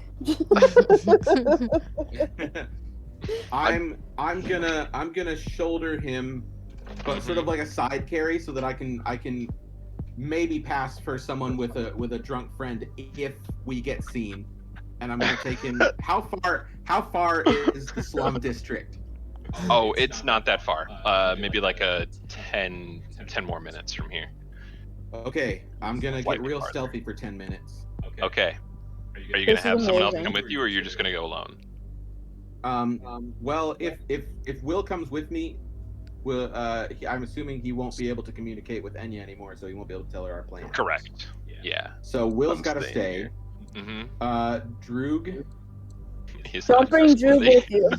I'm gonna shoulder him, but sort of like a side carry, so that I can maybe pass for someone with a drunk friend if we get seen. And I'm gonna take him. How far is the slum district? Oh, it's not that far. Maybe like a 10 more minutes from here. Okay, I'm gonna get Slightly real farther. stealthy for 10 minutes. Okay. Are you gonna This have is someone else amazing. come with you, or you're just gonna go alone? Well, if Will comes with me, I'm assuming he won't be able to communicate with Ennya anymore, so he won't be able to tell her our plan. Correct. Yeah. So Will's I'm got to staying stay. here. Droog, He's Don't not bring Drew trustworthy. with you.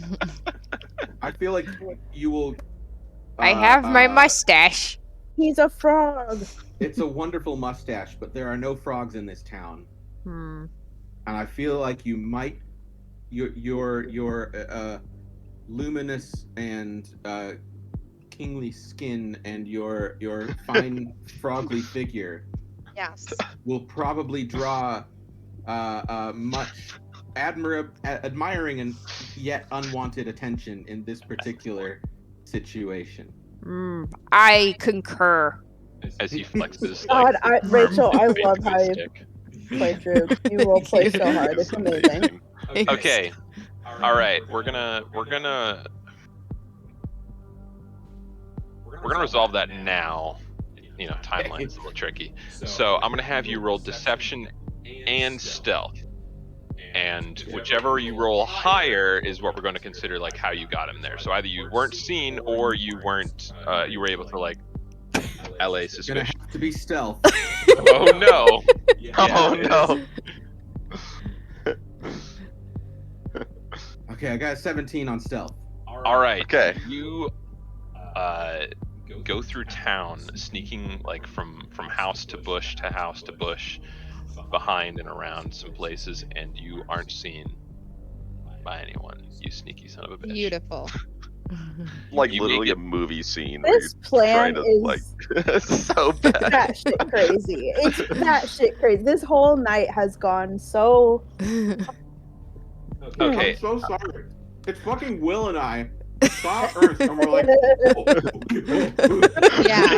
I feel like you will. I have my mustache. He's a frog. It's a wonderful mustache, but there are no frogs in this town, Hmm. and I feel like you might. Your luminous and kingly skin and your fine frogly figure Yes. will probably draw much admiring and yet unwanted attention in this particular situation. I concur. As he flexes God, like Rachel, I basically love how you stick. play Drew. You role play so hard. It's amazing. Okay. All right. We're gonna resolve that now. You know, timeline's a little tricky. So I'm gonna have you roll deception and stealth, and whichever you roll higher is what we're going to consider like how you got him there. So either you weren't seen or you weren't you were able to like LA Gonna suspicion. have to be stealth. Oh no. Oh no. Okay, I got a 17 on stealth. All right. Okay. You go through town, sneaking like from house to bush to house to bush, behind and around some places, and you aren't seen by anyone. You sneaky son of a bitch. Beautiful. Like You literally make a movie scene where This you're trying plan to like so bad. batshit crazy. It's batshit crazy. This whole night has gone so. Okay. I'm so sorry. It's fucking Will and I saw Ernst and we're like, oh. Yeah.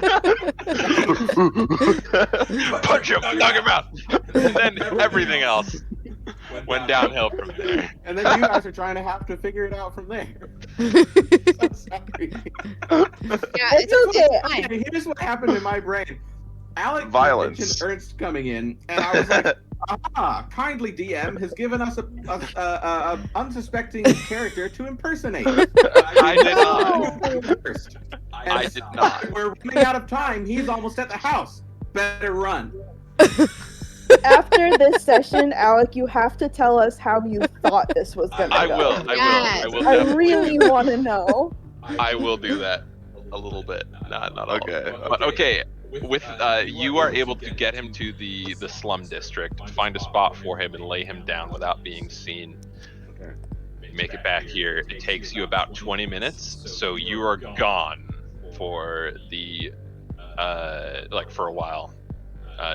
Punch him, knock him out. And then everything else went downhill from there. And then you guys are trying to have to figure it out from there. So sorry. Yeah, It's okay. fine. Okay, here's what happened in my brain. Alec Violence. mentioned Ernst coming in, and I was like, aha, kindly DM has given us a unsuspecting character to impersonate. I did not. First. And I did not. We're running out of time. He's almost at the house. Better run. After this session, Alec, you have to tell us how you thought this was gonna I go. will. Yes. I will. I definitely really do that. want to know. I will do that a little bit. Not all. Okay. But okay. With you are able to get him to the slum district, find a spot for him, and lay him down without being seen. Okay. Make it back here. It takes you about 20 minutes, so you are gone for the for a while.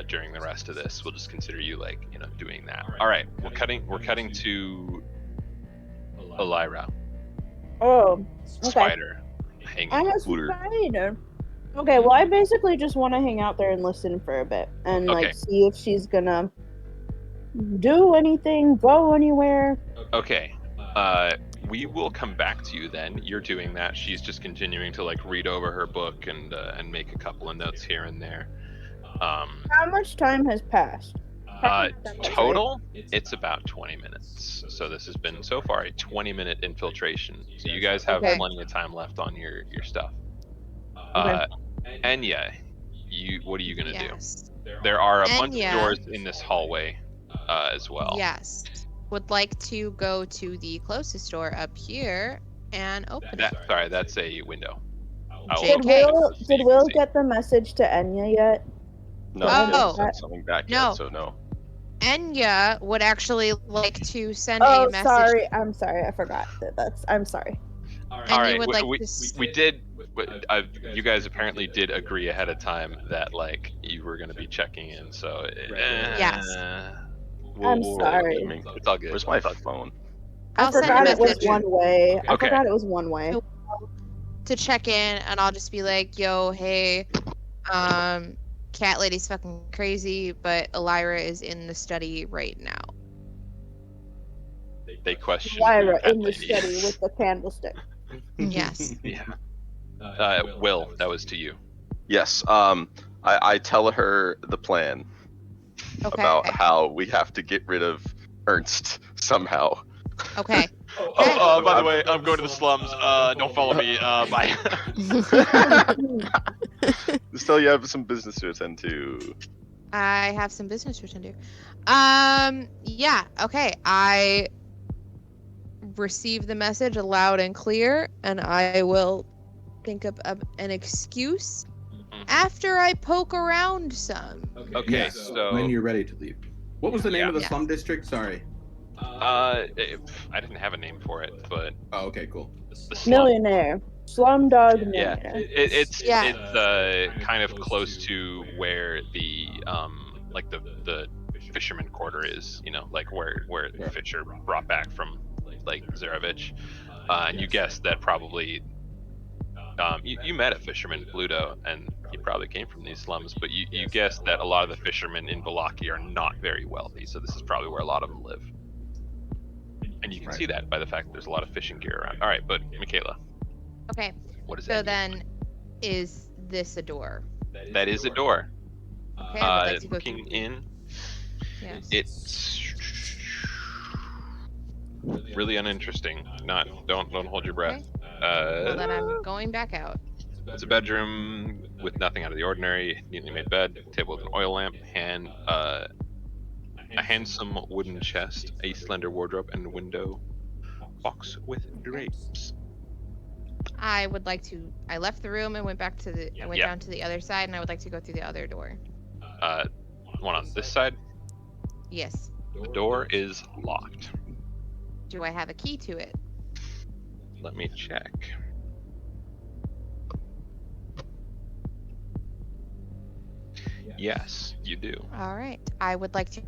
During the rest of this, we'll just consider you doing that. All right, we're cutting to Elira, Oh, okay. spider, hanging. I'm a Scooter. spider. Okay, well, I basically just want to hang out there and listen for a bit and Okay. see if she's gonna do anything, go anywhere. Okay. We will come back to you then. You're doing that. She's just continuing to read over her book and make a couple of notes here and there. How much time has passed? Total, it's about 20 minutes. So this has been so far a 20-minute infiltration. So you guys have Okay. plenty of time left on your stuff. Okay. Ennya, what are you gonna Yes. do? There are a bunch of Ennya. doors in this hallway as well. Yes. Would like to go to the closest door up here and open it. That's a window. I will Did open Okay. it Will, so you did can Will see. get the message to Enya yet? No, Oh. she hasn't sent something back No. yet, so no. Ennya would actually like to send Oh, a message. sorry. I'm sorry. I forgot that. I'm sorry. All Ennya right, would we, like we, to s- we did. You guys apparently did agree ahead of time that you were going to be checking in. So Yes. I'm sorry. I mean, It's all good. where's my phone? I I'll send a forgot it was message one way. I Okay. forgot it was one way. to check in, and I'll just be like, "Yo, hey, cat lady's fucking crazy, but Elira is in the study right now." They question. Lyra who in the that lady study is. with the candlestick. Yes. Yeah. Will, that was to you. Yes. I tell her the plan Okay. about how we have to get rid of Ernst somehow. Okay. By the way, I'm going to the slums. Don't follow me. Bye. Just tell you have some business to attend to. I have some business to attend to. Yeah. Okay. I receive the message loud and clear, and I will think of an excuse after I poke around some. Okay, Yes, so when you're ready to leave. What was the name of the Yeah. slum district? Sorry. I didn't have a name for it, but Oh, okay, cool. the slum. Millionaire. Slumdog Yeah, millionaire. it's Yeah. kind of close to where the the fisherman quarter is, where the Fisher brought back from Zarevich. And you guessed that probably you met a fisherman, Bluto, and he probably came from these slums, but you guessed that a lot of the fishermen in Valaki are not very wealthy, so this is probably where a lot of them live. And you can see that by the fact that there's a lot of fishing gear around. All right, but Michaela, Okay. what is So that? then, is this a door? That is a door. Okay. I would like to go Looking through. in, Yes. it's really uninteresting. Don't hold your breath. Well, then I'm going back out. It's a bedroom with nothing out of the ordinary. Neatly made bed, table with an oil lamp, a handsome wooden chest, a slender wardrobe, and a window box with drapes. I would like to. I left the room and went back to the. I went Yeah. down to the other side, and I would like to go through the other door. One on this side. Yes. The door is locked. Do I have a key to it? Let me check. Yes, you do. All right. I would like to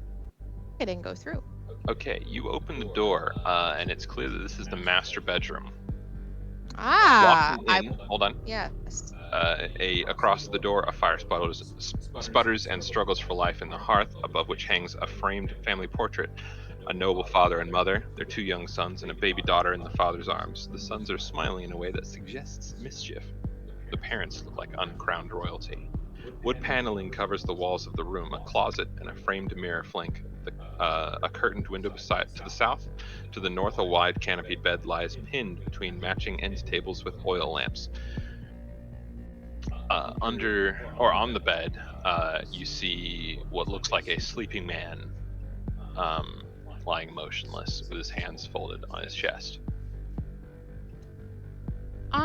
get and go through. Okay, you open the door, and it's clear that this is the master bedroom. Walking in, hold on. Yes. Across the door, a fire sputters and struggles for life in the hearth, above which hangs a framed family portrait. A noble father and mother, their 2 young sons, and a baby daughter in the father's arms. The sons are smiling in a way that suggests mischief. The parents look like uncrowned royalty. Wood paneling covers the walls of the room. A closet and a framed mirror flank a curtained window to the south. To the north, a wide canopied bed lies pinned between matching end tables with oil lamps. On the bed, you see what looks like a sleeping man lying motionless with his hands folded on his chest.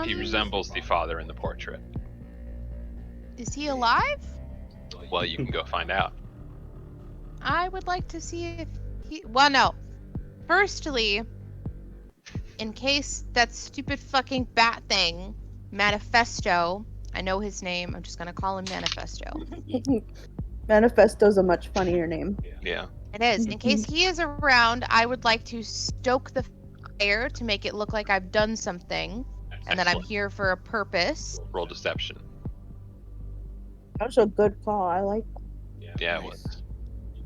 He resembles the father in the portrait. Is he alive? Well, you can go find out. I would like to see if he... Well, no. Firstly, in case that stupid fucking bat thing, Manifesto, I know his name, I'm just gonna call him Manifesto. Manifesto's a much funnier name. Yeah. It is. In case he is around, I would like to stoke the fire to make it look like I've done something, and that I'm here for a purpose. Roll deception. That was a good call. I like that. Yeah, it was.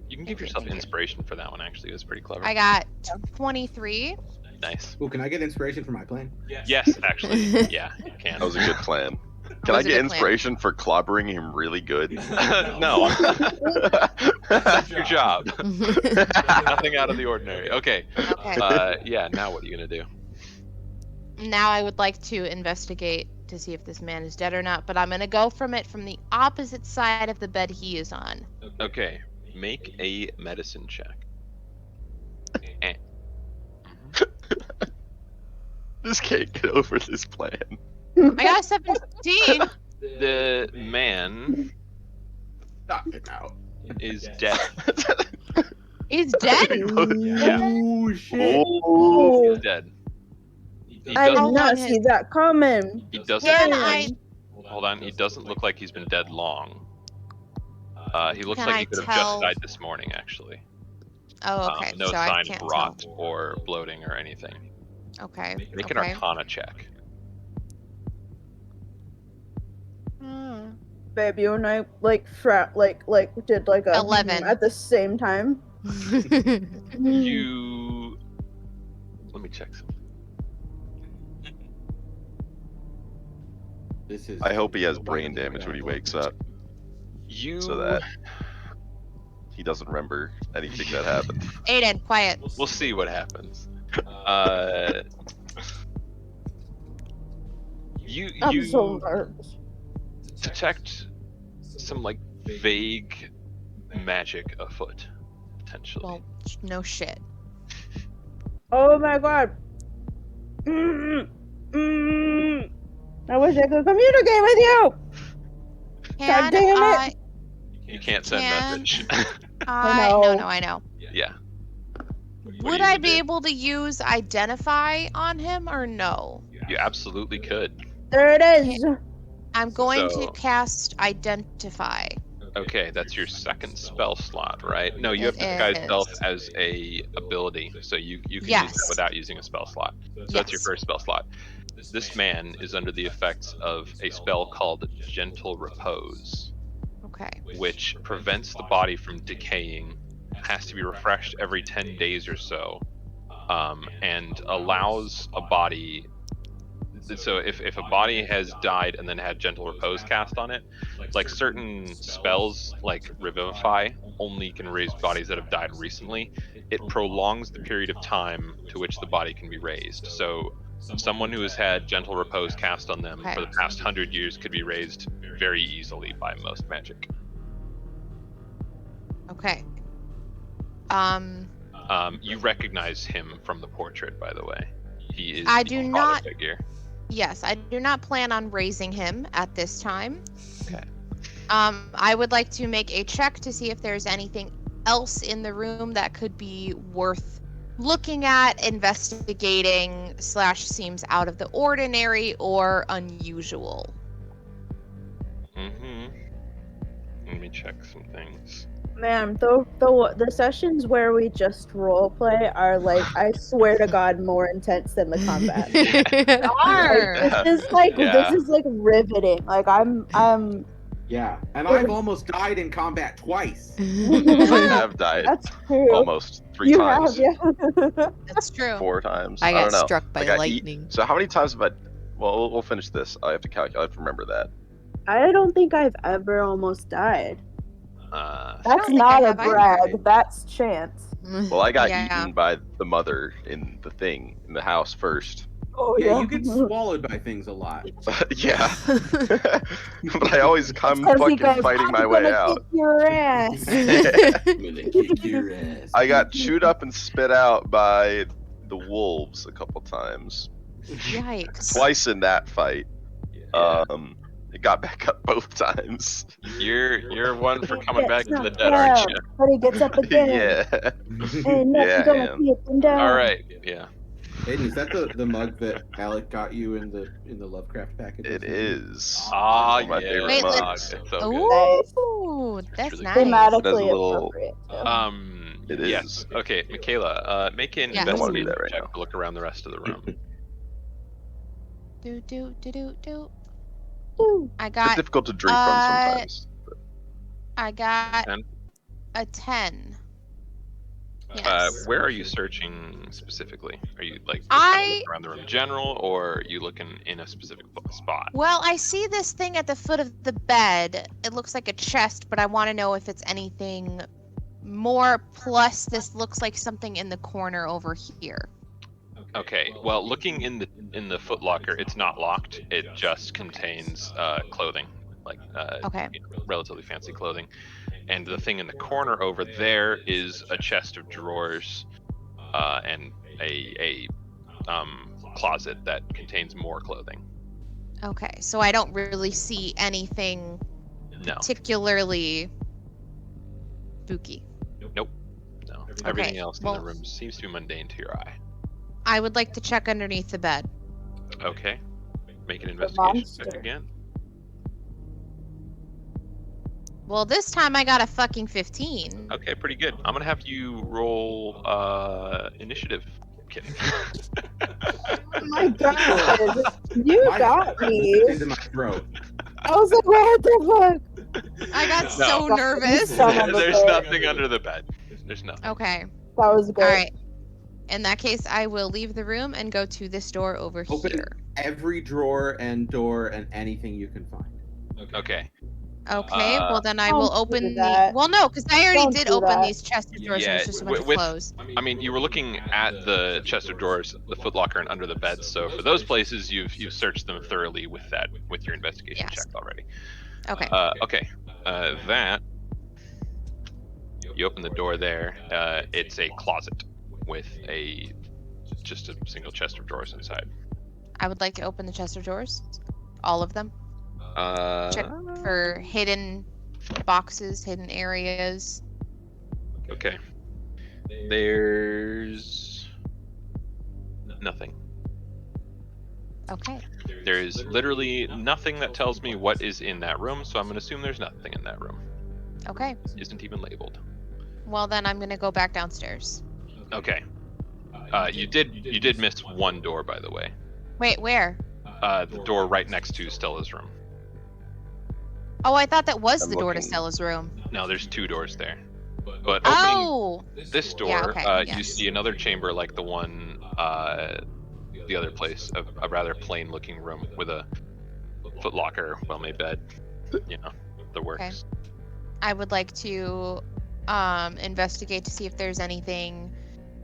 You can give yourself inspiration for that one, actually. It was pretty clever. I got 23. Nice. Ooh, can I get inspiration for my plan? Yes, actually. Yeah, you can. That was a good plan. Can I get inspiration for clobbering him really good? No. Good job. Nothing out of the ordinary. Okay. Yeah, now what are you going to do? Now I would like to investigate to see if this man is dead or not, but I'm going to go from the opposite side of the bed he is on. Okay. Make a medicine check. This can't get over this plan. I got a 17. The man is dead. He's dead? Yeah. Oh, shit. He's dead. I did not see that coming. He doesn't. Hold on. He doesn't look like he's been dead long. He looks like he could have just died this morning, actually. Oh, okay. No so sign of rot or bloating or anything. Okay. Make an Arcana check. Babe, you and I did like a 11 at the same time. You. Let me check something. I hope he has brain damage when he wakes up. So that he doesn't remember anything that happened. Aiden, quiet. We'll see what happens. I'm so nervous. Detect some vague magic afoot, potentially. Well, no shit. Oh my god. I wish I could communicate with you. God damn it. You can't send message. No, I know. Yeah. Would I be able to use Identify on him or no? You absolutely could. There it is. I'm going to cast Identify. Okay, that's your second spell slot, right? No, you have disguise self as a ability, so you can use that without using a spell slot. So that's your first spell slot. This man is under the effects of a spell called Gentle Repose. Okay. Which prevents the body from decaying, has to be refreshed every 10 days or so, and allows a body... So if a body has died and then had Gentle Repose cast on it, like certain spells like Revivify only can raise bodies that have died recently, it prolongs the period of time to which the body can be raised. So someone who has had Gentle Repose cast on them for the past 100 years could be raised very easily by most magic. Okay. You recognize him from the portrait, by the way. He is the father figure. Yes, I do not plan on raising him at this time. Okay. I would like to make a check to see if there's anything else in the room that could be worth looking at, investigating, / seems out of the ordinary or unusual. Let me check some things. Man, the sessions where we just roleplay are like, I swear to God, more intense than the combat. This is like riveting. Like I'm Yeah, and I've almost died in combat twice. I have died. That's true. Almost 3 times. Have, yeah. That's true. 4 times. I don't got know. struck by lightning. So how many times have I? Well, we'll finish this. I have to calculate. I have to remember that. I don't think I've ever almost died. That's think not I a have either. brag. That's chance. Well, I got Yeah. eaten by the mother in the house first. Oh Yeah, you get swallowed by things a lot. Yeah. But I always come 'Cause he fucking goes, fighting my "I'm way gonna out. kick your ass." I'm gonna kick your ass. I got chewed up and spit out by the wolves a couple times. Yikes. Twice in that fight. It got back up both times. You're one for coming back Gets to the knocked dead, aren't down, you? But he gets up again. Yeah. Ain't nothing Yeah, I gonna am. keep him down. All right. Yeah. Hayden, is that the mug that Alec got you in the Lovecraft package? It is. Ah, One of my yeah. favorite Wait, mugs. It's so good. Ooh, that's really nice. good. It Thematically has a little- appropriate. Too. It Yes. is. Okay, Michaela. Make an Yeah. Don't wanna do investigation that right check now. to look around the rest of the room. Do. Ooh. I It's got difficult to drink from sometimes. I got 10? a 10. Yes. Where are you searching specifically? Are you like just I- around the room in general, or are you looking in a specific spot? Well, I see this thing at the foot of the bed. It looks like a chest, but I want to know if it's anything more. Plus, this looks like something in the corner over here. Okay. Well, looking in the footlocker, it's not locked. It just contains clothing, like Okay. relatively fancy clothing. And the thing in the corner over there is a chest of drawers, and a closet that contains more clothing. Okay, so I don't really see anything No. particularly spooky. No. Everything else in the room seems to be mundane to your eye. I would like to check underneath the bed. Okay. Make an investigation check monster. again. Well, this time I got a fucking 15. Okay, pretty good. I'm gonna have you roll initiative. Kidding. Oh my God, you got me. Into my throat. I was like, what the fuck? I got No. so nervous. Son of a There's bitch. nothing under the bed. There's nothing. Okay. That was good. All right. In that case, I will leave the room and go to this door over Open here. every drawer and door and anything you can find. Okay. Okay, well then I will Don't open do the. that. Well, no, because I already Don't did do open that. these chests of drawers and Yeah, it's just a bunch of with- clothes. I mean, you were looking at the chest of drawers, the footlocker, and under the bed. So for those places, you've searched them thoroughly with your investigation Yes. check already. Okay. Okay. That you open the door there. It's a closet with just a single chest of drawers inside. I would like to open the chest of drawers. All of them. Check Uh, for hidden boxes, hidden areas. Okay. There's nothing. Okay. There is literally nothing that tells me what is in that room, so I'm gonna assume there's nothing in that room. Okay. Isn't even labeled. Well, then I'm gonna go back downstairs. Okay. You did miss one door, by the way. Wait, where? The door right next to Stella's room. Oh, I thought that was I'm the door to looking. Stella's room. No, there's 2 doors there. But opening Oh! this door, Yeah, okay, you yes. see another chamber like the one, the other place, a rather plain-looking room with a footlocker, well-made bed. You know, the works. Okay. I would like to investigate to see if there's anything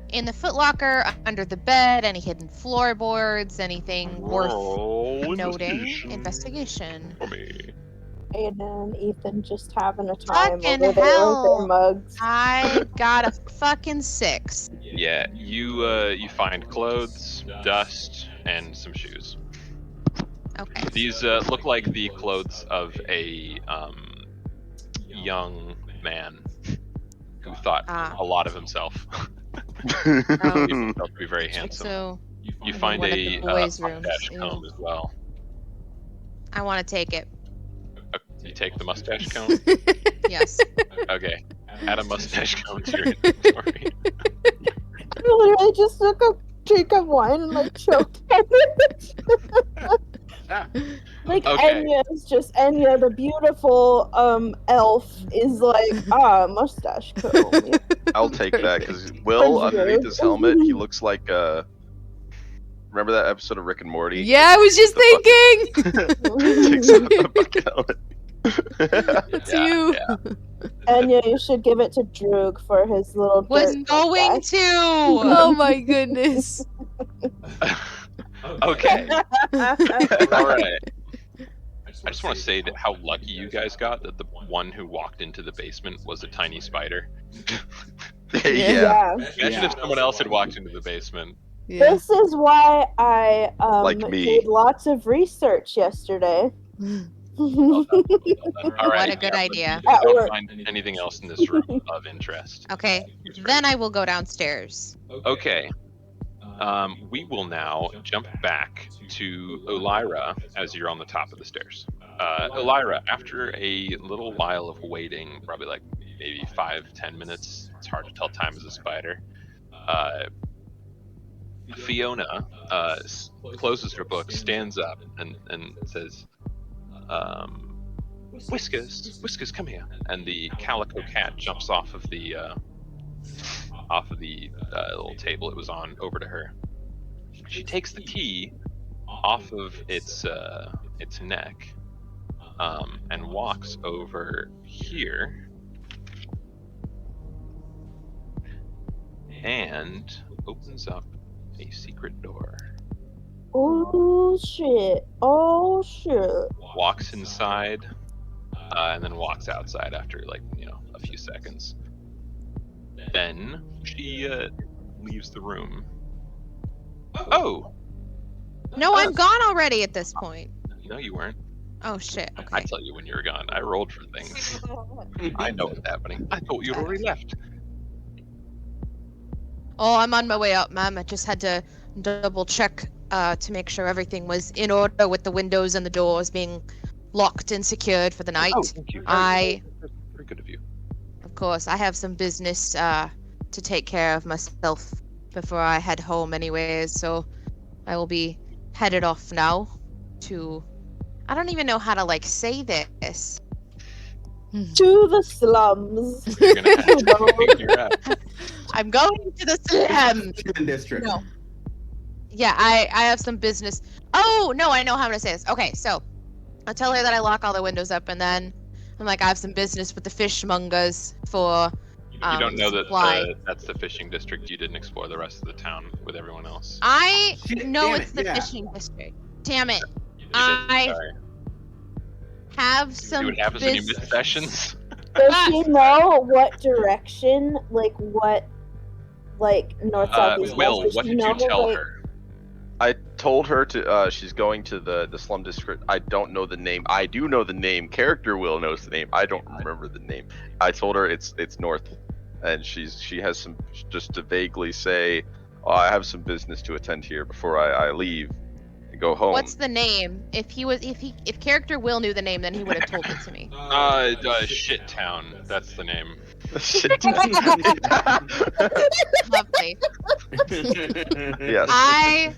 in the footlocker, under the bed, any hidden floorboards, anything worth Roll noting. investigation Investigation. for me. Aiden and Ethan just having a time Fucking over there with hell. their mugs. I got a fucking 6. Yeah, you find clothes, dust, and some shoes. Okay. These look like the clothes of a young man who thought a lot of himself. Believed himself to be very handsome. So You find one of a the boys' rooms. mustache Ew. comb as well. I want to take it. You take the mustache cone? Yes. Okay. Add a mustache cone to your inventory. I literally just took a drink of wine and like choked on it. Like Okay. Ennya, the beautiful elf, is like mustache comb. Yeah. I'll take that because Will, underneath his helmet, he looks like remember that episode of Rick and Morty? Yeah, I was just thinking. Takes off the bucket helmet. It's you. Yeah. Ennya, you should give it to Droog for his little. Was dirt going mustache. to. Oh my goodness. Okay. All right. I just want to say that how lucky you guys got that the one who walked into the basement was a tiny spider. Yeah. Imagine if someone else had walked into the basement. Yeah. This is why I Like me. did lots of research yesterday. All right. What a good idea. I don't find anything else in this room of interest. Okay, then I will go downstairs. Okay. We will now jump back to Elira as you're on the top of the stairs. Elira, after a little while of waiting, probably like maybe 5-10 minutes, it's hard to tell time as a spider, Fiona closes her book, stands up, and says, Whiskers, come here. And the calico cat jumps off of the little table it was on over to her. She takes the key off of its neck and walks over here and opens up a secret door. Oh shit! Oh shit! Walks inside and then walks outside after a few seconds. Then she leaves the room. Oh! No, I'm gone already at this point. No, you weren't. Oh shit, I okay. tell you when you were gone. I rolled for things. I know what's happening. I thought you'd already left. Oh, I'm on my way up, ma'am. I just had to double check to make sure everything was in order with the windows and the doors being locked and secured for the night. Oh, thank you. Very good of you. Of course, I have some business to take care of myself before I head home anyways, so I will be headed off now to... I don't even know how to, say this. To the slums. You're gonna have to figure out. I'm going to the slums! District. No. Yeah, I have some business. Oh, no, I know how to say this. Okay, so I'll tell her that I lock all the windows up, and then I'm like, I have some business with the fishmongers for You don't know supply. that that's the fishing district. You didn't explore the rest of the town with everyone else. I Shit, know damn it's it, the yeah. fishing district. Damn it. You did, I sorry. have Do some it happens when you miss sessions. Does she know what direction, north, south, east, Will, west? what Does did she you know, tell her? I told her to. She's going to the slum district. I don't know the name. I do know the name. Character Will knows the name. I don't remember the name. I told her it's north, and she has some just to vaguely say, oh, I have some business to attend here before I leave and go home. What's the name? If character Will knew the name, then he would have told it to me. Shit Town. That's the name. Shit. Lovely. Yes. I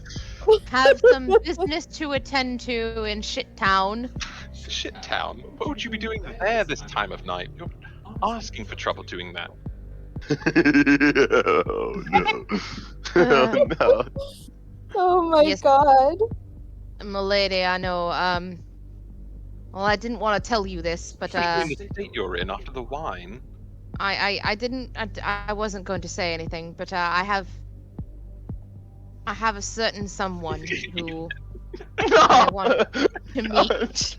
have some business to attend to in Shit Town. Shit Town? What would you be doing there this time of night? You're asking for trouble doing that. Oh no. Oh no. Oh my Yes. god. Milady, I know, well, I didn't want to tell you this, but, Especially in the state you're in after the wine. I wasn't going to say anything, but, I have a certain someone who I want to meet.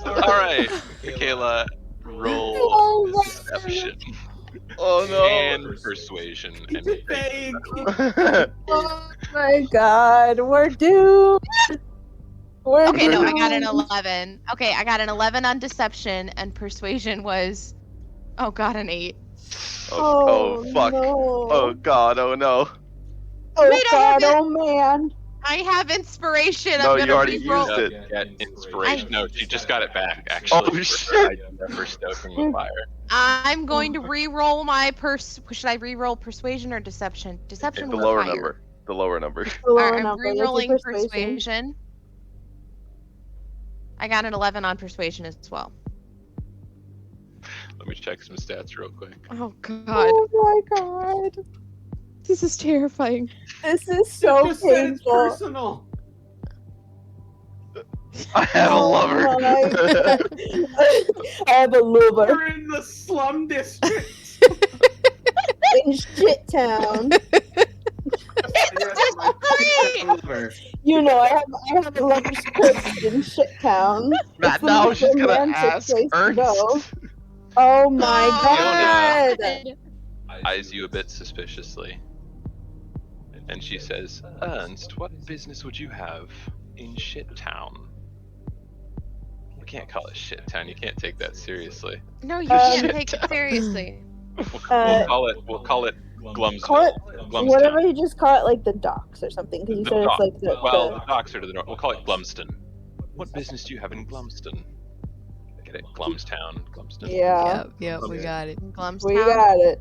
Alright, Michaela, roll Oh deception Oh no. and persuasion. And Oh my god, we're doomed. We're Okay, no, I doomed. got an 11. Okay, I got an 11 on deception, and persuasion was, oh god, an 8. Oh fuck. No. Oh god. Oh no. Oh Wait, I god, have oh man. I have inspiration. No, I'm you gonna already reroll. used it. Get inspiration. No, she just got it back. Actually, Oh, shit. for stoking the fire. I'm going to re-roll my Should I re-roll persuasion or deception? Deception The was lower higher. number. The lower number. The lower I'm number. Let's do re-rolling persuasion. I got an 11 on persuasion as well. Let me check some stats real quick. Oh god. Oh my god. This is terrifying. This is so Just said it's painful. personal. I have a lover. Oh my god. I have a lover We're in the slum district. in shit town. You know, I have a lover's curse in shit town. Matt, It's the now most she's gonna romantic ask place to go. Ernst. Oh my Oh, god. Eyes you a bit suspiciously. And she says, Ernst, what business would you have in Shit Town? We can't call it Shit Town. You can't take that seriously. No, you Shit can't take it seriously. We'll call it Glumsville. Call it Glumstown. whatever you just call it, like the docks or something, because you The said it's dock. like the. Well, the docks are to the north. We'll call it Glumston. What business do you have in Glumston? Get it? Glumstown. Glumston. Yeah, Yep, we Okay. got it. Glumstown. we got it.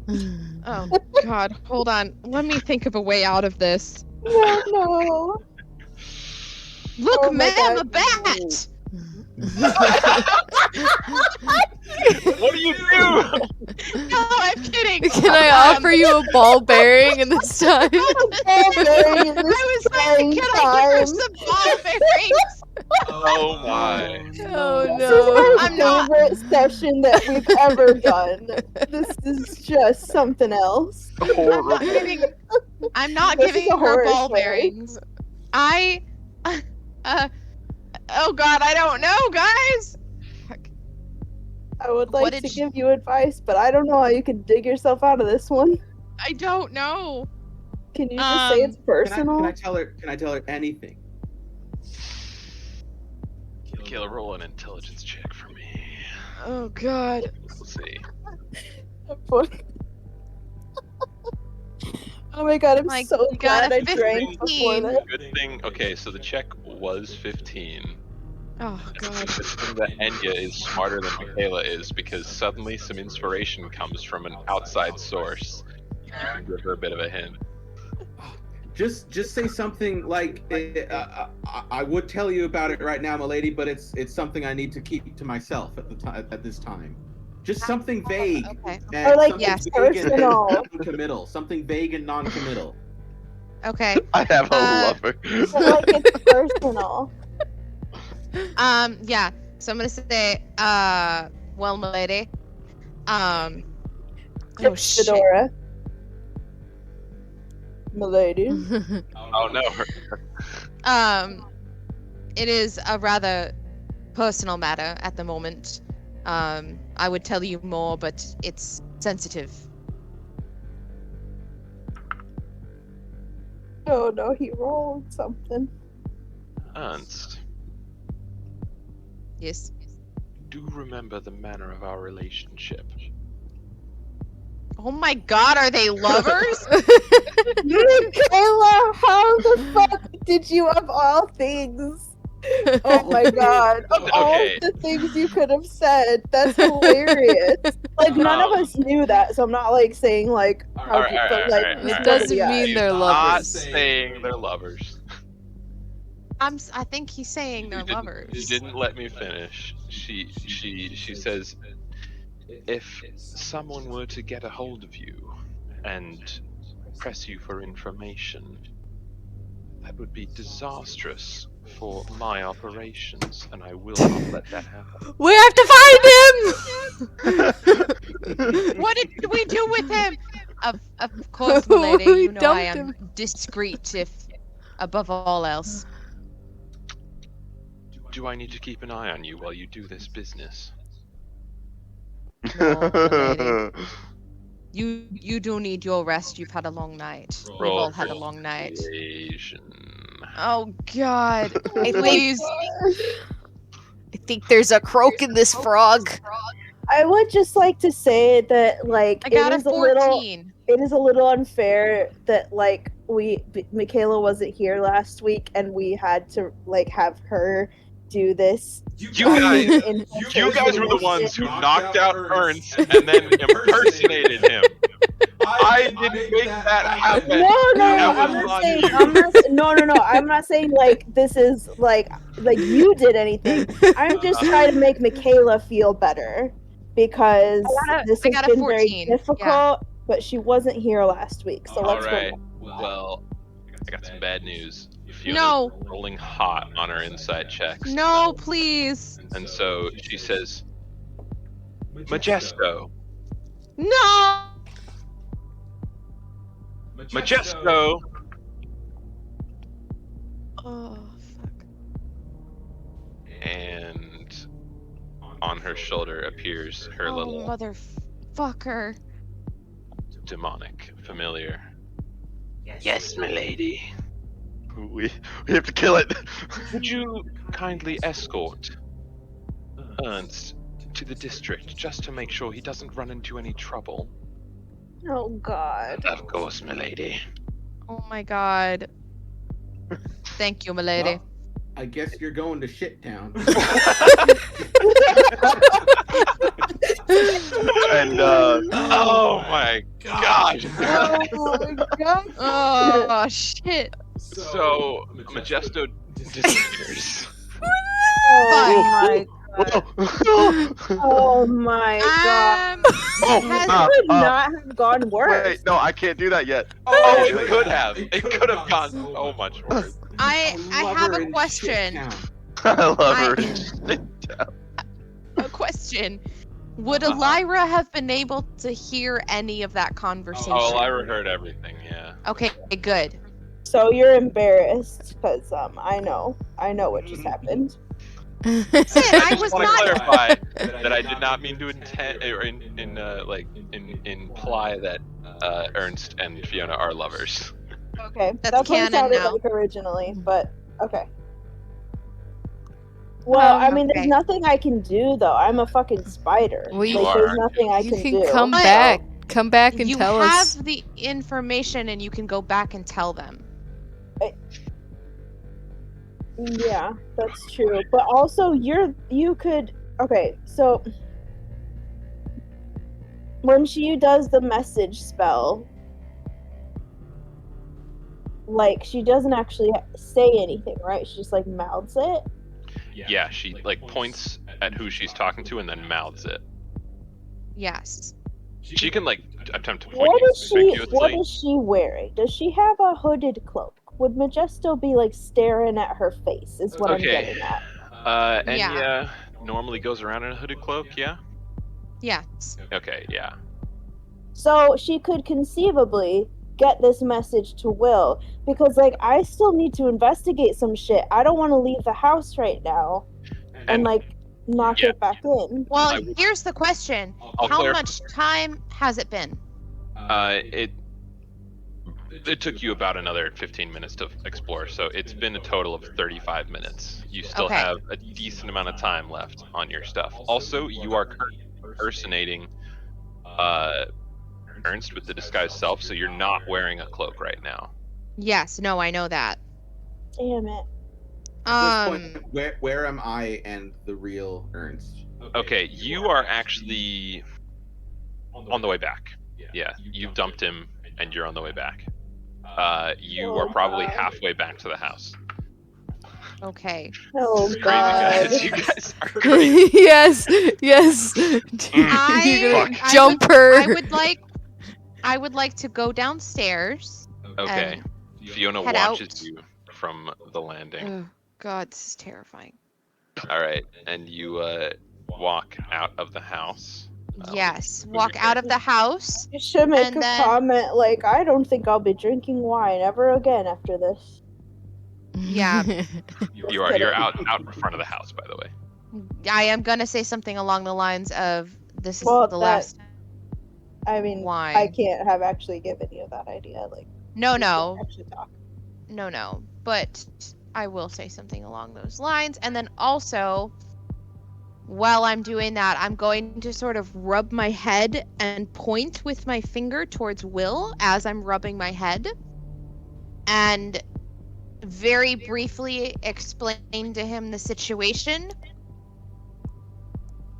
Oh god, hold on. Let me think of a way out of this. No. Look, Oh my ma'am, God. a bat! What do you do? No, I'm kidding. Can I offer you a ball bearing in this time? Ball-bearing in this I was like, trying can I give her time. some ball bearings? Oh my. Oh This no. is I'm my not- favorite session that we've ever done. This is just something else. Horrible. I'm not This is giving a her horror ball story. bearings. Oh god, I don't know, guys. I would What like did to she- give you advice, but I don't know how you can dig yourself out of this one. I don't know. Can you just say it's personal? Can I tell her anything? Michaela, roll an intelligence check for me. Oh god. We'll see. Oh my god, I'm Like, so you got glad a I drank 15. before that. Good thing. Okay, so the check was 15. Oh Good god. thing that Ennya is smarter than Michaela is, because suddenly some inspiration comes from an outside source. You can give her a bit of a hint. Just say something like, I would tell you about it right now, milady, but it's something I need to keep to myself at this time. Just something vague. Okay. and Or like something yes, vague and personal. non-committal. Something vague and non-committal. Okay. I have a lover. But like it's personal. Yeah. So I'm gonna say, well, milady. Oh shit. Fedora. Milady. Oh no. It is a rather personal matter at the moment. I would tell you more, but it's sensitive. Oh no, he rolled something. Ernst, Yes. do remember the manner of our relationship. Oh my god, are they lovers? Michaela, how the fuck did you of all things? Oh my god. Of all Okay. the things you could have said, that's hilarious. Like none of us knew that, so I'm not like saying like how Alright, but alright, like alright, this It alright. doesn't yeah. mean they're Not lovers. saying they're lovers. I think he's saying they're You didn't- lovers. You didn't let me finish. She says, if someone were to get a hold of you and press you for information, that would be disastrous for my operations, and I will not let that happen. We have to find him! What did we do with him? Of course, milady, We you know I dumped am him. discreet if above all else. Do I need to keep an eye on you while you do this business? No, milady. You do need your rest. You've had a long night. We've Roll all had a long night. Persuasion. Oh god. I Please. think there's a croak in this frog. I would just like to say that, like, I got a 14. It is a little unfair that, like, Michaela wasn't here last week, and we had to, like, have her do this. You guys were the ones who knocked out Ernst and then impersonated him. I didn't make that happen. No, I'm not saying like this is like you did anything. I'm just trying to make Michaela feel better because this has been 14, very difficult. But she wasn't here last week, so let's Alright. go. Well, I got some bad news. Fiona's rolling hot on her inside checks. No, please. And so she says, Majesto. No. Majesto. Oh, fuck. And on her shoulder appears her little motherfucker. Demonic familiar. Yes, milady. We have to kill it. Would you kindly escort Ernst to the district just to make sure he doesn't run into any trouble? Oh God. Of course, milady. Oh my God. Thank you, milady. Well, I guess you're going to Shit Town. And oh my God. Oh my God. Oh shit. So Majesto disappears. Oh my God. Oh my God. That could not have gone worse. Wait, no, I can't do that yet. Oh, it could have. It could have gone so much worse. I have a question. I love her. A question. Would Elira have been able to hear any of that conversation? Oh, Elira heard everything, yeah. Okay, good. So you're embarrassed because I know what just happened. Listen, I was want to not. clarify that I did not mean to imply that Ernst and Fiona are lovers. Okay, That's what it canon sounded now. like originally, but okay. Well, I mean, there's okay. nothing I can do though. I'm a fucking spider. Well, you like, there's nothing I You can can do. come But- back. Come back and You tell have us. the information and you can go back and tell them. Yeah, that's true. But also, you could. Okay, so when she does the message spell, like she doesn't actually say anything, right? She just like mouths it. Yeah, she like points at who she's talking to and then mouths it. Yes. She can like attempt to point What conspicuously. is she wearing? Does she have a hooded cloak? Would Majesto be like staring at her face? Is what I'm getting at. Ennya normally goes around in a hooded cloak, yeah? Yes. Okay, yeah. So she could conceivably get this message to Will because like I still need to investigate some shit. I don't want to leave the house right now and like not get back in. Well, here's the question. I'll How clarify. much time has it been? It took you about another 15 minutes to explore, so it's been a total of 35 minutes. You still Okay. have a decent amount of time left on your stuff. Also, you are currently impersonating Ernst with the disguised self, so you're not wearing a cloak right now. Yes, no, I know that. Damn it. At this point, where am I and the real Ernst? Okay, you are actually on the way back. Yeah, you've dumped him and you're on the way back. You are probably halfway back to the house. Okay. Oh Crazy God. guys, you guys are crazy. Yes, yes. I- You're gonna I jump her. I would like to go downstairs. Okay, Fiona head watches out. you from the landing. Oh God, this is terrifying. All right, and you walk out of the house. Yes, walk out of the house. You should make And a then- comment like, I don't think I'll be drinking wine ever again after this. Yeah. You're out in front of the house, by the way. I am gonna say something along the lines of, "This is Well, the last." I mean, Wine. I can't have actually given you that idea. Like, No, we no, can't actually talk. no. But I will say something along those lines, and then also, while I'm doing that, I'm going to sort of rub my head and point with my finger towards Will as I'm rubbing my head. And very briefly explain to him the situation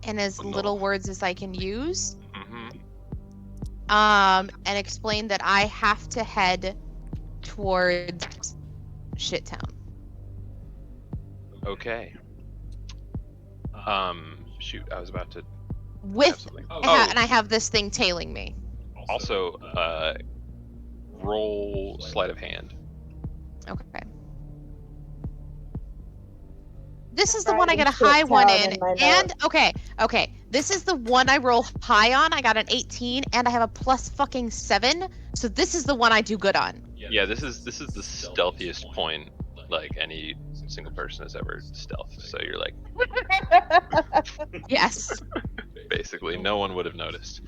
in as little words as I can use. And explain that I have to head towards Shittown. Okay. Shoot, I was about to With something. and I have this thing tailing me. Also, roll sleight of hand. Okay. This is the one I get a high one in, and okay. This is the one I roll high on. I got an 18, and I have a plus fucking 7. So this is the one I do good on. Yeah, this is the stealthiest point like any single person has ever stealthed. So you're like, yes. Basically, no one would have noticed.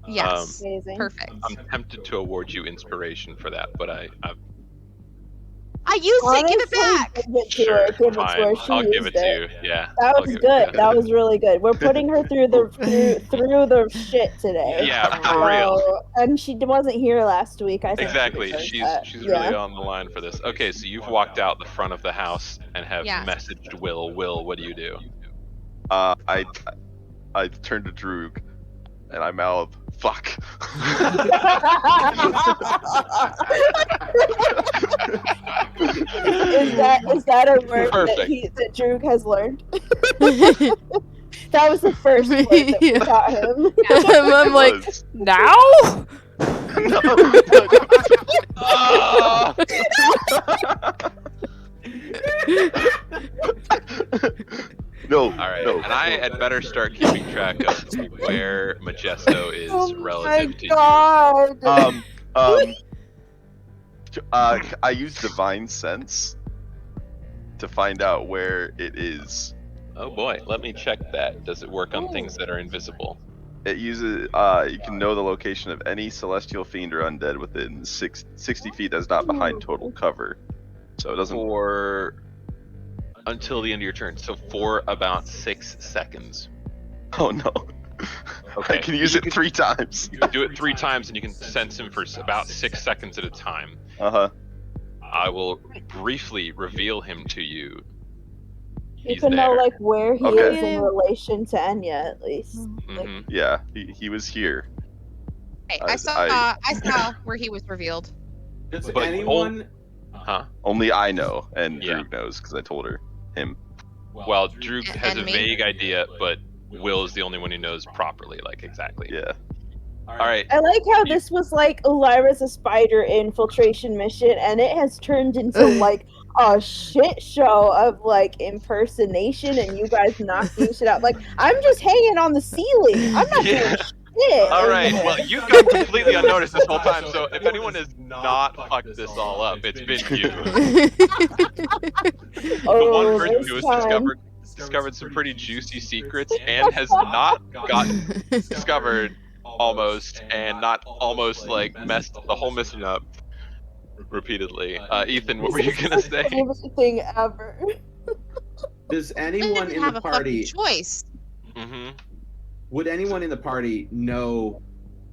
Yes. Perfect. I'm tempted to award you inspiration for that, but I used it. Give it back. Give it to her. Give it to her. I'll give it to you. Yeah. That was good. That was really good. We're putting her through the through the shit today. Yeah, for real. And she wasn't here last week. I think exactly. She's really on the line for this. Okay, so you've walked out the front of the house and have messaged Will. Will, what do you do? I turn to Droog and I mouth, "Fuck." Is that a word that Droog has learned? That was the first word that we taught him. I'm like, now? No. All right, and I had better start keeping track of where Majesto is relative to you. I use Divine Sense to find out where it is. Oh boy, let me check that. Does it work on things that are invisible? It uses, you can know the location of any celestial fiend or undead within 60 feet that's not behind total cover. So it doesn't... Until the end of your turn, so for about 6 seconds. Oh no. Okay. I can use it 3 times. You can do it 3 times and you can sense him for about 6 seconds at a time. Uh-huh. I will briefly reveal him to you. You can know like where he is in relation to Ennya at least. Mm-hmm. Yeah, he was here. Hey, I saw where he was revealed. Does anyone? Only I know, and Droog knows because I told him. Well, Droog has a vague idea, but Will is the only one who knows properly, like exactly. Yeah. All right. I like how this was like Lyra's a spider infiltration mission, and it has turned into like a shit show of like impersonation, and you guys knocking shit out. Like I'm just hanging on the ceiling. I'm not doing shit. All right. Well, you've gone completely unnoticed this whole time. So if anyone has not fucked this all up, it's been you. The one person who has discovered some pretty juicy secrets and has not gotten discovered almost, and not almost like messed the whole mission up repeatedly. Ethan, what were you gonna say? Thing ever. Does anyone in the party choice? Mm-hmm. Would anyone in the party know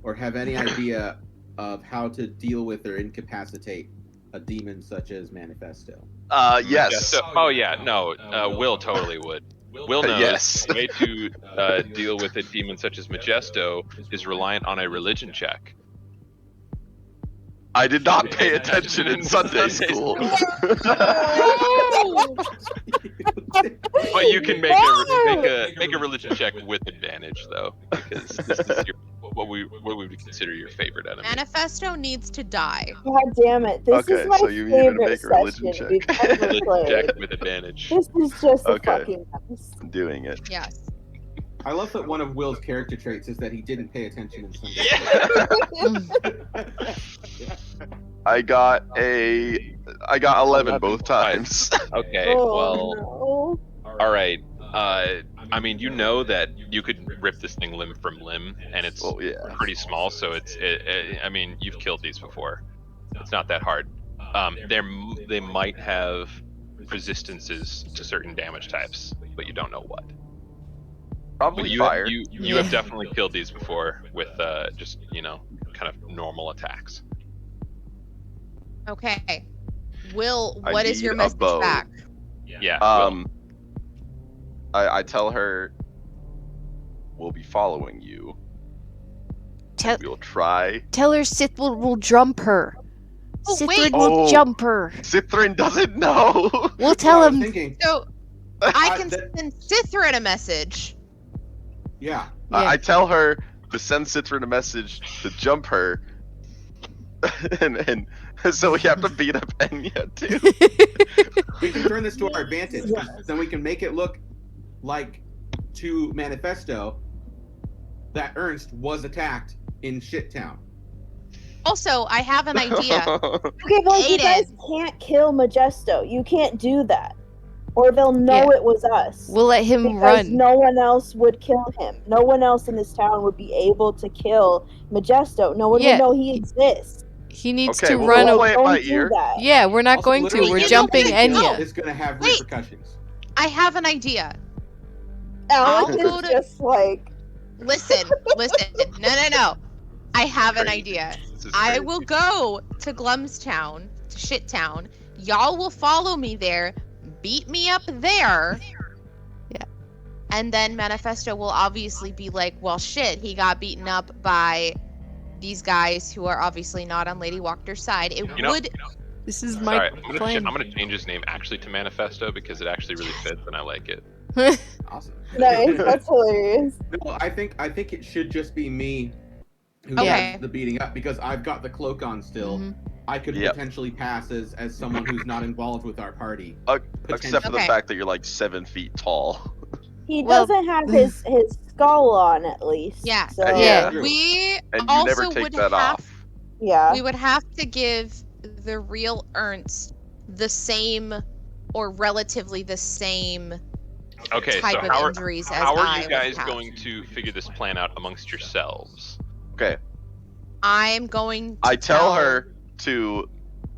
or have any idea of how to deal with or incapacitate a demon such as Manifesto? Yes. Oh yeah, no. Will totally would. Will knows Yes. the way to deal with a demon such as Majesto is reliant on a religion check. I did not pay attention in Sunday school. But you can make a religion check with advantage though, because this is what we would consider your favorite enemy. Manifesto needs to die. God damn it! This is my favorite religion session check. we've ever played. Check with advantage. This is just a fucking mess. I'm doing it. Yes. I love that one of Will's character traits is that he didn't pay attention in Sunday school. I got 11 both times. Okay, well, all right. I mean, you know that you could rip this thing limb from limb, and it's pretty small, so I mean, you've killed these before. It's not that hard. They might have resistances to certain damage types, but you don't know what. Probably But you fire. you have definitely killed these before with just kind of normal attacks. Okay. Will, I what is your need a message bow. back? Yeah. Will. I tell her we'll be following you. Tell We'll try. her Sith will jump her. Oh, Sithruun wait. will jump her. Sithruun doesn't know. We'll tell I was him. thinking, So I can that- send Sithruun a message. yeah. Yeah. I tell her to send Sithruun a message to jump her, and so we have to beat up Ennya too. We can turn this to our advantage, 'cause then we can make it look like to Manifesto that Ernst was attacked in Shittown. Also, I have an idea. Okay, well, you guys can't kill Majesto. You can't do that. Or they'll know it was us. We'll let him because run. no one else would kill him. No one else in this town would be able to kill Majesto. No one would know he exists. He needs Okay, to we'll run play it by Don't do ear. that. Yeah, we're not Also, going to. literally We're you know jumping what? Ennya. It's going to have Wait. repercussions. I have an idea. Alec I'll go is to- just like, Listen. No. I have an idea. This is I crazy. will go to Glumstown, to Shittown. Y'all will follow me there, beat me up there. Yeah. And then Manifesto will obviously be like, well, shit, he got beaten up by these guys who are obviously not on Lady Wachter's side. It would. This is my Sorry, plan. I'm gonna change his name actually to Manifesto because it actually really fits and I like it. Awesome. nice, that's hilarious. No, I think it should just be me who Okay. does the beating up, because I've got the cloak on still. Mhm. I could Yep. potentially pass as someone who's not involved with our party. Except for the Okay. fact that you're like 7 feet tall. He Well- doesn't have his skull on, at least. Yeah. So, Yeah. We And you also never take would that have. off. yeah. We would have to give the real Ernst the same, or relatively the same, Okay, type so of how are, injuries as how are I you would guys have. going to figure this plan out amongst yourselves? Okay. I'm going to I tell her to.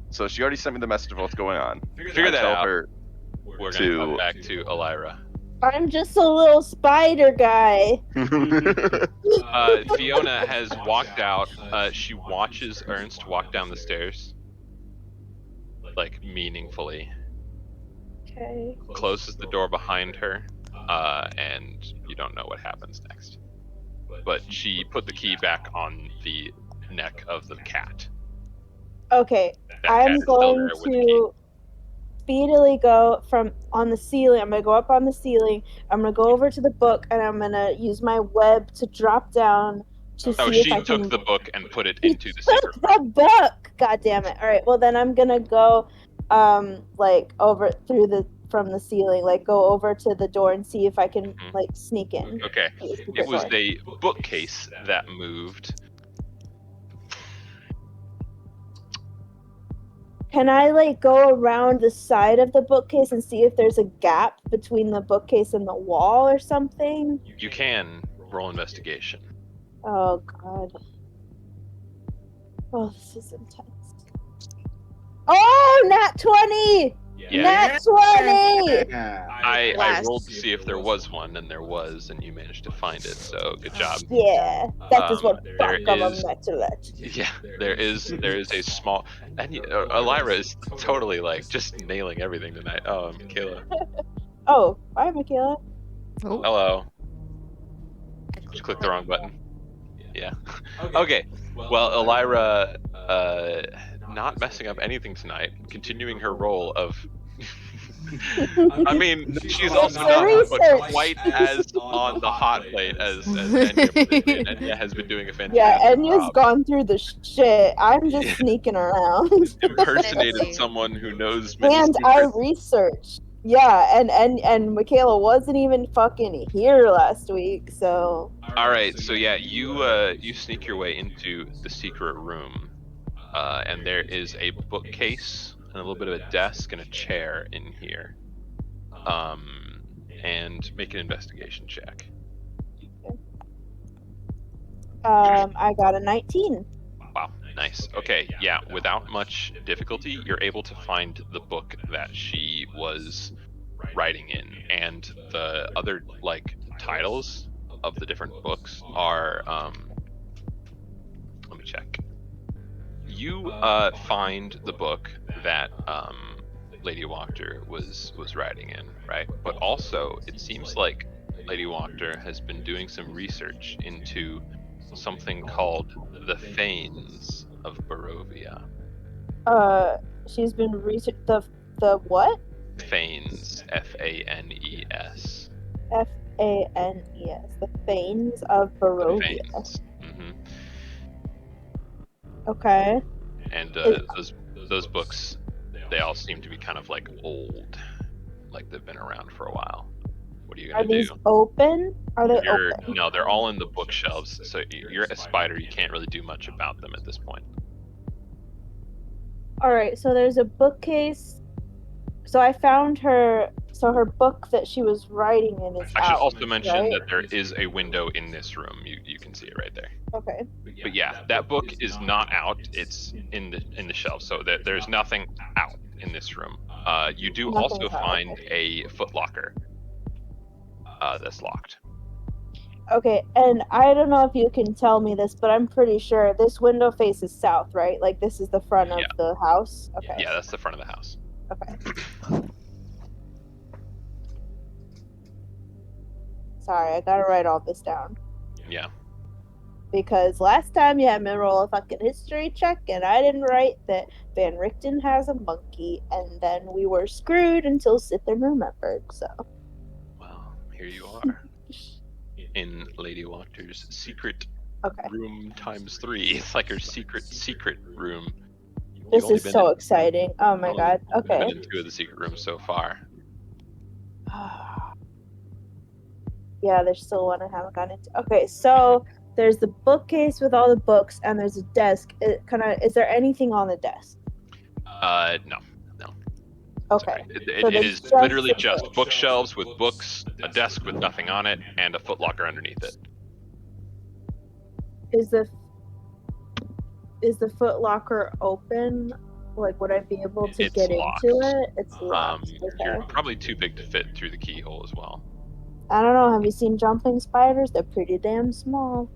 So she already sent me the message of what's going on. Figure I that tell out. her We're gonna to- cut back to Elira. I'm just a little spider guy. Fiona has walked out. She watches Ernst walk down the stairs, like meaningfully. Okay. Closes the door behind her, and you don't know what happens next. But she put the key back on the neck of the cat. Okay. That cat I'm is still going there with the key. to speedily go from on the ceiling. I'm gonna go up on the ceiling. I'm gonna go over to the book, and I'm gonna use my web to drop down to Oh, see if she I took can. the book and put it He into the secret took the book. God damn it! All right. Well, then I'm gonna go, like over through from the ceiling, like go over to the door and see if I can Mhm. like sneak in. Okay. through the secret It was door. a bookcase that moved. Can I like go around the side of the bookcase and see if there's a gap between the bookcase and the wall or something? You can roll investigation. Oh god. Oh, this is intense. Oh, nat 20! Yeah. Nat 20! Yeah. I Blast. rolled to see if there was one, and there was, and you managed to find it. So good job. Yeah, that is what there fuck of is- a metallurg. Yeah, there is a small, and Elira is totally like just nailing everything tonight. Oh, Michaela. Oh, bye, Michaela. Hello. Just click the wrong button. Yeah. Okay. Well, Elira, not messing up anything tonight, continuing her role of. I mean, she's also For not research. quite as on the hot plate as Ennya, and Ennya has been doing a fantastic Yeah, Enya's job. gone through the shit. I'm just Yeah. sneaking around. Impersonated someone who knows many And I secrets. researched. Yeah, and Michaela wasn't even fucking here last week, so All right, so yeah, you sneak your way into the secret room, and there is a bookcase and a little bit of a desk and a chair in here. And make an investigation check. I got a 19. Wow, nice. Okay, yeah, without much difficulty, you're able to find the book that she was writing in, and the other like titles of the different books are. Let me check. You find the book that Lady Wachter was writing in, right? But also, it seems like Lady Wachter has been doing some research into something called the Fanes of Barovia. She's been the what? Fanes, Fanes. Fanes. The Fanes of Barovia. Mm-hmm. Okay. And those books, they all seem to be kind of like old, like they've been around for a while. What are you gonna do? Are these open? Are they open? No, they're all in the bookshelves. So you're a spider. You can't really do much about them at this point. All right. So there's a bookcase. So I found her. So her book that she was writing in is I out. should also mention right? that there is a window in this room. You can see it right there. Okay. But yeah, that book is not out. It's in the shelf. So there's nothing out in this room. You do Nothing's also out, find okay. a footlocker that's locked. Okay, and I don't know if you can tell me this, but I'm pretty sure this window faces south, right? Like this is the front of the house? Okay. Yeah, that's the front of the house. Okay. Sorry, I gotta write all this down. Yeah. Because last time you had me roll a fucking history check, and I didn't write that Van Richten has a monkey, and then we were screwed until Sithruun remembered, so. Well, here you are. In Lady Wachter's secret room times 3. It's like her secret room. This is so exciting. Oh my god. Okay. Been in 2 of the secret rooms so far. Yeah, there's still one I haven't gotten into. Okay, so there's the bookcase with all the books, and there's a desk. Is there anything on the desk? No. Okay. It is literally just bookshelves with books, a desk with nothing on it, and a footlocker underneath it. Is the footlocker open? Like, would I be able to get locked. into it? It's locked. You're probably too big to fit through the keyhole as well. I don't know. Have you seen jumping spiders? They're pretty damn small.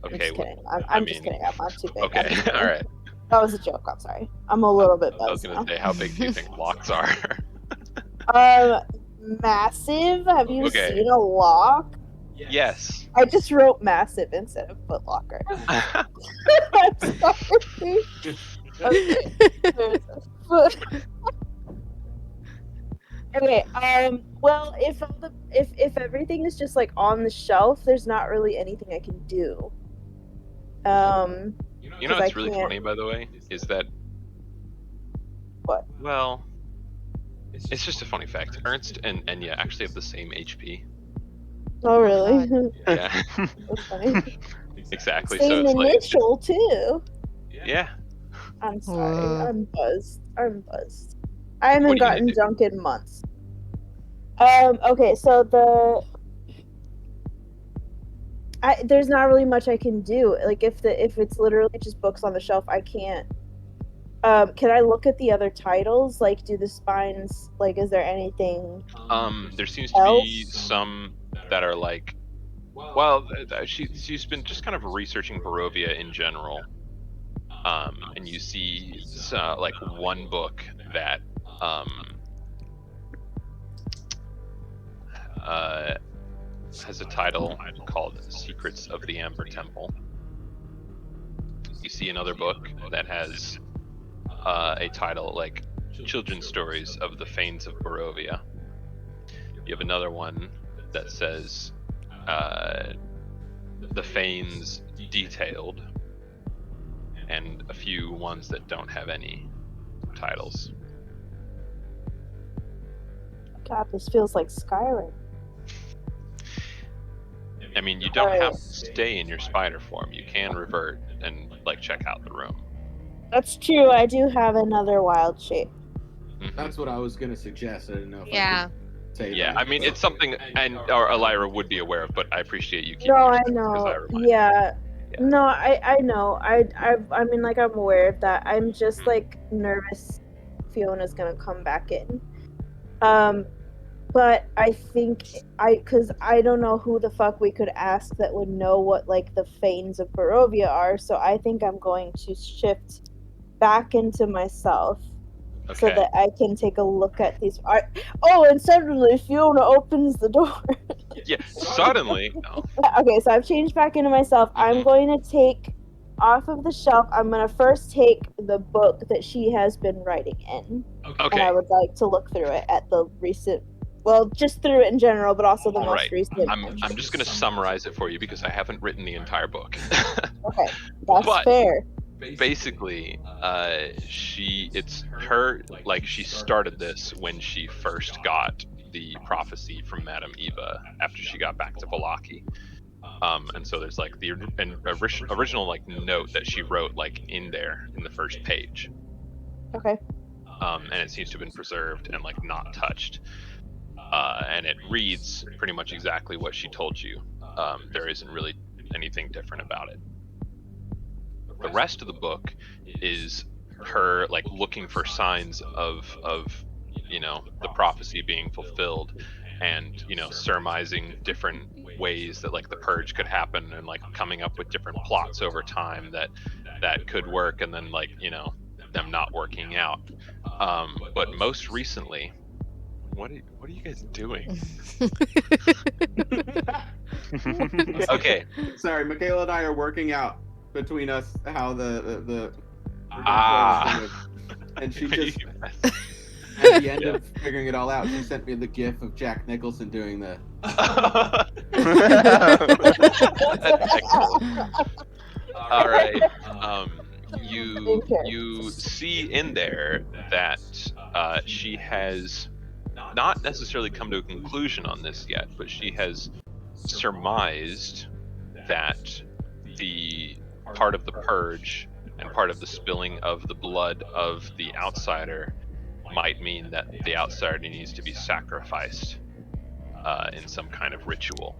Okay. I'm just kidding. I'm just kidding. I'm not too big. Okay. All right. That was a joke. I'm sorry. I'm a little bit buzzed. I was gonna say, how big do you think locks are? Massive. Have you seen a lock? Yes. I just wrote massive instead of footlocker. I'm sorry. Okay. There's a foot. Okay. Well, if everything is just like on the shelf, there's not really anything I can do. You know what's really funny, by the way, is that. What? Well, it's just a funny fact. Ernst and Ennya actually have the same HP. Oh, really? Yeah. That's funny. Exactly. Same so it's initial too. Yeah. I'm sorry. I'm buzzed. I haven't gotten drunk in months. Okay, so there's not really much I can do. Like if it's literally just books on the shelf, I can't. Can I look at the other titles? Like, do the spines? Like, is there anything? There seems to be some that are like. Well, she's been just kind of researching Barovia in general. And you see like one book that has a title called Secrets of the Amber Temple. You see another book that has a title like Children's Stories of the Fanes of Barovia. You have another one that says The Fanes Detailed, and a few ones that don't have any titles. God, this feels like Skyrim. I mean, you don't have to stay in your spider form. You can revert and like check out the room. That's true. I do have another wild shape. Mm-hmm. That's what I was gonna suggest. I didn't know if Yeah. I could say Yeah, that, I mean, it's something, or Elira would be aware of, but I appreciate you keeping. No, I know. Yeah. No, I know. I mean, like, I'm aware of that. I'm just like nervous Fiona's gonna come back in. But I think because I don't know who the fuck we could ask that would know what like the Fanes of Barovia are, so I think I'm going to shift back into myself so Okay. that I can take a look at these. Oh, and suddenly Fiona opens the door. Yeah. Suddenly. No. Okay, so I've changed back into myself. I'm Mhm. going to take off of the shelf. I'm going to first take the book that she has been writing in. And I Okay. would like to look through it at the recent, well, just through it in general, but also the All most right. recent. I'm just gonna summarize it for you because I haven't written the entire book. Okay, that's But fair. basically, it's her, like, she started this when she first got the prophecy from Madame Eva after she got back to Valaki. And so there's like the original like note that she wrote like in there in the first page. Okay. And it seems to have been preserved and like not touched. And it reads pretty much exactly what she told you. There isn't really anything different about it. The rest of the book is her like looking for signs of the prophecy being fulfilled, and surmising different ways that like the purge could happen, and like coming up with different plots over time that could work, and then like them not working out. But most recently, what are you guys doing? Okay. Sorry, Michaela and I are working out between us how the and she just at the end of figuring it all out, she sent me the gif of Jack Nicholson doing the Excellent. All right. You see in there that she has not necessarily come to a conclusion on this yet, but she has surmised that the part of the purge and part of the spilling of the blood of the outsider might mean that the outsider needs to be sacrificed in some kind of ritual.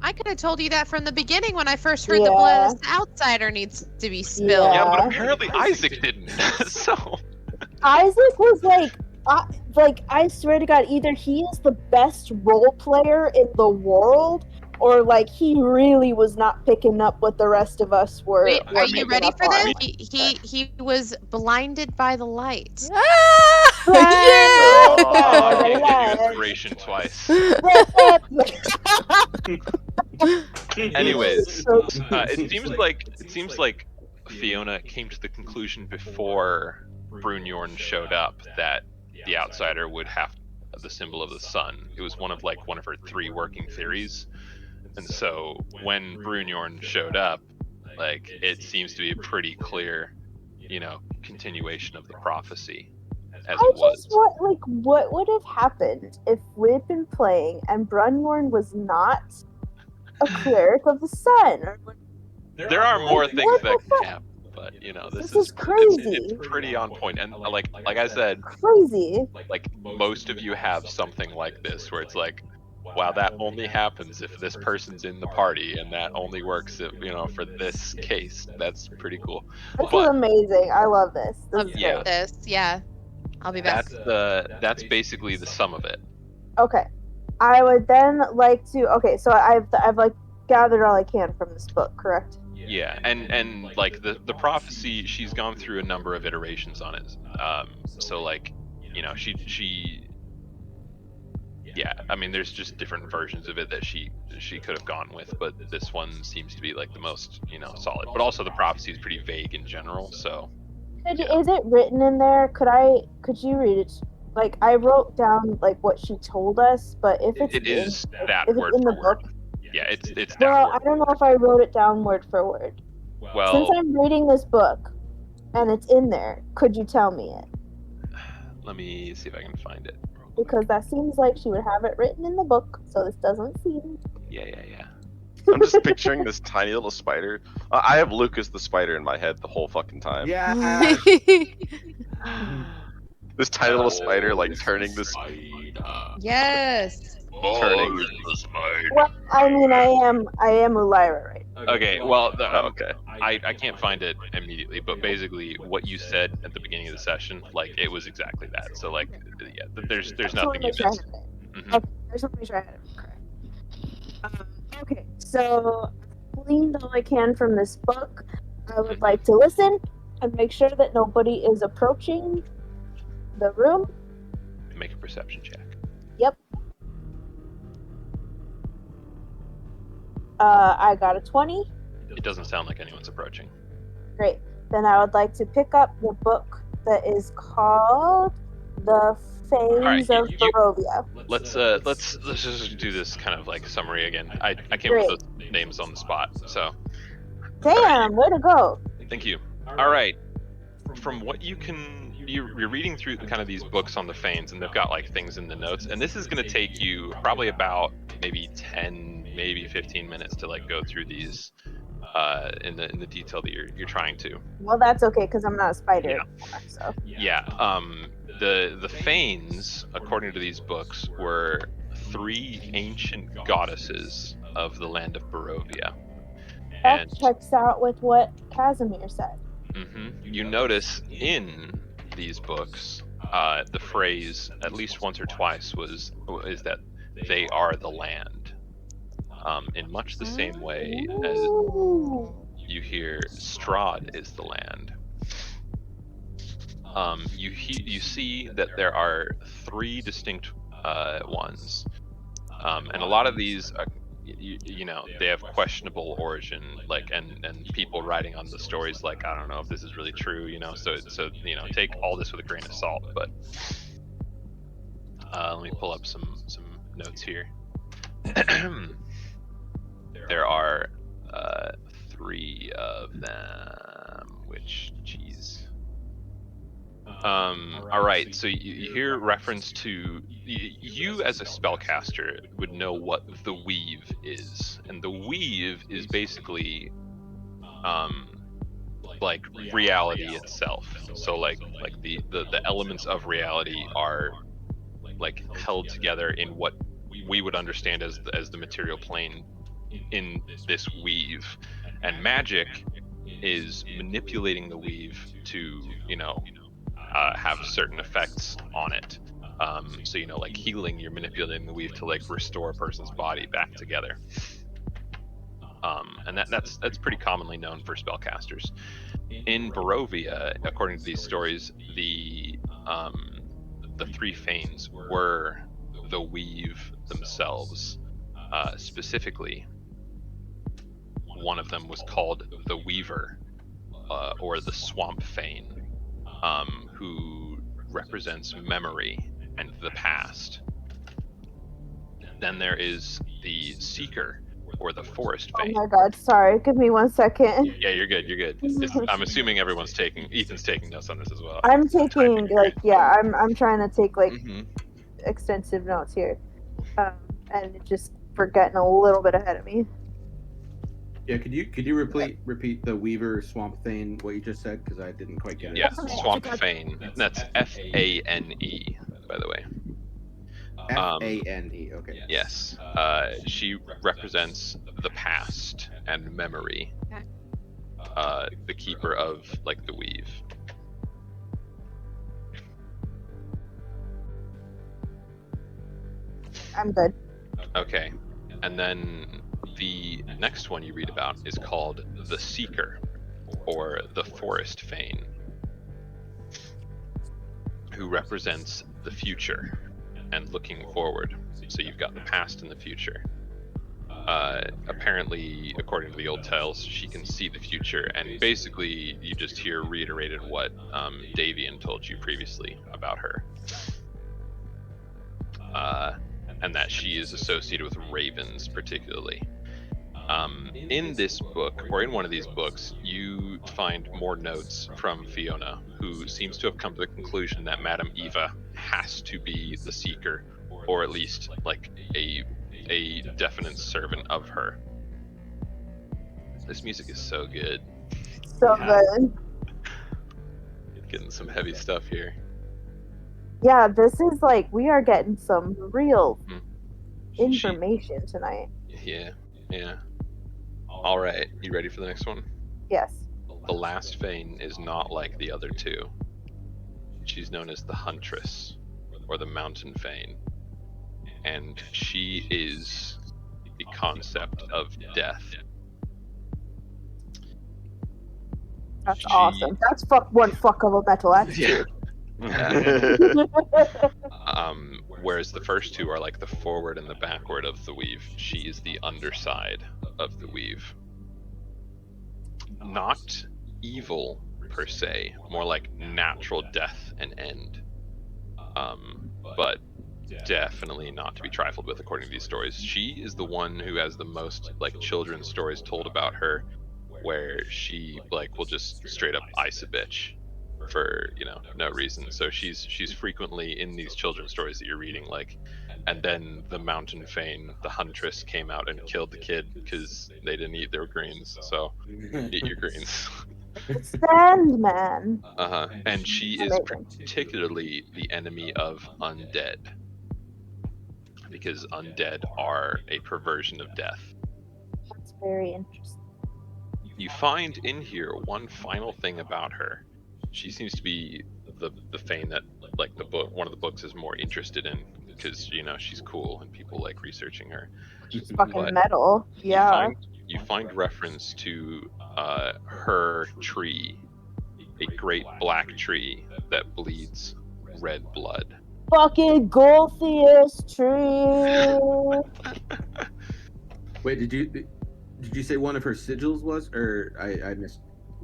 I could have told you that from the beginning when I first heard the blood of the outsider needs to be spilled. Yeah, but apparently Isaac didn't. So Isaac was like I swear to God, either he is the best role player in the world, or like he really was not picking up what the rest of us were. Wait, were are you picking ready up for on. this? He was blinded by the light. I can't give you inspiration twice. Anyways, it seems like Fiona came to the conclusion before Brunjorn showed up that the outsider would have the symbol of the sun. It was one of her 3 working theories. And so when Brunjorn showed up, like, it seems to be a pretty clear, continuation of the prophecy as it was. What would have happened if we'd been playing and Brunjorn was not a cleric of the sun? There are more things that can happen, but this is crazy. It's pretty on point, and like I said, crazy. Like most of you have something like this where it's like, wow, that only happens if this person's in the party, and that only works if, for this case. That's pretty cool. This is amazing. I love this. Yeah. I'll be back. That's basically the sum of it. Okay. I would then like to. Okay, so I've like gathered all I can from this book, correct? Yeah, and like the prophecy, she's gone through a number of iterations on it. So like, she yeah, I mean, there's just different versions of it that she could have gone with, but this one seems to be like the most solid. But also the prophecy is pretty vague in general, so. Is it written in there? Could you read it? Like, I wrote down like what she told us, but if it's word in the for word. book, Yeah, it's that well, word. I don't know if I wrote it down word for word. Well, since I'm reading this book and it's in there, could you tell me it? Let me see if I can find it. Because that seems like she would have it written in the book, so this doesn't seem. Yeah. I'm just picturing this tiny little spider. I have Lucas the spider in my head the whole fucking time. Yeah. This tiny little spider, like turning this. Yes. Turning. Well, I mean, I am Ulira, right? Okay, well, okay. I can't find it immediately, but basically what you said at the beginning of the session, like, it was exactly that. So like, yeah, there's nothing you missed. Mhm. Okay, I just want to make sure I had it correct. Okay, so I've gleaned all I can from this book. I would like to listen and make sure that nobody is approaching the room. Make a perception check. Yep. I got a 20. It doesn't sound like anyone's approaching. Great. Then I would like to pick up the book that is called The Fanes of Barovia. Let's just do this kind of like summary again. I came up with those names on the spot, so. Damn, way to go. Thank you. All right. From what you can, you're reading through kind of these books on the Fanes, and they've got like things in the notes, and this is going to take you probably about maybe 10, maybe 15 minutes to like go through these in the detail that you're trying to. Well, that's okay because I'm not a spider anymore, so. Yeah. The Fanes, according to these books, were 3 ancient goddesses of the land of Barovia. That checks out with what Casimir said. You notice in these books, the phrase at least once or twice is that they are the land. In much the same way as you hear Strahd is the land. You see that there are 3 distinct ones, and a lot of these are, you know, they have questionable origin, like, and people writing on the stories like, I don't know if this is really true, you know, so you know, take all this with a grain of salt. But let me pull up some notes here. There are 3 of them, which, geez. All right, so you hear reference to, you as a spellcaster would know what the weave is, and the weave is basically like reality itself. So like the elements of reality are like held together in what we would understand as the material plane in this weave, and magic is manipulating the weave to, you know, have certain effects on it. So, you know, like healing, you're manipulating the weave to like restore a person's body back together. And that's pretty commonly known for spellcasters. In Barovia, according to these stories, the 3 Fanes were the weave themselves. Specifically, one of them was called the Weaver, or the Swamp Fane, who represents memory and the past. Then there is the Seeker, or the Forest Fane. Oh my god, sorry. Give me 1 second. Yeah, you're good. I'm assuming Ethan's taking notes on this as well. I'm taking, like, yeah, I'm trying to take, like, extensive notes here. And just forgetting a little bit ahead of me. Yeah, could you repeat the Weaver Swamp Fane, what you just said, because I didn't quite get it. Yeah, Swamp Fane. That's Fane, by the way. Fane, okay. Yes. She represents the past and memory. The keeper of like the weave. I'm good. Okay. And then the next one you read about is called the Seeker, or the Forest Fane, who represents the future and looking forward. So you've got the past and the future. Apparently, according to the old tales, she can see the future, and basically you just hear reiterated what Davian told you previously about her. And that she is associated with ravens particularly. In this book, or in one of these books, you find more notes from Fiona, who seems to have come to the conclusion that Madame Eva has to be the Seeker, or at least like a definite servant of her. This music is so good. So good. Getting some heavy stuff here. Yeah, this is like, we are getting some real information tonight. Yeah. All right, you ready for the next one? Yes. The last Fane is not like the other 2. She's known as the Huntress, or the Mountain Fane. and she is the concept of death. That's She- awesome. That's one fuck of a metal attitude. Whereas the first two are like the forward and the backward of the weave. She is the underside of the weave. Not evil per se, more like natural death and end. But definitely not to be trifled with according to these stories. She is the one who has the most like children's stories told about her, where she like will just straight up ice a bitch for no reason. So she's frequently in these children's stories that you're reading, like, and then the mountain fane, the huntress, came out and killed the kid because they didn't eat their greens. So eat your greens. Sandman. And she is Amazing. particularly the enemy of undead, because undead are a perversion of death. That's very interesting. You find in here one final thing about her. She seems to be the Fane that like one of the books is more interested in, because she's cool and people like researching her. She's fucking But metal. Yeah. You find reference to her tree, a great black tree that bleeds red blood. Fucking Golthius tree. Wait, did you say one of her sigils was, or I missed?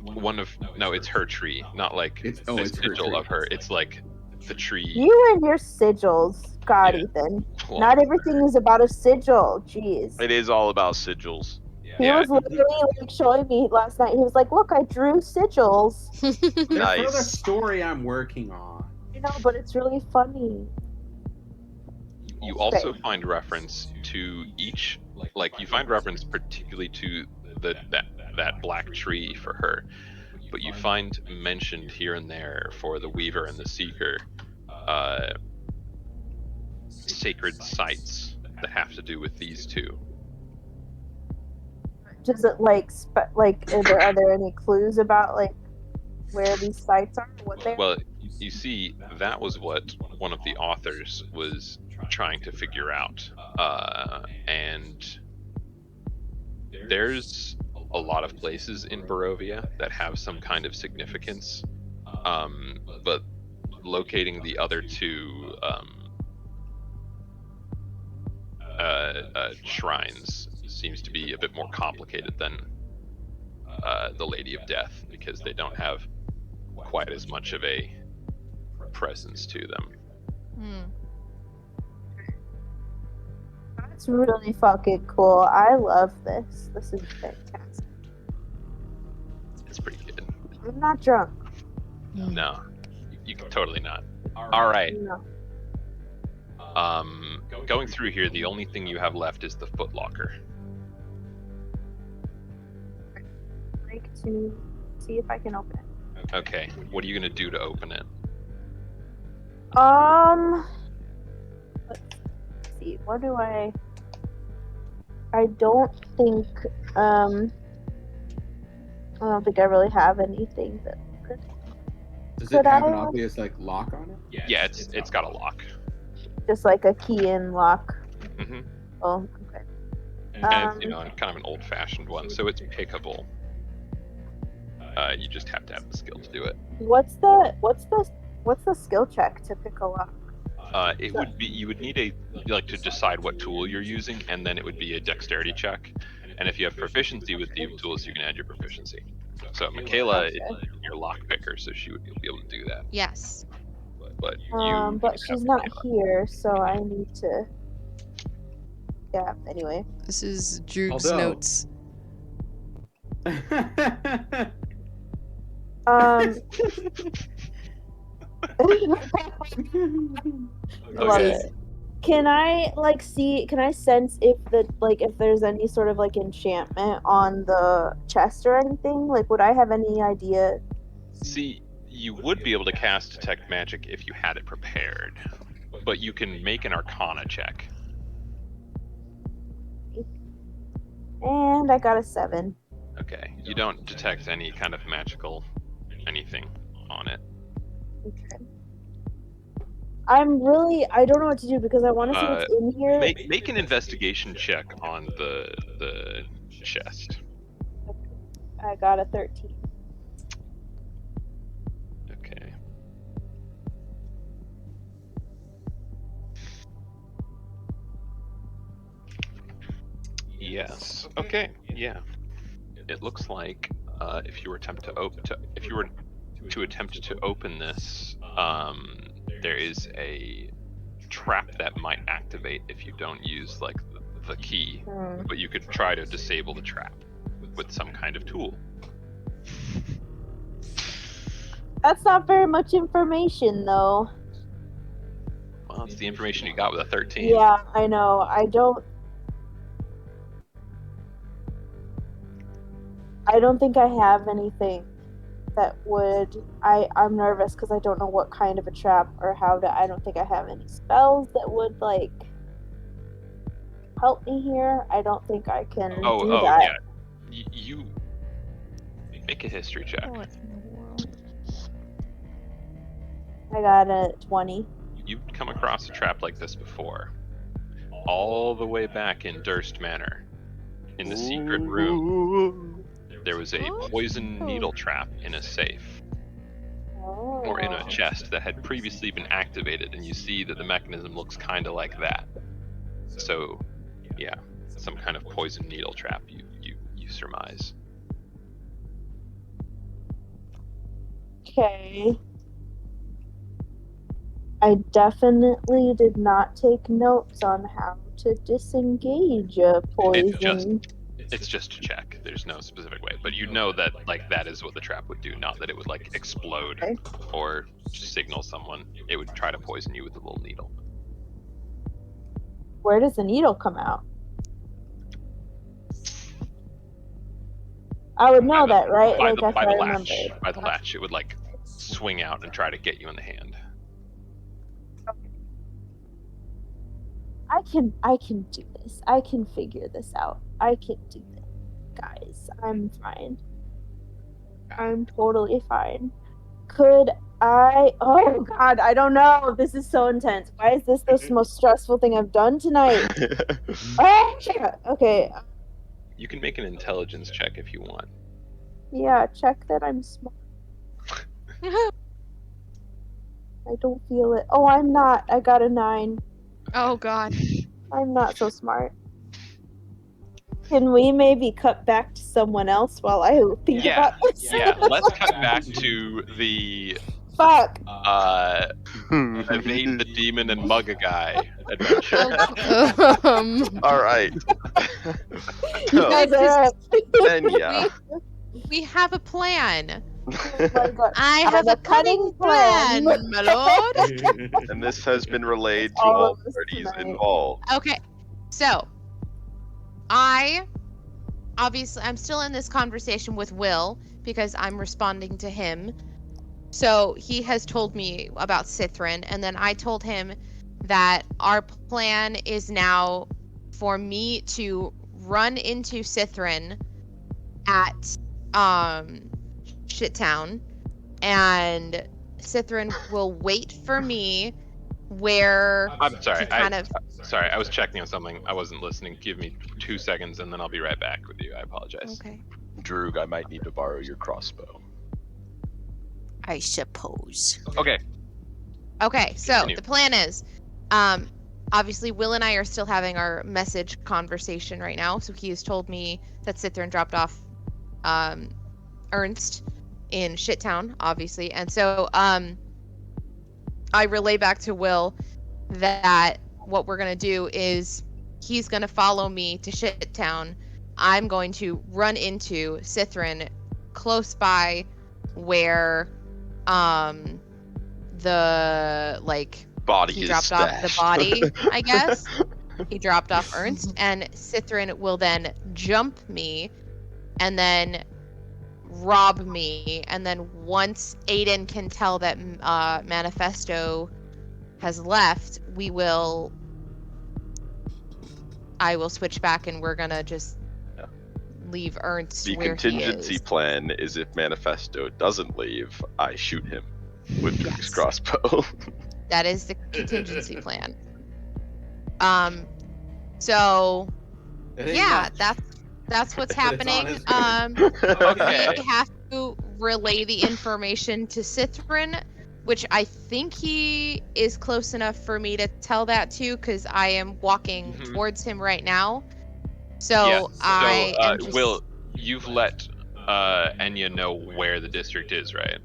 It's her tree, not like it's the her sigil tree. of her. It's like the tree. You and your sigils. God, Yeah. Ethan. Well, Not everything is about a sigil. Jeez. It is all about sigils. He was literally like showing me last night. He was like, "Look, I drew sigils." They're for the Nice. story I'm working on. You know, but it's really funny. You also find reference to each, like you find reference particularly to that black tree for her, but you find mentioned here and there for the Weaver and the Seeker sacred sites that have to do with these two. Does it are there any clues about like where these sites are? What they? Well, you see, that was what one of the authors was trying to figure out, and there's a lot of places in Barovia that have some kind of significance, but locating the other two shrines seems to be a bit more complicated than the Lady of Death, because they don't have quite as much of a presence to them. That's really fucking cool. I love this. This is fantastic. It's pretty good. I'm not drunk. No, you can totally not. All right. No. Going through here, the only thing you have left is the footlocker. I'd like to see if I can open it. Okay, what are you gonna do to open it? Let's see. What do I don't think I don't think I really have anything that could. Does Could it have an I- obvious like lock on it? Yeah, it's got a lock. Just like a key in lock. Mm-hmm. Oh, okay. And it's kind of an old-fashioned one, so it's pickable. You just have to have the skill to do it. What's the skill check to pick a lock? It would be, you would need to decide what tool you're using, and then it would be a dexterity check. And if you have proficiency with the tools, you can add your proficiency. So Michaela is your lock picker, so she would be able to do that. Yes. But But she's not here, so I need to. Yeah. Anyway. This is Droog's Although- notes. Love Okay. it. Can I see? Can I sense if there's any sort of like enchantment on the chest or anything? Like, would I have any idea? See, you would be able to cast Detect Magic if you had it prepared, but you can make an Arcana check. And I got a 7. Okay, you don't detect any kind of magical anything on it. Okay. I don't know what to do because I want to see what's in here. Make an investigation check on the chest. I got a 13. Okay. Yes. Okay. Yeah. It looks like if you were attempt to open this, there is a trap that might activate if you don't use like the key, but you could try to disable the trap with some kind of tool. That's not very much information, though. Well, it's the information you got with a 13. Yeah, I know. I don't think I have anything that would... I'm nervous because I don't know what kind of a trap or how to... I don't think I have any spells that would, like, help me here. I don't think I can do that. Yeah. You make a history check. What in the world? I got a 20. You've come across a trap like this before. All the way back in Durst Manor, in the secret room, there was a poison needle trap in a safe. Or in a chest that had previously been activated, and you see that the mechanism looks kind of like that. So, yeah, some kind of poison needle trap, you surmise. Okay. I definitely did not take notes on how to disengage a poison. It's just a check. There's no specific way, but you know that like that is what the trap would do, not that it would like explode or signal someone. It would try to poison you with a little needle. Where does the needle come out? I would know that, right? By Like, the latch, it would like swing out and try to get you in the hand. I can do this. I can figure this out. I can do this. Guys, I'm fine. I'm totally fine. Could I... Oh, God, I don't know. This is so intense. Why is this the most stressful thing I've done tonight? Okay. You can make an intelligence check if you want. Yeah, check that I'm smart. I don't feel it. Oh, I'm not. I got a 9. Oh, God. I'm not so smart. Can we maybe cut back to someone else while I think about this? Yeah, let's cut back to the Fuck. evade the demon and mug a guy adventure. All right. You guys are up. Ennya. We have a plan. Oh my God. I have a cunning plan, my lord. And this has been relayed to All all of us parties tonight. involved. Okay, so I'm still in this conversation with Will because I'm responding to him. So he has told me about Sithruun, and then I told him that our plan is now for me to run into Sithruun at Shittown, and Sithruun will wait for me where I'm sorry. Sorry, I was checking on something. I wasn't listening. Give me 2 seconds, and then I'll be right back with you. I apologize. Okay. Droog, I might need to borrow your crossbow. I suppose. Okay. Okay, so Continue. the plan is, obviously Will and I are still having our message conversation right now. So he has told me that Sithruun dropped off Ernst in Shittown, obviously, and so I relay back to Will that what we're gonna do is he's gonna follow me to Shittown. I'm going to run into Sithruun close by where the Body he is dropped off the stashed. body, I guess. He dropped off Ernst, and Sithruun will then jump me and then rob me, and then once Aiden can tell that Manifesto has left, I will switch back, and we're gonna just leave Ernst The where contingency he is. plan is if Manifesto doesn't leave, I shoot him with Droog's crossbow. That is the contingency plan. So It ain't yeah, much. that's what's But it's happening. honest good. Okay. We have to relay the information to Sithruun, which I think he is close enough for me to tell that to, because I am walking towards him right now. So Yes. I am just... Will, you've let Ennya know where the district is, right?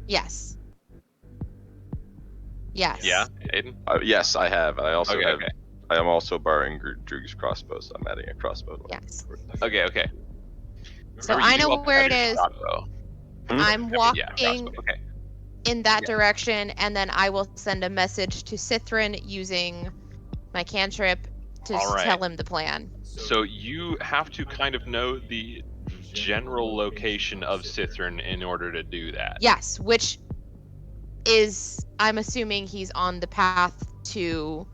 Yes. Yes. Yeah, Aiden? Yes, I have. I also Okay, have. okay. I am also borrowing Droog's crossbow, so I'm adding a crossbow. Yes. Okay. So Remember, you I do know also where have it your is. crossbow. I'm Yeah, walking crossbow. Okay. in that direction, and then I will send a message to Sithruun using my cantrip to All right. tell him the plan. So you have to kind of know the general location of Sithruun in order to do that. Yes, which is, I'm assuming he's on the path to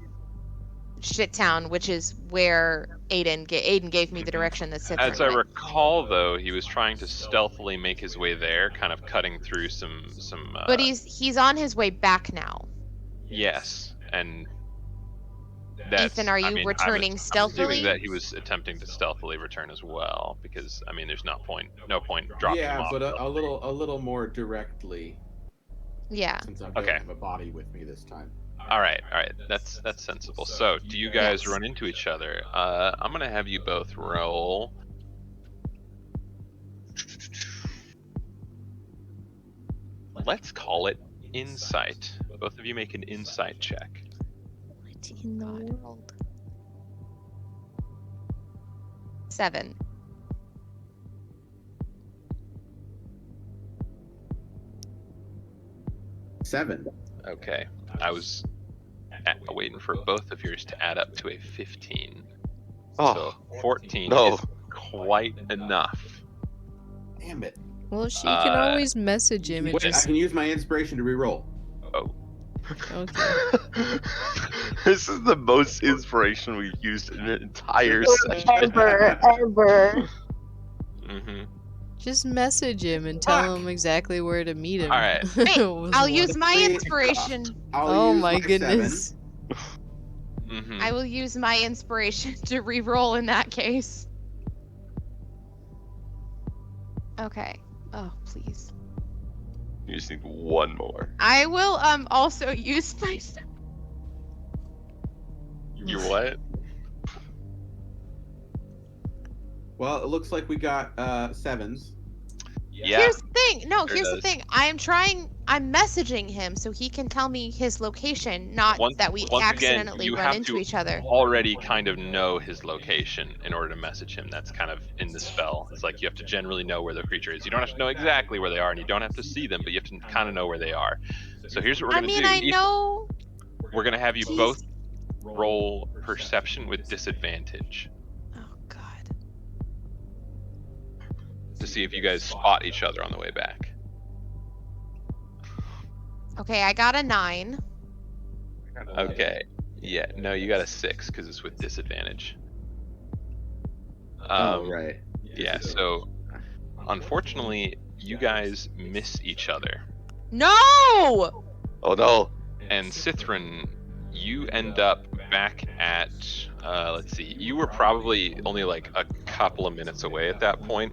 Shittown, which is where Aiden gave me the direction that Sithruun As I went. recall, though, he was trying to stealthily make his way there, kind of cutting through some. But he's on his way back now. Yes, and that's. Ethan, are you returning I'm stealthily? assuming that he was attempting to stealthily return as well, because I mean, there's no point dropping him off. But a little more directly. Yeah. Since I don't have a body with me this time. All right, that's sensible. So, do you guys run into each other? I'm gonna have you both roll. Let's call it insight. Both of you make an insight check. What in the world? 7. Seven. Okay, I was waiting for both of yours to add up to a 15. Oh, so 14 no. is quite enough. Damn it. Well, she can always message him and Wait, I just. can use my inspiration to reroll. Oh. Okay. This is the most inspiration we've used in an entire session. Ever. Just message him and tell him exactly where to meet him. All right. Hey, I'll use my inspiration. Oh my goodness. I will use my inspiration to re-roll in that case. Okay. Oh, please. You just need one more. I will also use my... You what? Well, it looks like we got 7s. Yeah. Here's the thing. No, Sure here's the does. thing. I'm messaging him so he can tell me his location, not that we once accidentally again, you run have into to each other. already kind of know his location in order to message him. That's kind of in the spell. It's like you have to generally know where the creature is. You don't have to know exactly where they are, and you don't have to see them, but you have to kind of know where they are. So here's what we're gonna do. I know. We're gonna have you both roll perception with disadvantage Oh God. to see if you guys spot each other on the way back. Okay, I got a 9. Okay. Yeah. No, you got a 6 because it's with disadvantage. Right. Yeah. So, unfortunately, you guys miss each other. No! Oh no. And Sithruun, you end up back at, let's see, you were probably only like a couple of minutes away at that point.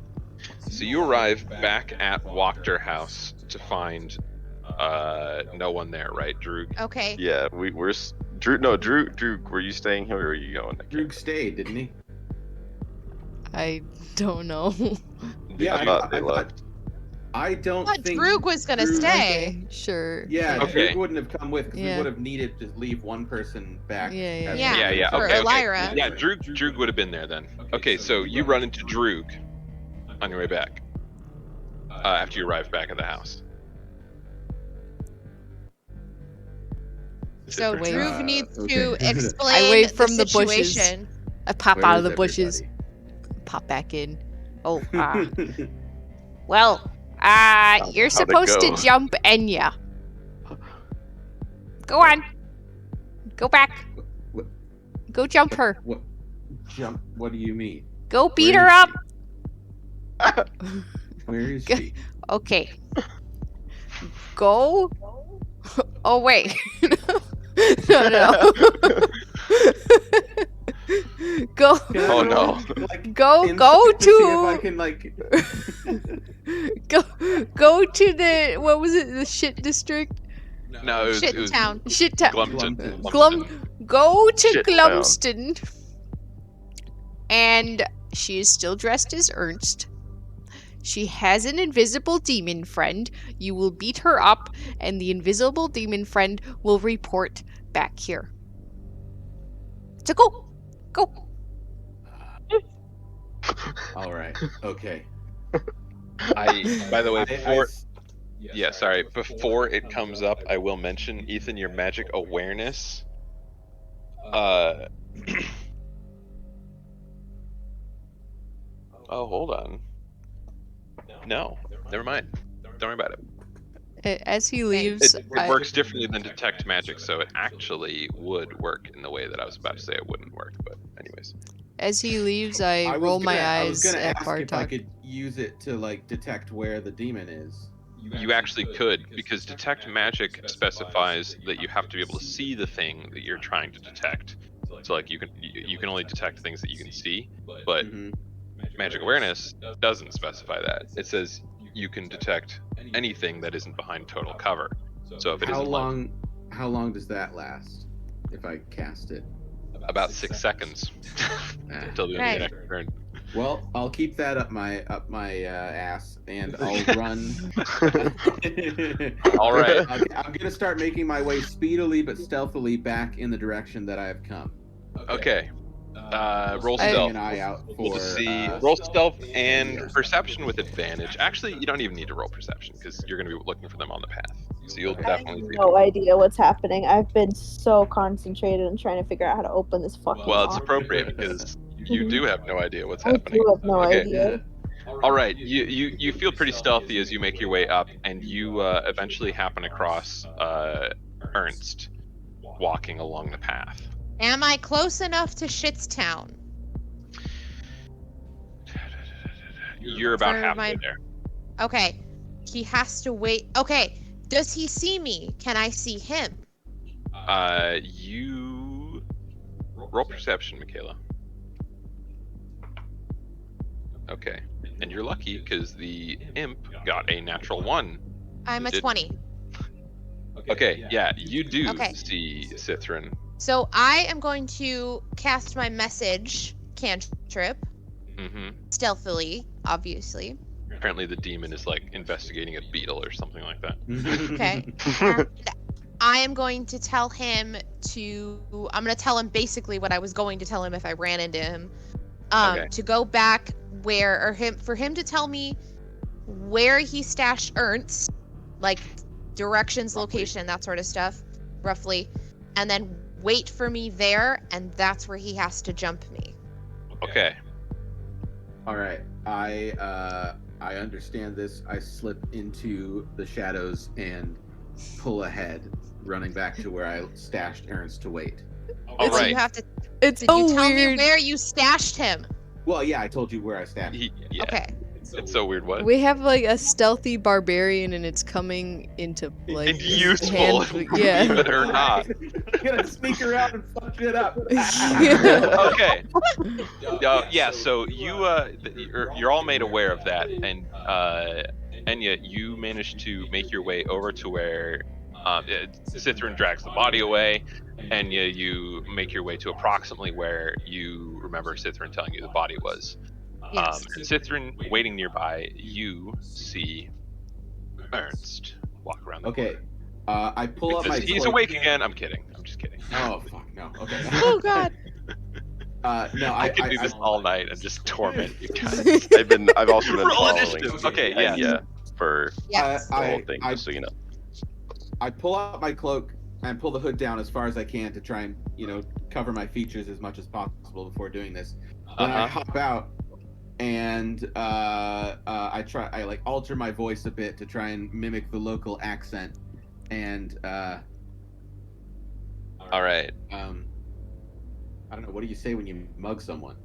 So you arrive back at Wachter House to find no one there, right, Droog? Okay. Yeah, we're Drew. No, Drew. Were you staying here or were you going? Droog stayed, didn't he? I don't know. Yeah, I thought they left. I don't But think Droog was gonna Droog- stay. Okay, sure. Yeah, Okay. Droog wouldn't have come with because Yeah. we would have needed to leave one person back. Yeah. Yeah, for Okay. Elira. Yeah, Droog would have been there then. Okay, so you run into Droog on your way back after you arrive back at the house. So Wait. Droog needs Okay. to explain I wave from the bushes. situation. I pop Where out of is the bushes, everybody? pop back in. Oh, Well, you're How'd it supposed to go? jump Ennya. Go on. Go back. What? Go jump her. What? Jump? What do you mean? Go beat Where her is up. Where is she? Okay. Go Oh wait. No. Go. Oh no. Go to see if I to can like. go to the what was it? The shit district. No, it Shit was town. Shit town. Glumton. Go to Shit town. Glumston. And she is still dressed as Ernst. She has an invisible demon friend. You will beat her up, and the invisible demon friend will report back here. So go. Go. All right. Okay. By the way, before I- sorry, before it comes up, I will mention, Ethan, your magic awareness. Oh, hold on. No, never mind. Don't worry about it. As he leaves, It works differently than detect magic, so it actually would work in the way that I was about to say it wouldn't work. But anyways, as he leaves, I was roll my I was eyes gonna at ask if I Bartok. could use it to like detect where the demon is. you actually could, because detect magic specifies that you have to be able to see the thing that you're trying to detect. So like you can only detect things that you can see, but Mhm. magic awareness doesn't specify that. It says you can detect anything that isn't behind total cover. So if it How isn't long does that last? If I cast it. like about 6 seconds Ah. until the end of the next turn. Well, I'll keep that up my ass, and I'll run. All right. I'm gonna start making my way speedily but stealthily back in the direction that I have come. Okay. Roll Keeping stealth. an eye out for. We'll just see. Roll stealth and perception with advantage. Actually, you don't even need to roll perception because you're going to be looking for them on the path. So you'll I definitely have see no them. idea what's happening. I've been so concentrated on trying to figure out how to open this fucking Well, it's lock. appropriate because you do have no idea what's I happening. do have no Okay. idea. All right. You feel pretty stealthy as you make your way up, and you eventually happen across Ernst walking along the path. Am I close enough to Shitstown? You're about For halfway my- there. Okay. He has to wait. Okay. Does he see me? Can I see him? You roll perception, Michaela. Okay, and you're lucky because the imp got a natural 1. I'm a Did- 20. Okay, yeah, you do Okay. see Sithruun. So I am going to cast my message cantrip Mm-hmm. stealthily, obviously. Apparently, the demon is like investigating a beetle or something like that. Okay. And I am going to tell him I'm going to tell him basically what I was going to tell him if I ran into him. Okay. To go back for him to tell me where he stashed Ernst, like directions, Roughly. location, that sort of stuff, roughly, and then wait for me there, and that's where he has to jump me. Okay. All right, I understand this. I slip into the shadows and pull ahead, running back to where I stashed Ernst to wait. All So right. you have to. It's Did so you tell me weird. where you stashed him? Well, yeah, I told you where I stashed. Yeah. Okay. It's so weird. What? We have like a stealthy barbarian, and it's coming into like And this useful, yeah. believe it or not. I'm gonna sneak around and fuck shit up. Okay. Yeah. So you're all made aware of that, and Ennya, you managed to make your way over to where Sithruun drags the body away. Ennya, you make your way to approximately where you remember Sithruun telling you the body was. Yes. And Sithruun waiting nearby, you see Ernst walk around the Okay, corner. I pull up my. He's cloak. awake again. I'm kidding. I'm just kidding. Oh fuck no. Okay. Oh God. No, I could do this all night and just torment you guys. I've also been Roll following initiative. Okay, yeah. Ennya for Yes. the whole thing, just so you know. I pull out my cloak and pull the hood down as far as I can to try and cover my features as much as possible before doing this. Then I hop out and I like alter my voice a bit to try and mimic the local accent and All right. I don't know, what do you say when you mug someone?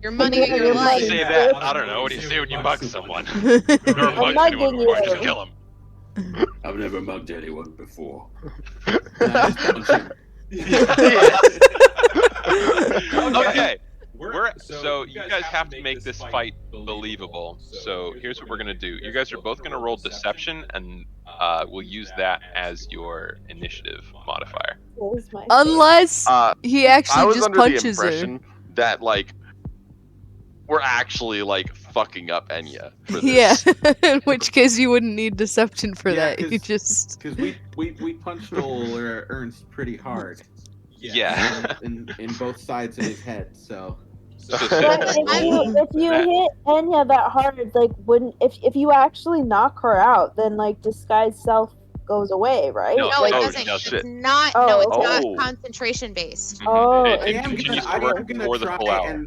You're money of your life. Say that. I don't know. What do you say when you mug someone? I'm mugging you. Just kill him. I've never mugged anyone before. And I just punch him. Okay. So you guys have to make this fight believable. So here's what we're gonna do. You guys are both gonna roll deception, and we'll use that as your initiative modifier. Unless he I actually was just under the punches her. impression that like we're actually like fucking up Ennya for Yeah, this. in which case you wouldn't need deception for Yeah, that. You just Because we punched old Ernst pretty hard. Yeah. in both sides of his head, so. But if you hit Ennya that hard, like if you actually knock her out, then like disguise self goes away, right? No, No, it Oh, doesn't. shit. It's not. Oh, No, it's okay. not concentration based. Oh, It continues to work for the full hour.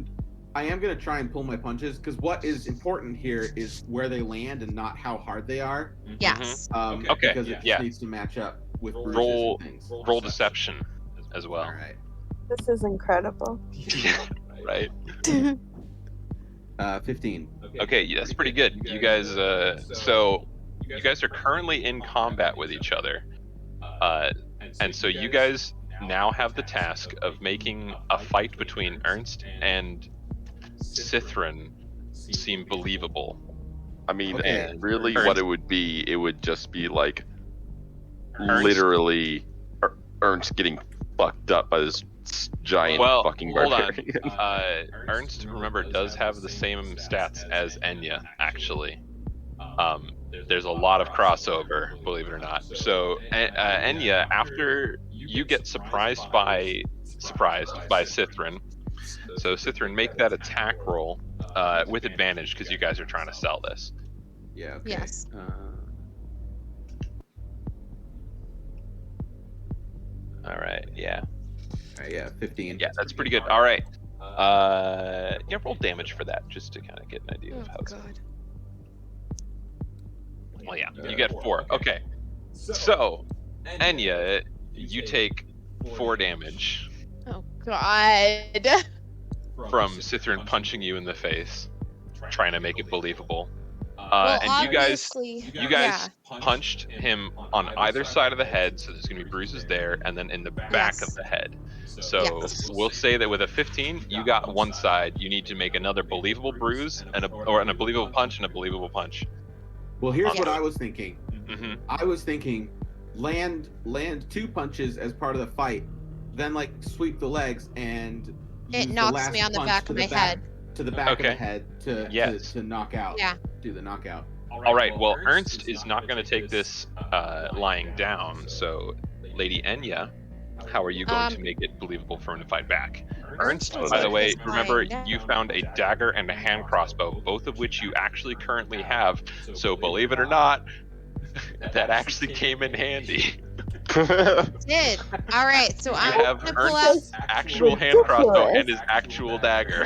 I am gonna try and pull my punches because what is important here is where they land and not how hard they are. Yes. Okay, Because it just needs to match up with bruises Roll and things. roll deception as well. All right. this is incredible. Right. 15. Okay, that's pretty good. You guys, so you guys are currently in combat with each other, and so you guys now have the task of making a fight between Ernst and Sithruun seem believable. I mean, Okay. really, Ernst. what it would just be like Ernst. literally Ernst getting fucked up by this giant fucking hold on. barbarian. Ernst, remember, does have the same stats as Ennya, actually. There's a lot of crossover, believe it or not. So Ennya, after you get surprised by Sithruun, so Sithruun, make that attack roll with advantage because you guys are trying to sell this. Yeah. Okay. Yes. All right, yeah. All right, yeah, 15. Yeah, that's pretty good. All right. Yeah, roll damage for that just to kind of get an idea of how it's going. Well, yeah, you get 4. Okay. So, Ennya, you take 4 damage Oh God. from Sithruun punching you in the face, trying to make it believable. Well, And you guys yeah. punched him on either side of the head, so there's gonna be bruises there, and then in the back Yes. of the head. So Yes. we'll say that with a 15, you got one side. You need to make another believable bruise and a believable punch and a believable punch. Well, here's Yes. what I was thinking. Mm-hmm. I was thinking land 2 punches as part of the fight, then like sweep the legs and It use the knocks last me on the punch back to of the my back- head. to the back of Okay. the head to knock out. Yeah. Do the knockout. All right. Well, Ernst is not going to take this lying down. So, Lady Ennya, how are you going to make it believable for him to fight back? Ernst, was by the like way, this remember lying down. you found a dagger and a hand crossbow, both of which you actually currently have. So, believe it or not, that actually came in handy. Did. All right. So You I'm have gonna pull out. Ernst's actual hand crossbow and his actual dagger.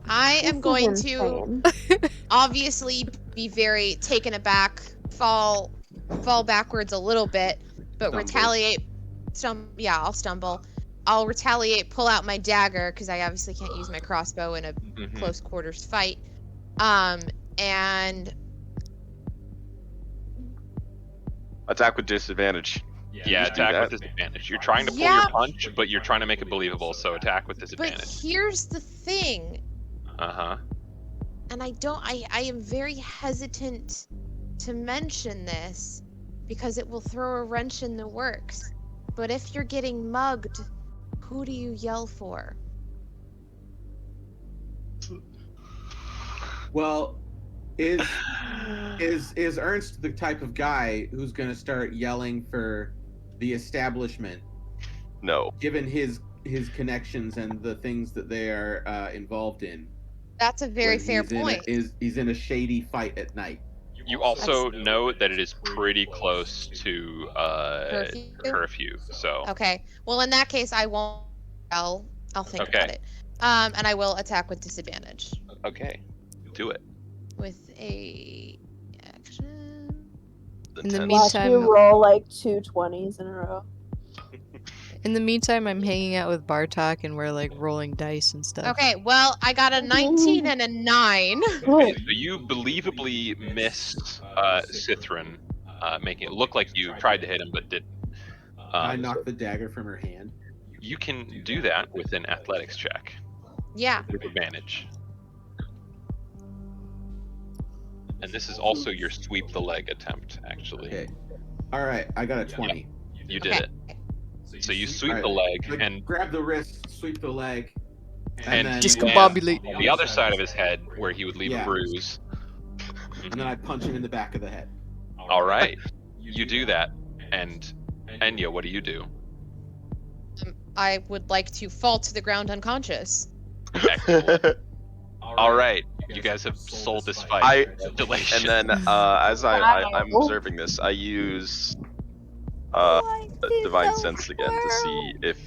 I am This going is to insane. obviously be very taken aback, fall backwards a little bit, but Stumble. retaliate. Yeah, I'll stumble. I'll retaliate, pull out my dagger because I obviously can't use my crossbow in a Mhm. close quarters fight. And Attack with disadvantage. Yeah, Just do attack with that. disadvantage. You're trying to pull Yeah. your punch, but you're trying to make it believable, so attack with but disadvantage. here's the thing, Uh-huh. and I am very hesitant to mention this because it will throw a wrench in the works. But if you're getting mugged, who do you yell for? Well, is Ernst the type of guy who's gonna start yelling for the establishment, No. given his connections and the things that they are involved in? That's a very when fair he's in a- point. he's in a shady fight at night. You also know that it is pretty close to curfew, so Okay. Well, in that case, I won't. I'll think Okay. about it. And I will attack with disadvantage okay. Do it. with a action. In the 10. Watch meantime, you roll like 2 20s in a row. I'm hanging out with Bartok and we're like rolling dice and stuff. Okay. Well, I got a 19 and a 9. Okay, so you believably missed Sithruun. making it look like you tried to hit him but didn't. I knocked the dagger from her hand. You can do that with an athletics check Yeah. with advantage. And this is also your sweep the leg attempt, actually. Okay. All right, I got a 20. You did Okay. it. So you sweep the Alright, leg, I and grab the wrist, sweep the leg, and then Discombobulate. on the other side of his head, where he would leave Yeah. a bruise. and then I punch him in the back of the head. All right, you do that, and Ennya, what do you do? I would like to fall to the ground unconscious. Excellent. All right, you guys have sold this fight. And Congratulations. then as I'm observing this, I use Divine Sense again to see if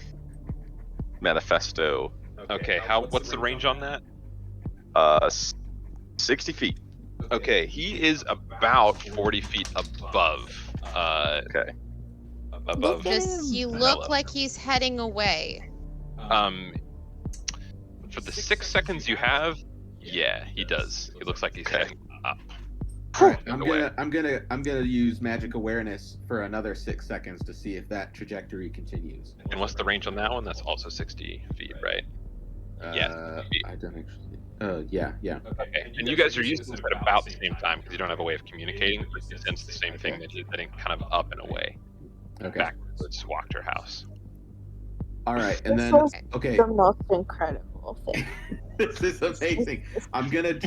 Manifesto. Okay, what's the range on that? 60 feet. Okay, he is about 40 feet above. Okay. Above. Does he look like he's heading away? For the 6 seconds you have, yeah, he does. He looks like he's heading up. All right, I'm gonna use magic awareness for another 6 seconds to see if that trajectory continues. And what's the range on that one? That's also 60 feet, right? Yeah. I don't actually. Yeah. Okay. And you guys are using this at about the same time because you don't have a way of communicating. But you sense the same thing that you're heading kind of up and away. Okay. Back towards Wachter house. All right, and then okay. The most incredible thing. This is amazing. I'm gonna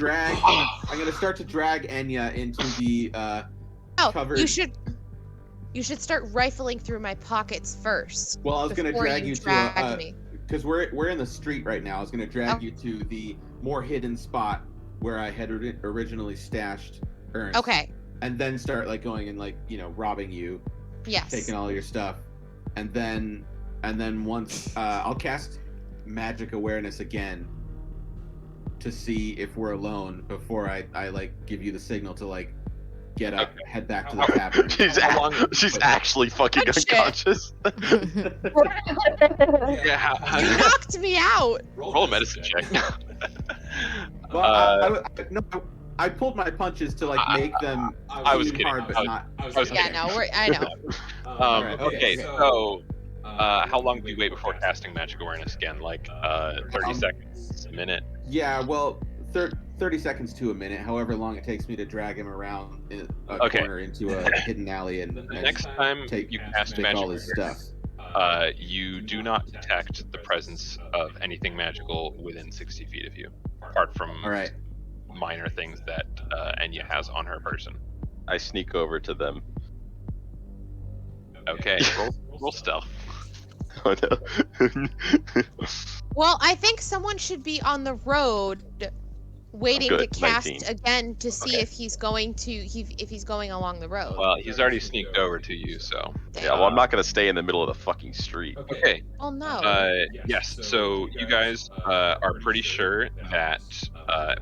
start to drag Ennya into the covered. You should start rifling through my pockets first. Well, I was gonna before drag you drag me. because we're in the street right now. I was gonna drag you to the more hidden spot where I had originally stashed Ernst. Okay. And then start like going and like robbing you, Yes. taking all your stuff, and then once I'll cast magic awareness again to see if we're alone before I like give you the signal to like get up, head back to the tavern. She's actually fucking unconscious. Yeah. You knocked me out. Roll a medicine check. Well, I pulled my punches to like make them. I was kidding. Hard, but not. Yeah, no, I know. Okay, so how long do you wait before casting magic awareness again? Like 30 seconds, a minute? Yeah, well, 30 seconds to a minute, however long it takes me to drag him around a corner into a hidden alley and the next time you cast take magic all his stuff. You do not detect the presence of anything magical within 60 feet of you, apart from minor things that Ennya has on her person. I sneak over to them. Okay, roll stealth. Oh no. Well, I think someone should be on the road waiting to cast 19. again to see if he's going along the road. Well, he's already sneaked over to you, so. Yeah, well, I'm not gonna stay in the middle of the fucking street. Okay. Oh no. Yes. So you guys are pretty sure that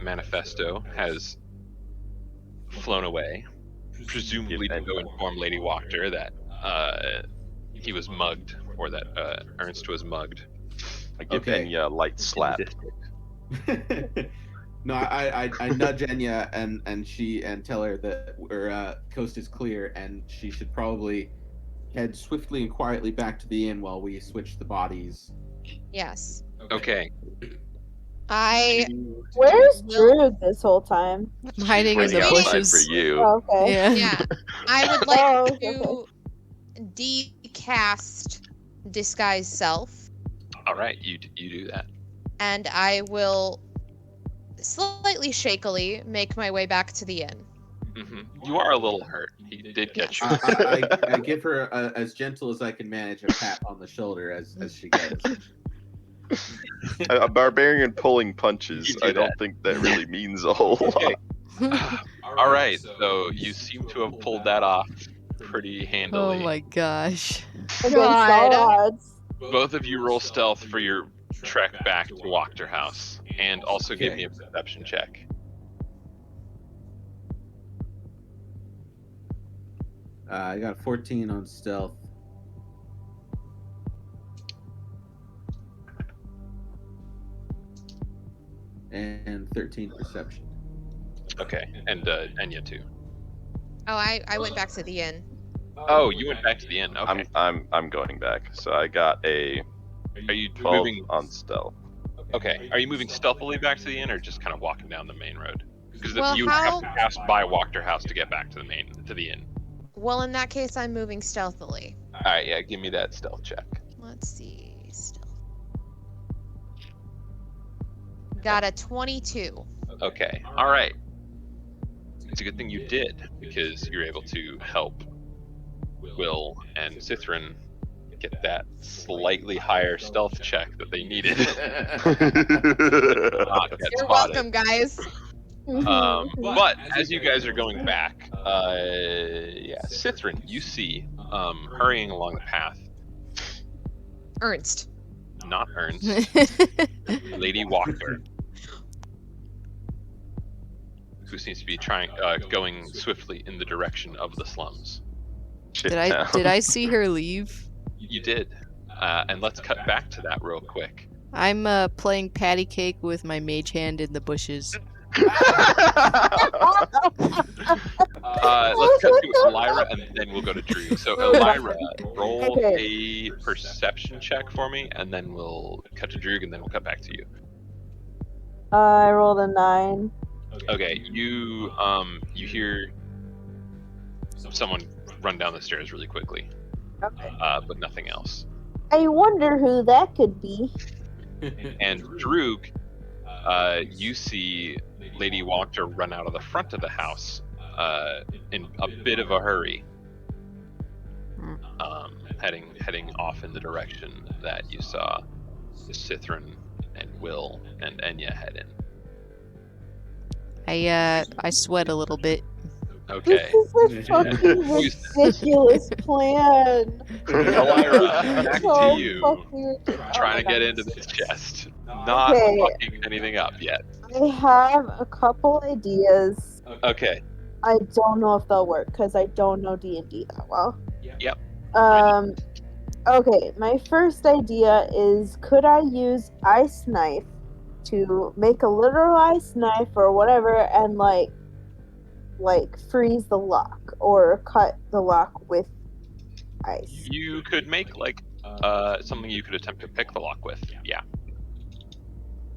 Manifesto has flown away, presumably to go inform Lady Wachter that he was mugged, or that Ernst was mugged. I give Ennya a light slap. No, I nudge Ennya and tell her that our coast is clear and she should probably head swiftly and quietly back to the inn while we switch the bodies. Yes. Okay. Where's Drew this whole time? I'm hiding in the Waiting outside bushes. for you. Oh, okay. Yeah. Yeah. I would like to decast disguise self. All right, you do that. And I will slightly shakily make my way back to the inn. Mm-hmm. You are a little hurt. He did get you. I give her as gentle as I can manage a pat on the shoulder as she goes. A barbarian pulling punches. I don't think that really means a whole lot. All right, so you seem to have pulled that off pretty handily. Oh my gosh. God. Both of you roll stealth for your trek back to Wachter House, and also give me a perception check. I got 14 on stealth. And 13 perception. Okay, and Ennya too. Oh, I went back to the inn. Oh, you went back to the inn. Okay. I'm going back. So I got a Are you 12 moving? on stealth. Okay. Are you moving stealthily back to the inn, or just kind of walking down the main road? Because Well, you have to pass by Wachter House to get back to the inn. Well, in that case, I'm moving stealthily. All right. Yeah. Give me that stealth check. Let's see. Stealth. Got a 22. Okay. All right. It's a good thing you did, because you're able to help Will and Sithruun get that slightly higher stealth check that they needed. Not get You're spotted. welcome, guys. But as you guys are going back, Sithruun, you see, hurrying along the path, Ernst. not Ernst, Lady Wachter, who seems to be going swiftly in the direction of the slums. Shit Did town. I see her leave? You did, and let's cut back to that real quick. I'm playing patty cake with my mage hand in the bushes. Let's cut to Elira, and then we'll go to Drew. So Elira, roll a perception check for me, and then we'll cut to Drew, and then we'll cut back to you. I rolled a 9. Okay, you hear someone run down the stairs really quickly, Okay. but nothing else. I wonder who that could be. And Drew, you see Lady Wachter run out of the front of the house in a bit of a hurry, heading off in the direction that you saw Sithruun and Will and Ennya head in. I sweat a little bit. Okay. This is a fucking ridiculous plan. Elira, back So to you. fucking ridiculous. Trying to get into this chest. Not Okay. fucking anything up yet. I have a couple ideas. Okay. I don't know if they'll work because I don't know D&D that well. Yep. Okay, my first idea is, could I use ice knife to make a literal ice knife or whatever and like freeze the lock or cut the lock with ice? You could make like something you could attempt to pick the lock with. Yeah.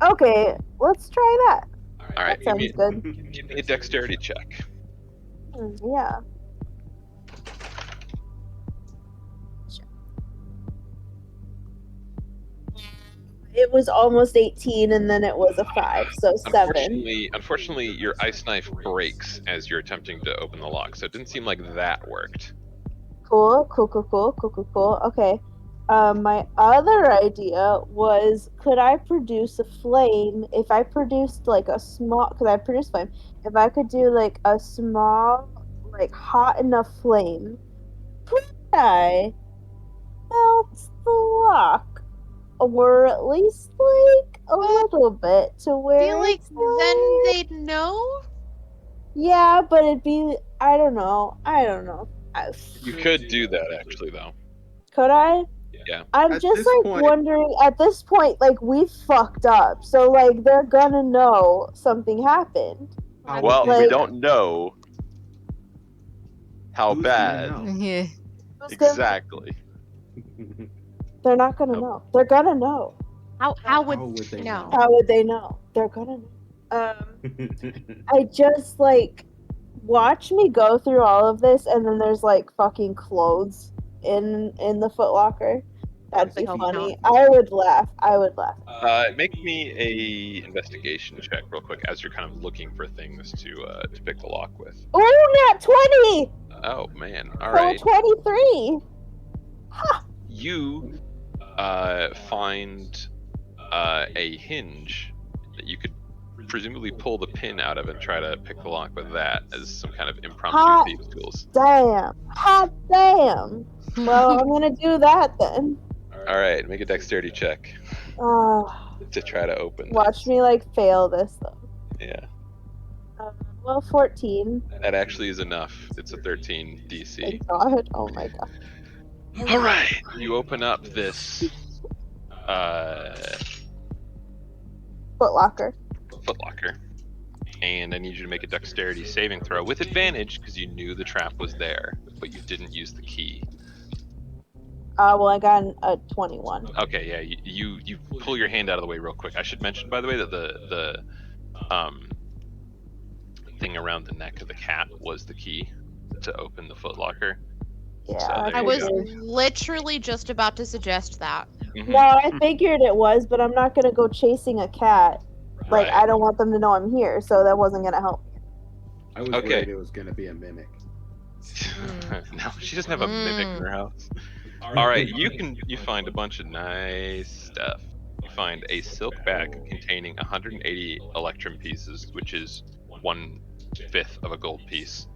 Okay, let's try that. All right. That sounds good. Give me a dexterity check. Yeah. It was almost 18 and then it was a 5, so 7. Unfortunately, your ice knife breaks as you're attempting to open the lock, so it didn't seem like that worked. Cool. Okay. My other idea was, could I produce a flame if I produced like a small, because I produced flame, if I could do like a small, like hot enough flame, could I melt the lock? Or at least like a little bit to where I feel like it's then they'd know. Yeah, but it'd be, I don't know. You could do that actually, though. Could I? Yeah. I'm At just this like point- wondering, at this point, like we fucked up. So like they're gonna know something happened. Well, we Like- don't know how Who's bad. gonna know? Yeah. Who's gonna- Exactly. They're not gonna know. They're gonna know. How would How would they know? How would they know? They're gonna know. I just like watch me go through all of this, and then there's like fucking clothes in the footlocker. That'd be Hope funny. not. I would laugh. Make me a investigation check real quick as you're kind of looking for things to pick the lock with. Ooh, not 20. Oh man! All So right. 23. You find a hinge that you could presumably pull the pin out of and try to pick the lock with that as some kind of impromptu Hot. thieves' tools. Damn. Hot damn. Well, I'm gonna do that then. All right, make a dexterity check to try to open. Watch me like fail this though. Yeah, Well, 14. that actually is enough. It's a 13 Thank DC. God. Oh my God. All right, you open up this Footlocker. footlocker, and I need you to make a dexterity saving throw with advantage because you knew the trap was there, but you didn't use the key. Well, I got a 21. Okay, yeah, you pull your hand out of the way real quick. I should mention, by the way, that the thing around the neck of the cat was the key to open the footlocker. Yeah, So there I you was go. literally just about to suggest that. Mhm. No, I figured it was, but I'm not gonna go chasing a cat. Like, Right. I don't want them to know I'm here, so that wasn't gonna help me. I was Okay. worried it was going to be a mimic. No, she doesn't have a mimic in her house. All right, you find a bunch of nice stuff. You find a silk bag containing 180 electrum pieces, which is 1/5 of a gold piece.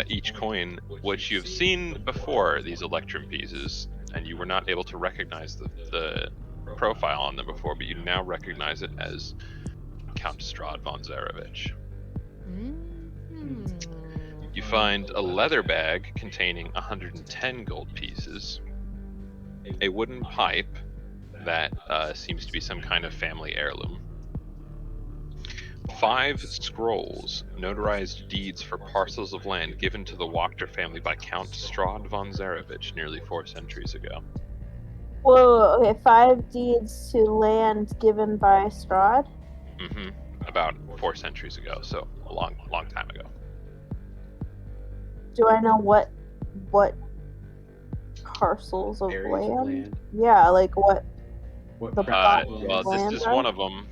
Each coin, which you've seen before, these electrum pieces, and you were not able to recognize the profile on them before, but you now recognize it as Count Strahd von Zarevich. You find a leather bag containing 110 gold pieces, a wooden pipe that seems to be some kind of family heirloom, 5 scrolls, notarized deeds for parcels of land given to the Wachter family by Count Strahd von Zarevich nearly 4 centuries ago. Whoa, okay, 5 deeds to land given by Strahd? About 4 centuries ago, so a long time ago. Do I know what parcels of Areas of land? land. Yeah, like what What The crap plot of Well, land? this land, is right? one of them.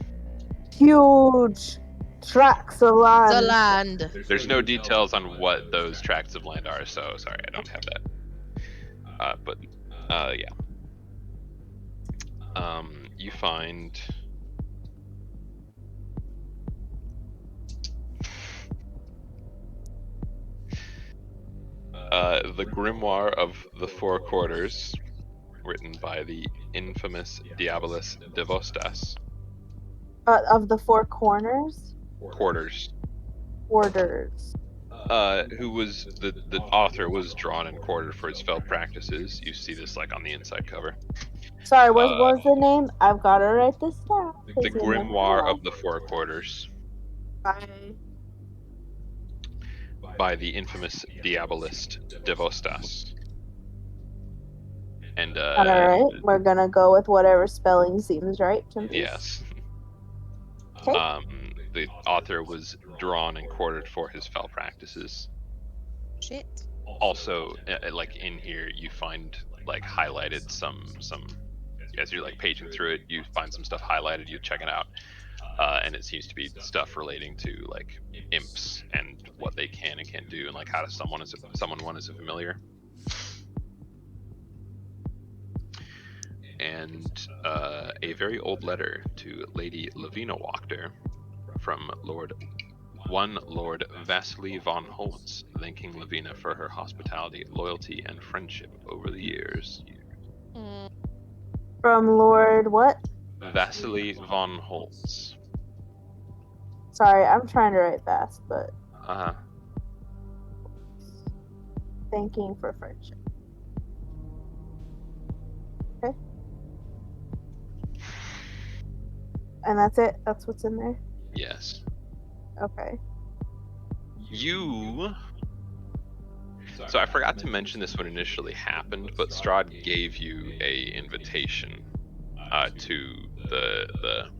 huge tracts of land. The land. There's no details on what those tracts of land are, so sorry, I don't have that. But yeah. You find the Grimoire of the Four Quarters, written by the infamous Diabolus Devostas. Of the 4 corners? Quarters. Orders. Who was the author was drawn and quartered for his fell practices. You see this like on the inside cover. Sorry, what was the name? I've got to write this down. The Grimoire of the Four Quarters by the infamous Diabolist Devostas. And Alright, we're gonna go with whatever spelling seems right to me. yes. Okay. The author was drawn and quartered for his fell practices. Shit. Also, like in here, you find like highlighted some. As you're like paging through it, you find some stuff highlighted. You check it out, and it seems to be stuff relating to like imps and what they can and can't do, and like how to summon one as a familiar. And a very old letter to Lady Lavina Wachter from Lord Vasily von Holtz, thanking Lavina for her hospitality, loyalty, and friendship over the years. From Lord what? Vasily von Holtz. Sorry, I'm trying to write fast, but thanking for friendship. Okay. And that's it? That's what's in there? Yes. Okay. So I forgot to mention this when it initially happened, but Strahd gave you a invitation to the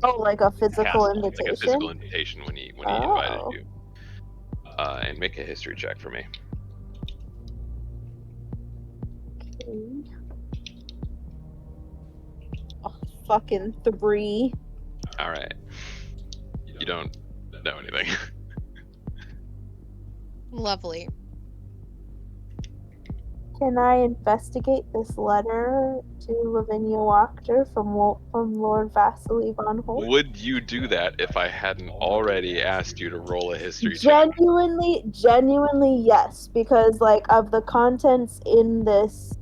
Oh, like a physical castle, invitation? like a physical invitation when he invited you. And make a history check for me. Okay. Oh, fucking 3. All right. You don't know anything. Lovely. Can I investigate this letter to Lavinia Wachter from Lord Vasily von Holt? Would you do that if I hadn't already asked you to roll a history check? Genuinely, yes, because like of the contents in this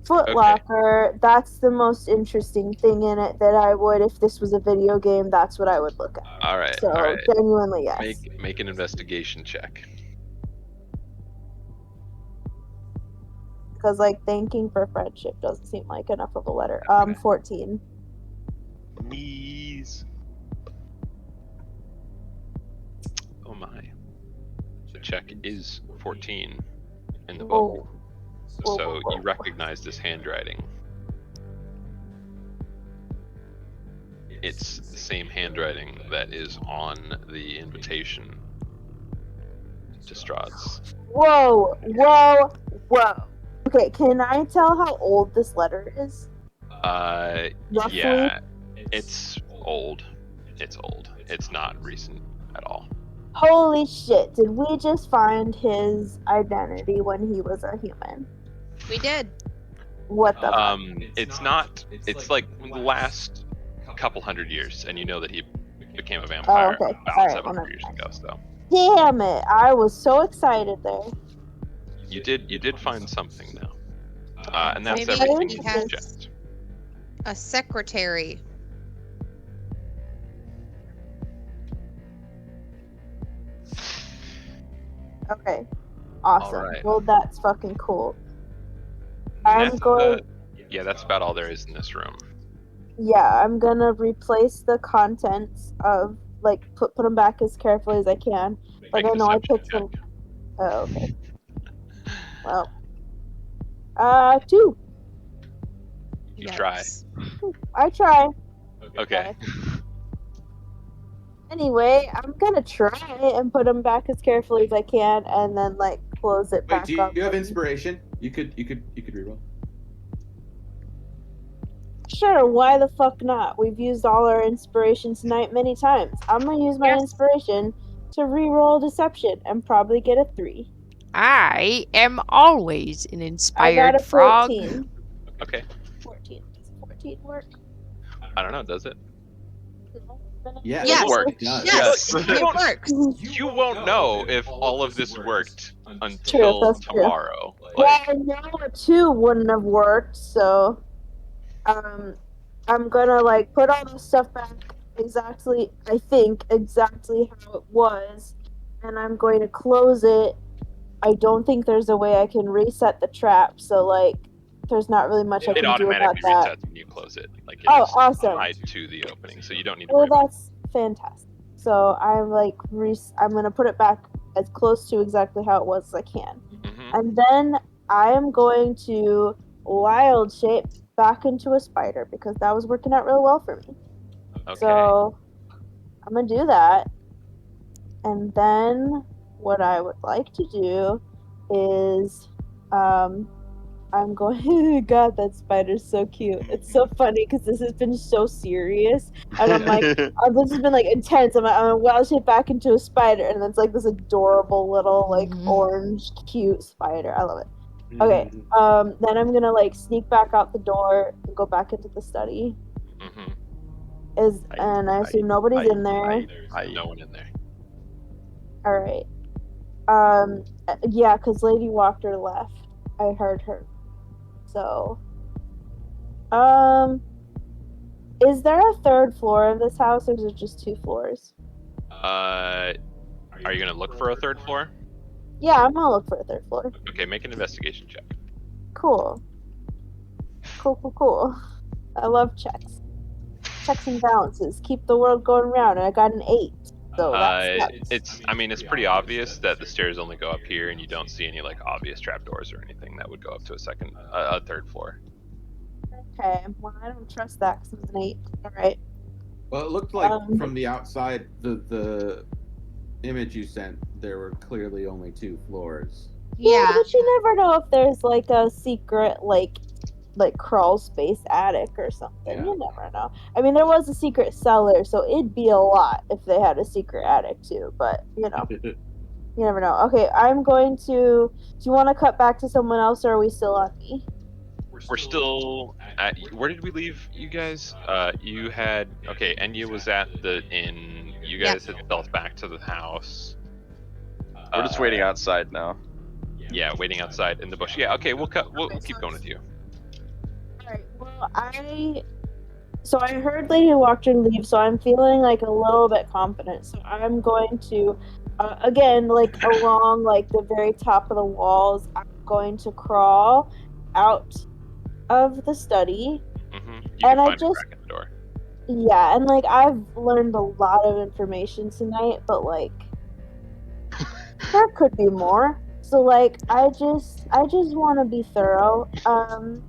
footlocker, that's the most interesting thing in it that I would, if this was a video game, that's what I would look at. All right. So genuinely, yes. Make an investigation check. Because like thanking for friendship doesn't seem like enough of a letter. 14. Knees. check is 14 in the Whoa. book. Whoa, So whoa, whoa. you recognize this handwriting. It's the same handwriting that is on the invitation to Strahd's. Whoa. Okay, can I tell how old this letter is? Roughly? Yeah, it's old. It's old. It's not recent at all. Holy shit, did we just find his identity when he was a human? We did. What the fuck? It's not. It's like the last couple hundred years, and you know that he became a vampire okay. about Alright, 700 well, years ago. So Damn it, I was so excited there. you did find something now, and that's Maybe everything he you has suggest. a secretary. Okay. Awesome. Alright. Well, that's fucking cool. And I'm going... yeah, that's about all there is in this room. Yeah, I'm gonna replace the contents of, like, put them back as carefully as I can. Like, Make I a know I deception picked check. some... Oh, okay. Well... 2. You try. Yikes. I try. Okay. Anyway, I'm gonna try and put them back as carefully as I can, and then like close it Wait, back do up. you have inspiration? You could reroll. Sure, why the fuck not? We've used all our inspiration tonight many times. I'm gonna use my inspiration to reroll deception and probably get a 3. I am always an I inspired got a frog. 14. Okay. 14. Does 14 work? I don't know. Does it? Yeah, Yes. it worked. Yes. Yes, Yes. it works. You won't know if all of this worked True, until that's true. tomorrow. Well, Like, I know a 2 wouldn't have worked, so I'm gonna like put all this stuff back exactly, I think, exactly how it was, and I'm going to close it. I don't think there's a way I can reset the trap, so like there's not really much I it can do about automatically that. resets when you close it. Like, it Oh, is awesome. tied to the opening, so you don't need to Well, worry about it. that's fantastic. So I'm like, I'm gonna put it back as close to exactly how it was as I can. Mhm. And then I am going to wild shape back into a spider because that was working out really well for me. Okay. So I'm gonna do that. And then what I would like to do is I'm going God, that spider's so cute. It's so funny because this has been so serious. And I'm like, this has been like intense. I'm gonna wild shape back into a spider, and it's like this adorable little like orange cute spider. I love it. Okay, then I'm gonna like sneak back out the door and go back into the study. Mhm. And I assume nobody's in there. There's no one in there. All right. Yeah, because Lady Wachter left. I heard her. So, is there a 3rd floor of this house, or is it just 2 floors? Are you gonna look for a 3rd floor? Yeah, I'm gonna look for a 3rd floor. Okay, make an investigation check. Cool. Cool. I love checks. Checks and balances. Keep the world going round, and I got an 8. So that's I mean, it's pretty obvious that the stairs only go up here, and you don't see any like obvious trapdoors or anything that would go up to a 3rd floor. okay. Well, I don't trust that because it's an 8. All right. Well, it looked like from the outside, the image you sent, there were clearly only 2 floors. Yeah. But you never know if there's like a secret like crawl space attic or something. Yeah. You never know. I mean, there was a secret cellar, so it'd be a lot if they had a secret attic too. But you know, you never know. Okay, I'm going to. Do you want to cut back to someone else, or are we still on me? We're still at. Where did we leave you guys? You had. Okay, Ennya was at the inn. You guys had stealthed back to the house. We're just waiting outside now. Yeah, waiting outside in the bush. Yeah, okay, we'll keep going with you. Alright, well, I heard Lady Wachter leave, so I'm feeling like a little bit confident. So I'm going to, again, like along like the very top of the walls, I'm going to crawl out of the study. Mm-hmm. You And can I find a just- crack in the door. Yeah, and like I've learned a lot of information tonight, but like there could be more. So like, I just want to be thorough. I'm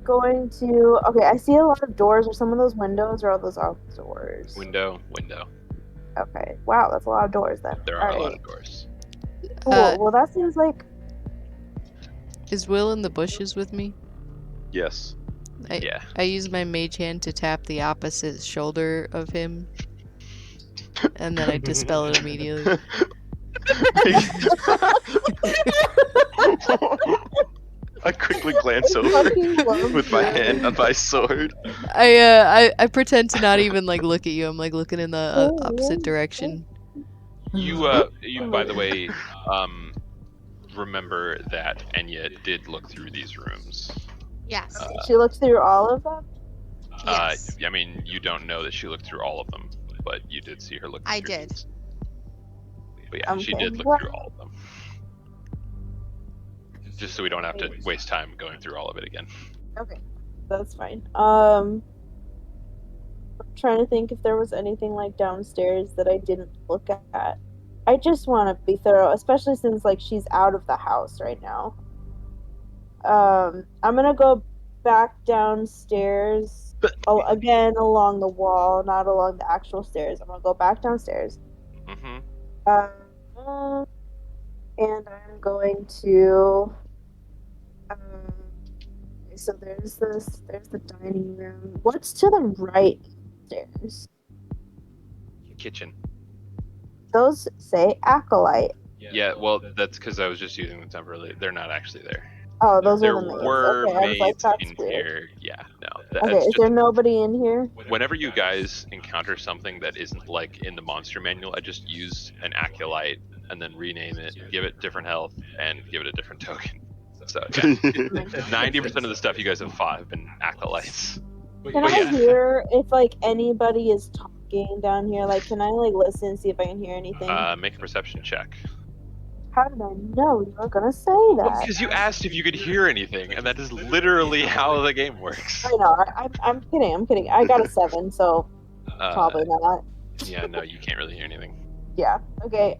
going to. Okay, I see a lot of doors. Are some of those windows or are those all doors? Window. Okay. Wow, that's a lot of doors then. There are a lot of doors. Cool. Well, that seems like. Is Will in the bushes with me? Yes. Yeah. I use my mage hand to tap the opposite shoulder of him, and then I dispel it immediately. I quickly glance over with my hand on my sword. I pretend to not even like look at you. I'm like looking in the opposite direction. You by the way, remember that Ennya did look through these rooms. Yes. She looked through all of them? Yes. I mean, you don't know that she looked through all of them, but you did see her look through I did. these. But yeah, she did look through all of them. Just so we don't have to waste time going through all of it again. Okay, that's fine. I'm trying to think if there was anything like downstairs that I didn't look at. I just want to be thorough, especially since like she's out of the house right now. I'm gonna go back downstairs again along the wall, not along the actual stairs. I'm gonna go back downstairs. Mm-hmm. And I'm going to. So there's the dining room. What's to the right stairs? Kitchen. Those say acolyte. Yeah, well, that's because I was just using them temporarily. They're not actually there. Oh, those there are the maids. were Okay, I was like, maids that's in weird. here. Yeah, no. Okay, is there nobody in here? Whenever you guys encounter something that isn't like in the monster manual, I just use an acolyte and then rename it, give it different health, and give it a different token. So yeah, 90% of the stuff you guys have fought have been acolytes. Can I hear if like anybody is talking down here? Like, can I like listen and see if I can hear anything? Make a perception check. How did I know you were gonna say that? Because you asked if you could hear anything, and that is literally how the game works. I know. I'm kidding. I got a 7, so probably not. Yeah, no, you can't really hear anything. Yeah. Okay.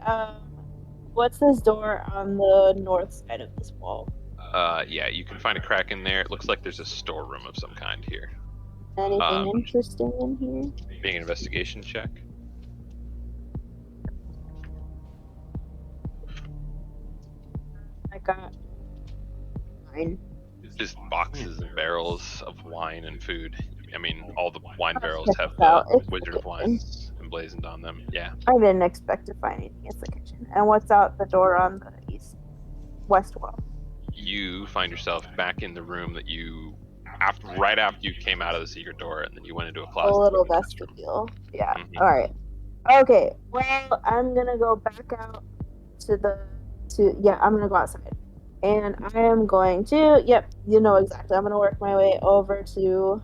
What's this door on the north side of this wall? Yeah, you can find a crack in there. It looks like there's a storeroom of some kind here. Anything interesting in here? Being an investigation check. I got 9. Just boxes and barrels of wine and food. I mean, all the wine barrels have It's the Wizard the of Wines emblazoned on them. Yeah. I didn't expect to find anything. It's the kitchen. And what's out the door on the west wall? You find yourself back in the room that you, right after you came out of the secret door, and then you went into a closet. A little vestibule. Yeah. Mhm. All right. Okay. Well, I'm gonna go back out I'm gonna go outside. And I am going to, you know exactly. I'm gonna work my way over to.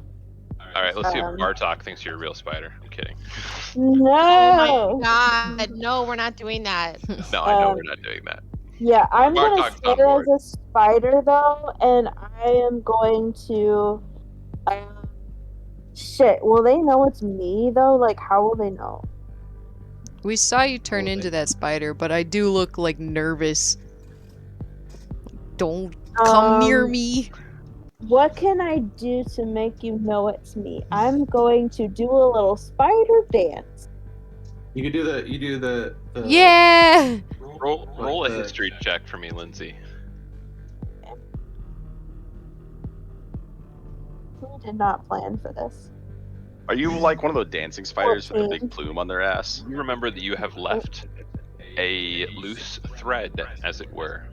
Alright, let's see if Bartok thinks you're a real spider. I'm kidding. No! Oh my god, no, we're not doing that. No, I know we're not doing that. Yeah, I'm gonna Bartok's on stay board. as a spider though, and I am going to. Shit, will they know it's me though? Like, how will they know? We saw you turn into that spider, but I do look like nervous. Don't come near me. What can I do to make you know it's me? I'm going to do a little spider dance. You do the Yeah! Roll a history check for me, Lindsay. We did not plan for this. Are you like one of those dancing spiders with a 14. big plume on their ass? You remember that you have left a loose thread, as it were.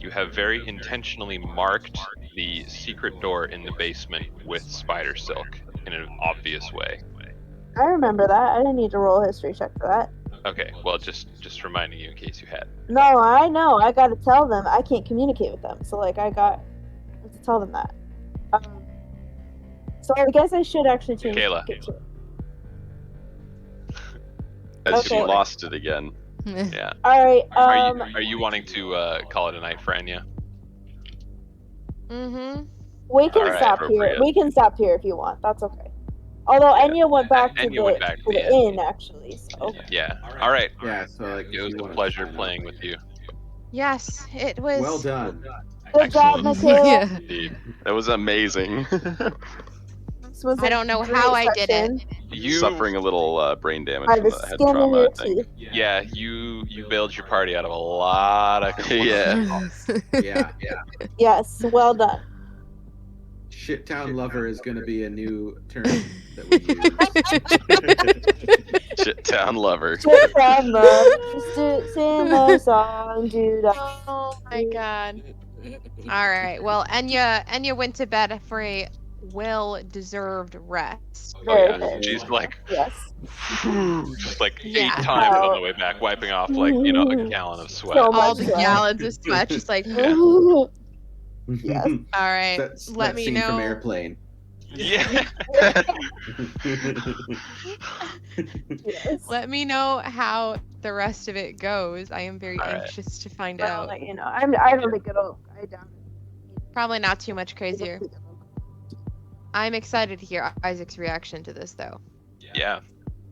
You have very intentionally marked the secret door in the basement with spider silk in an obvious way. I remember that. I didn't need to roll a history check for that. Okay, well, just reminding you in case you had. No, I know. I gotta tell them. I can't communicate with them. So, like, I got to tell them that. So I guess I should actually change Kayla. it to As she Okay. lost it again. Yeah. Alright, Are you wanting to call it a night for Ennya? Mm-hmm. we can Alright, stop here. appropriate. We can stop here if you want. That's okay. Although Ennya went back to Ennya went back to the the inn, actually. So Yeah. All right. Yeah, so like It was you a wanna pleasure sign playing off, with you. Yes, it was. Well done. good job, Excellent. Michaela. Yeah. Indeed. That was amazing. This was I a don't know great how I did it. session. You Suffering a little brain damage By from the the head skin of trauma, your I think. teeth. Yeah, you bailed your party out of a lot of Yeah. Yeah. Yes, well done. Shittown lover is going to be a new term that we use. Shit town lover. Shittown lovers do sing their song, dude. Oh my god. All right. Well, Ennya went to bed for a well-deserved rest. Oh Very yeah, good. she's like Yes. just like Yeah. 8 times on the way back, wiping off like a gallon of sweat. So All much the sweat. gallons of sweat, just like. Yeah. Yes. All right. That Let me scene from know. Airplane. Yeah. Yes. Let me know how the rest of it goes. I am very All right. anxious to find I'll out. let you know. I don't think it'll. I doubt it. Probably not too much crazier. I'm excited to hear Isaac's reaction to this, though. Yeah.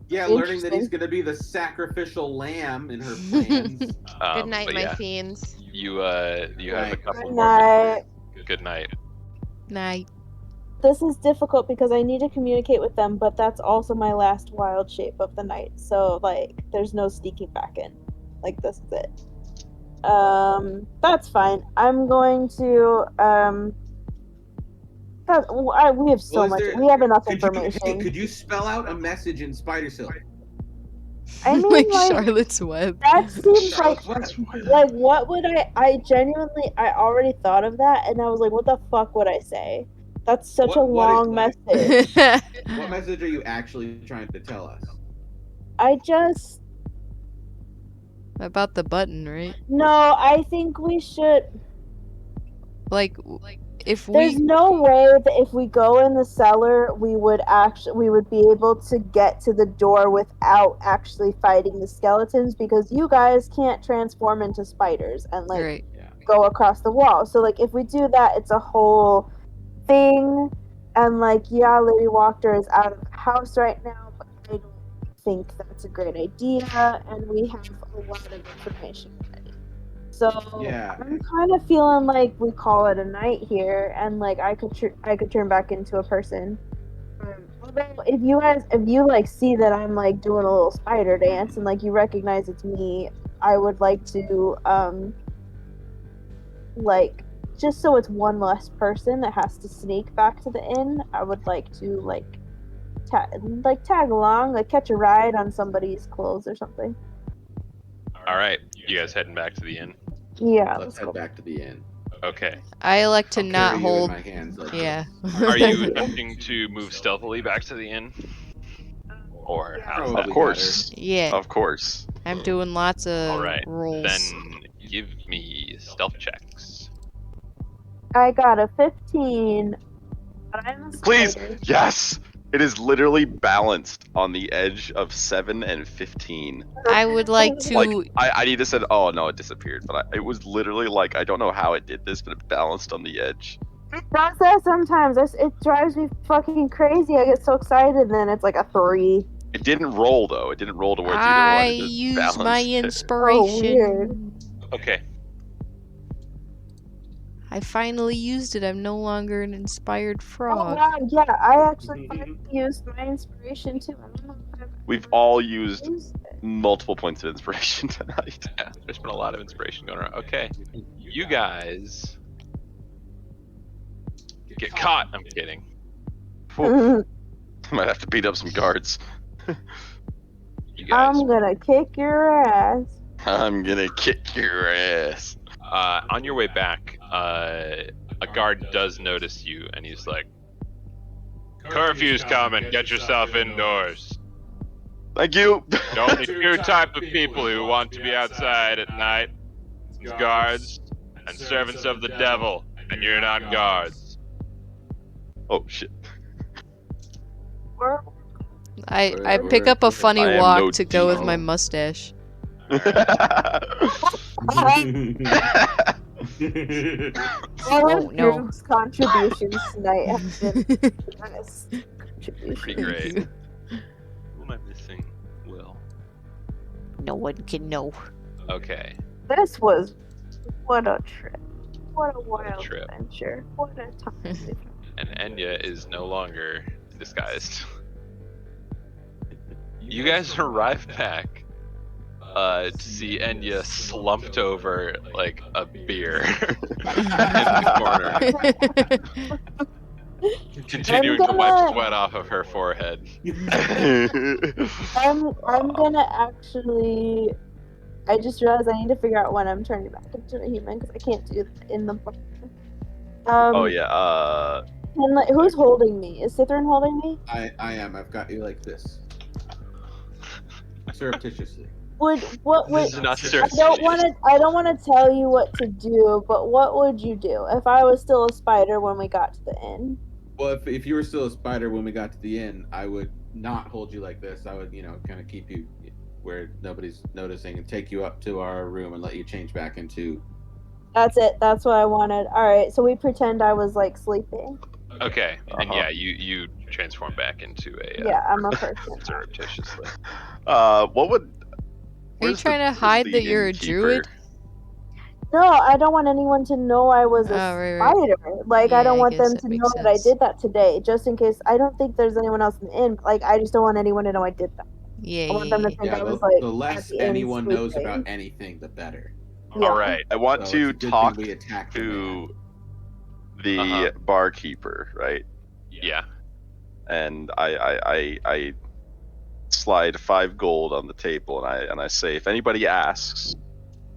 Yeah, learning that he's going to be the sacrificial lamb in her plans. Good night, but my yeah, fiends. you have a Right. couple Good more night. minutes. Good night. Night. This is difficult because I need to communicate with them, but that's also my last wild shape of the night. So like, there's no sneaking back in. Like this is it. That's fine. I'm going to we have so Well, is much. there- We have enough Hey, information. could you spell out a message in Spider Silk? I mean, like like, Charlotte's Web. that seems like Charlotte's like what would I genuinely I already thought of that and I was like, what the fuck would I say? That's such a What long message. What message are you actually trying to tell us? I just About the button, right? no, I think we should Like, if there's we no way that if we go in the cellar we would be able to get to the door without actually fighting the skeletons because you guys can't transform into spiders and like right. go across the wall. So like if we do that it's a whole thing and like yeah, Lady Wachter is out of the house right now, but I don't think that's a great idea and we have a lot of information already. So Yeah. I'm kind of feeling like we call it a night here, and like I could turn back into a person. Although if you like see that I'm like doing a little spider dance and like you recognize it's me, I would like to like just so it's one less person that has to sneak back to the inn. I would like to like tag along, like catch a ride on somebody's clothes or something. All right, you guys heading back to the inn? Yeah, Let's head back to the inn. Okay. I elect to I'll not carry you in hold. my hands like Yeah. Are you attempting to move stealthily back to the inn? Or how's Probably that? Of course. Yeah. Of course. I'm doing lots of All right, rolls. then give me stealth checks. I got a 15. But I'm a Please. spider. Yes. It is literally balanced on the edge of 7 and 15. I would like to. Like, I need to say, oh no, it disappeared. But it was literally like, I don't know how it did this, but it balanced on the edge. It does that sometimes. It drives me fucking crazy. I get so excited, and then it's like a 3. It didn't roll though. It didn't roll towards either one. I It just use my balanced it. inspiration. weird. Okay. I finally used it. I'm no longer an inspired Oh frog. wow, yeah, I actually finally used my inspiration too. I don't know if I've We've all used used it. multiple points of inspiration tonight. Yeah, there's been a lot of inspiration going around. Okay. You guys get caught. I'm kidding. Whew. Might have to beat up some guards. You guys. I'm gonna kick your ass. I'm gonna kick your ass. On your way back, a guard does notice you, and he's like, "Curfew's coming. Get yourself indoors. Thank you. There are only 2 types of people who want to be outside at night: guards and servants of the devil. And you're not guards." Oh shit. I pick up a funny I am walk no to go with my demon. mustache. All Oh, of no. Drew's contributions tonight have been honest. contribution. Pretty great. Who am I missing? Will. No one can know. Okay. This was what a trip. What a wild trip. adventure. What a time. And Ennya is no longer disguised. You guys arrive back to see Ennya slumped over like a beer in the corner. Continuing to wipe sweat off of her forehead. I'm gonna actually. I just realized I need to figure out when I'm turning back into a human because I can't do that in the bar. Oh yeah. And like, who's holding me? Is Sithruun holding me? I am. I've got you like this. Surreptitiously. What would This is not I don't want to tell you what to do, but what would you do if I was still a spider when we got to the inn? Well, if you were still a spider when we got to the inn, I would not hold you like this. I would, kind of keep you where nobody's noticing and take you up to our room and let you change back into. That's it. That's what I wanted. All right. So we pretend I was like sleeping. Okay, and yeah, you transform back into a Yeah, I'm a person. surreptitiously. What would? Are you trying to hide that you're a druid? No, I don't want anyone to know I was a right. spider. Like, I don't want them to know that I sense. did that today, just in case. I don't think there's anyone else in the inn. But, like, I just don't want anyone to know I did that. Yeah, I want them to think I was like. The less anyone knows about anything, the better. Yeah. All right, I want So to it's a good talk thing we attacked to the barkeeper, right? Yeah. And I slide 5 gold on the table, and I say, if anybody asks,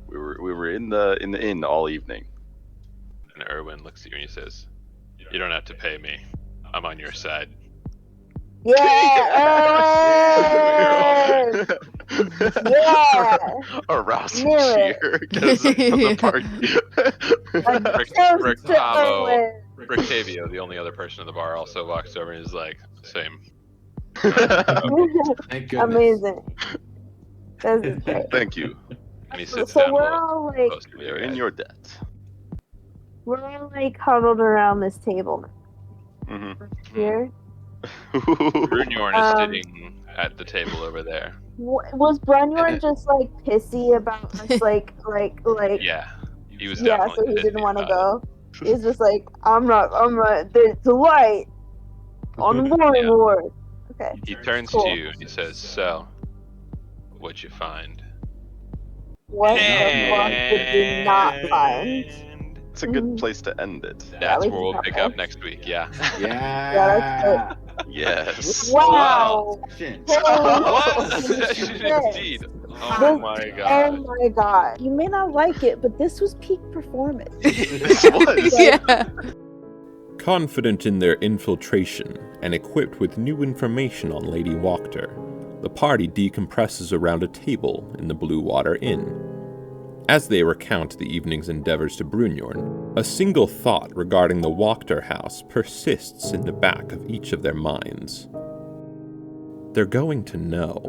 we were in the inn all evening. And Erwin looks at you and he says, "You don't have to pay me. I'm on your side." Yeah, Erwin! Yeah! Arouse Knew and it. cheer because from the party. Brictavio, the only other person in the bar, also walks over and is like, "Same." Thank goodness. Amazing. This is great. Thank you. And he sits So down we're all like, close to You're you. in your debt. we're all like huddled around this table Mm-hmm. here. Brunyorn is sitting at the table over there. Was Brunyorn just like pissy about us? Like. Yeah, he was Yeah, definitely so he didn't pissy want to about go. He's just like, I'm not. The light on the morning ward. Okay. it. He turns Cool. to you and he says, "So, what'd you find?" What the fuck did we not find? It's a good place to end it. That's we where can we'll stop pick there. up next week. Yeah. Yeah. Yes. Wow. What session indeed? Oh my god. Oh my god. You may not like it, but this was peak performance. This was. Yeah. Confident in their infiltration and equipped with new information on Lady Wachter, the party decompresses around a table in the Blue Water Inn. As they recount the evening's endeavors to Brunyorn, a single thought regarding the Wachter house persists in the back of each of their minds. They're going to know.